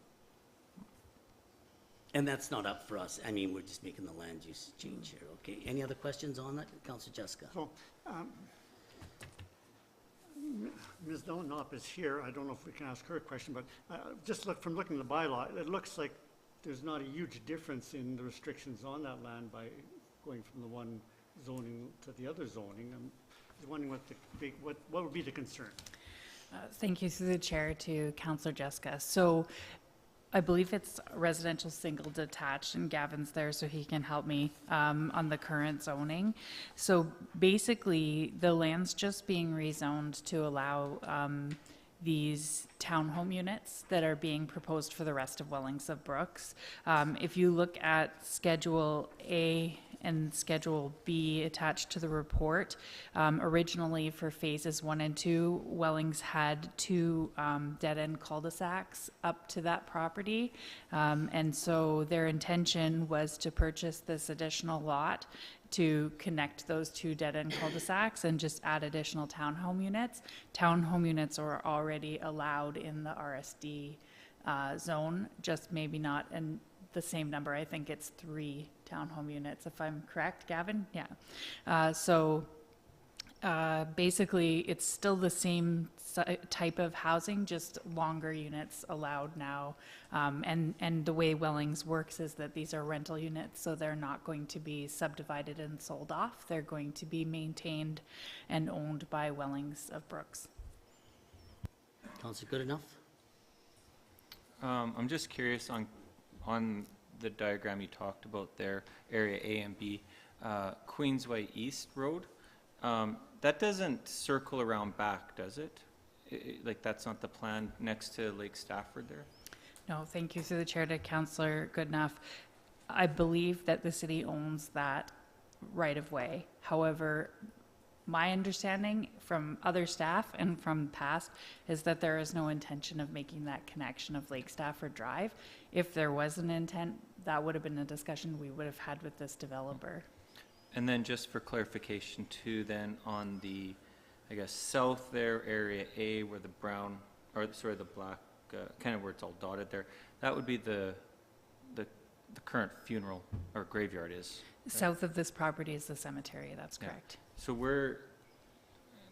And that's not up for us. I mean, we're just making the land use change here, okay? Any other questions on that? Councillor Jessica? So, Ms. Donop is here. I don't know if we can ask her a question, but just looking at the bylaw, it looks like there's not a huge difference in the restrictions on that land by going from the one zoning to the other zoning. I'm just wondering what would be the concern? Thank you through the chair to Councillor Jessica. So I believe it's residential single detached, and Gavin's there so he can help me on the current zoning. So basically, the land's just being rezoned to allow these townhome units that are being proposed for the rest of Wellings of Brooks. If you look at Schedule A and Schedule B attached to the report, originally for phases 1 and 2, Wellings had 2 dead-end cul-de-sacs up to that property. And so their intention was to purchase this additional lot to connect those 2 dead-end cul-de-sacs and just add additional townhome units. Townhome units are already allowed in the RSD zone, just maybe not in the same number. I think it's 3 townhome units, if I'm correct, Gavin? Yeah. Basically, it's still the same type of housing, just longer units allowed now. And the way Wellings works is that these are rental units, so they're not going to be subdivided and sold off. They're going to be maintained and owned by Wellings of Brooks. Councillor Goodenough? I'm just curious on the diagram you talked about there, area A and B, Queensway East Road. That doesn't circle around back, does it? Like, that's not the plan next to Lake Stafford there? No, thank you through the chair to Councillor Goodenough. I believe that the city owns that right of way. However, my understanding from other staff and from past is that there is no intention of making that connection of Lake Stafford Drive. If there was an intent, that would have been a discussion we would have had with this developer. And then just for clarification too, then on the, I guess, south there, area A, where the brown, or sorry, the black, kind of where it's all dotted there, that would be the current funeral or graveyard is. Right? South of this property is the cemetery, that's correct. So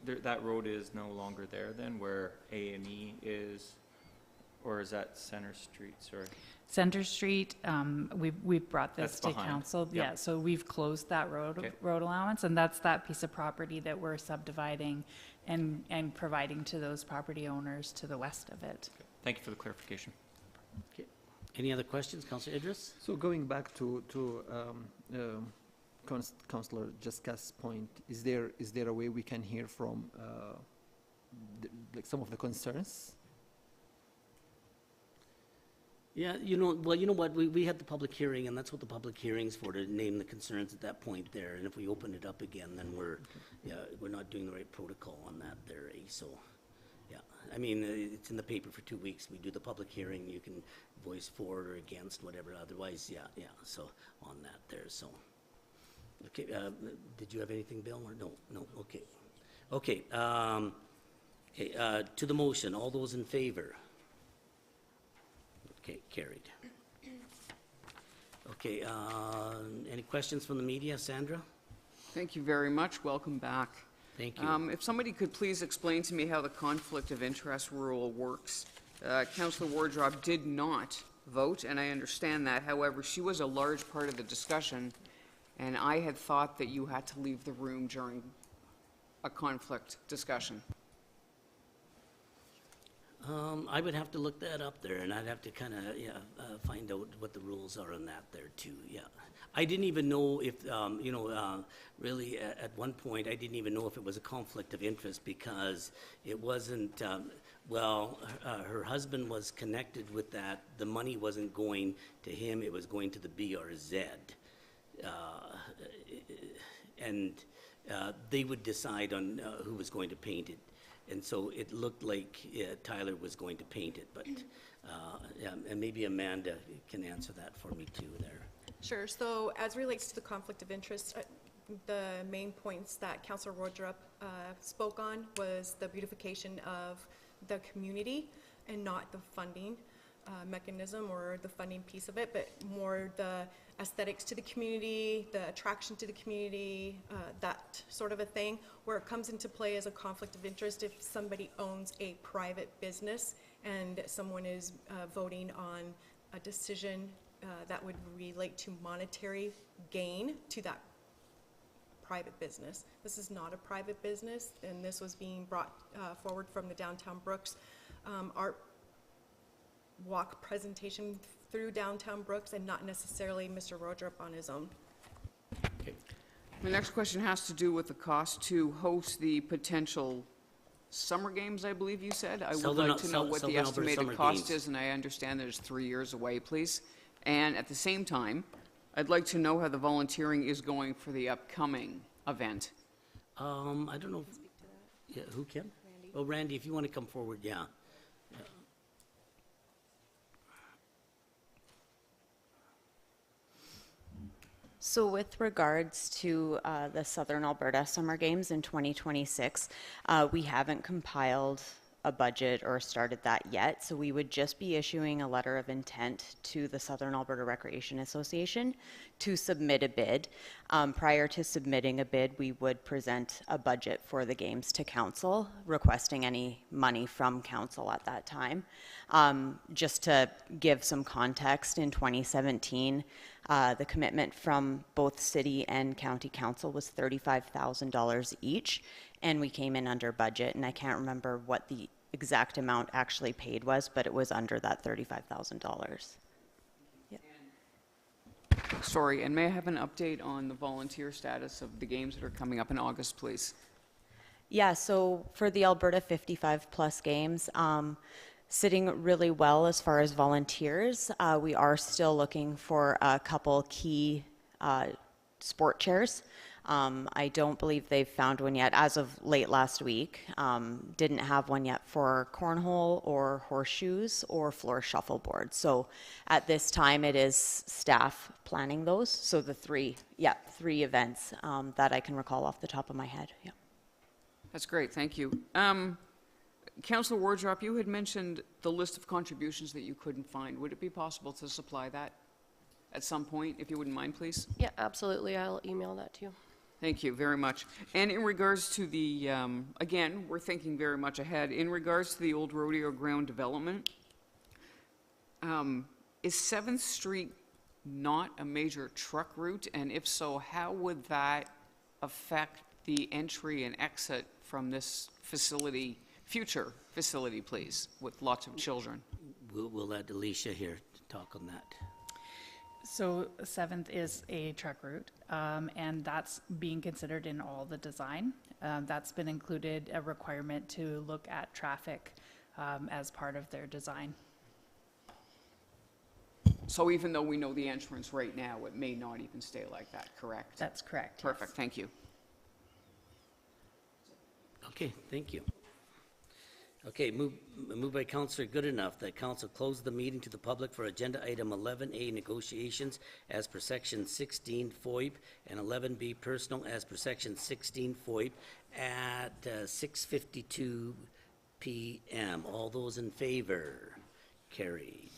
that road is no longer there then, where A&E is, or is that Center Street, sorry? Center Street, we've brought this That's to behind. council. Yep. Yeah, so we've closed that Okay. road allowance, and that's that piece of property that we're subdividing and providing to those property owners to the west of it. Thank you for the clarification. Okay. Any other questions, Councillor Idris? So going back to Councillor Jessica's point, is there a way we can hear from like some of the concerns? Yeah, you know what, we had the public hearing, and that's what the public hearing's for, to name the concerns at that point there. And if we open it up again, then we're not doing the right protocol on that there, so, yeah. I mean, it's in the paper for 2 weeks. We do the public hearing, you can voice for or against, whatever, otherwise, yeah, so on that there, so. Okay, did you have anything, Bill, or no, okay. Okay, to the motion, all those in favor? Okay, carried. Okay, any questions from the media? Sandra? Thank you very much. Welcome back. Thank you. If somebody could please explain to me how the conflict of interest rule works. Councillor Wardrop did not vote, and I understand that. However, she was a large part of the discussion, and I had thought that you had to leave the room during a conflict discussion. I would have to look that up there, and I'd have to kind of, find out what the rules are on that there too, yeah. I didn't even know if, really at one point, I didn't even know if it was a conflict of interest because it wasn't, her husband was connected with that. The money wasn't going to him, it was going to the BRZ. And they would decide on who was going to paint it. And so it looked like Tyler was going to paint it, but and maybe Amanda can answer that for me too there. Sure. So as relates to the conflict of interest, the main points that Councillor Wardrop spoke on was the beautification of the community and not the funding. mechanism or the funding piece of it, but more the aesthetics to the community, the attraction to the community, that sort of a thing. Where it comes into play as a conflict of interest if somebody owns a private business and someone is voting on a decision that would relate to monetary gain to that private business. This is not a private business, and this was being brought forward from the Downtown Brooks art walk presentation through Downtown Brooks, and not necessarily Mr. Rodrup on his own. My next question has to do with the cost to host the potential summer games, I believe you said. I would like to know what the estimated cost is, and I understand that it's 3 years away, please. And at the same time, I'd like to know how the volunteering is going for the upcoming event. I don't know. Yeah, who can? Randy. Oh, Randy, if you want to come forward, yeah. So with regards to the Southern Alberta Summer Games in 2026, we haven't compiled a budget or started that yet, so we would just be issuing a letter of intent to the Southern Alberta Recreation Association to submit a bid. Prior to submitting a bid, we would present a budget for the games to council, requesting any money from council at that time. Just to give some context, in 2017, the commitment from both city and county council was $35,000 each, and we came in under budget, and I can't remember what the exact amount actually paid was, but it was under that $35,000. Yeah. Sorry, and may I have an update on the volunteer status of the games that are coming up in August, please? Yeah, so for the Alberta 55 plus games, sitting really well as far as volunteers. We are still looking for a couple key sport chairs. I don't believe they've found one yet as of late last week. Didn't have one yet for cornhole or horseshoes or floor shuffleboard. So at this time it is staff planning those. So the three events that I can recall off the top of my head. Yeah. That's great, thank you. Councillor Wardrop, you had mentioned the list of contributions that you couldn't find. Would it be possible to supply that at some point, if you wouldn't mind, please? Yeah, absolutely. I'll email that to you. Thank you very much. And in regards to the, again, we're thinking very much ahead. In regards to the old rodeo ground development, is 7th Street not a major truck route? And if so, how would that affect the entry and exit from this facility, future facility, please, with lots of children? We'll let Alicia here talk on that. So 7th is a truck route, and that's being considered in all the design. That's been included, a requirement to look at traffic as part of their design. So even though we know the entrance right now, it may not even stay like that, correct? That's correct. Perfect, yes. thank you. Okay, thank you. Okay, moved by Councillor Goodenough that council close the meeting to the public for agenda item 11A, negotiations as per section 16 FOIP, and 11B, personal as per section 16 FOIP at 6:52 p.m. All those in favor? Carried.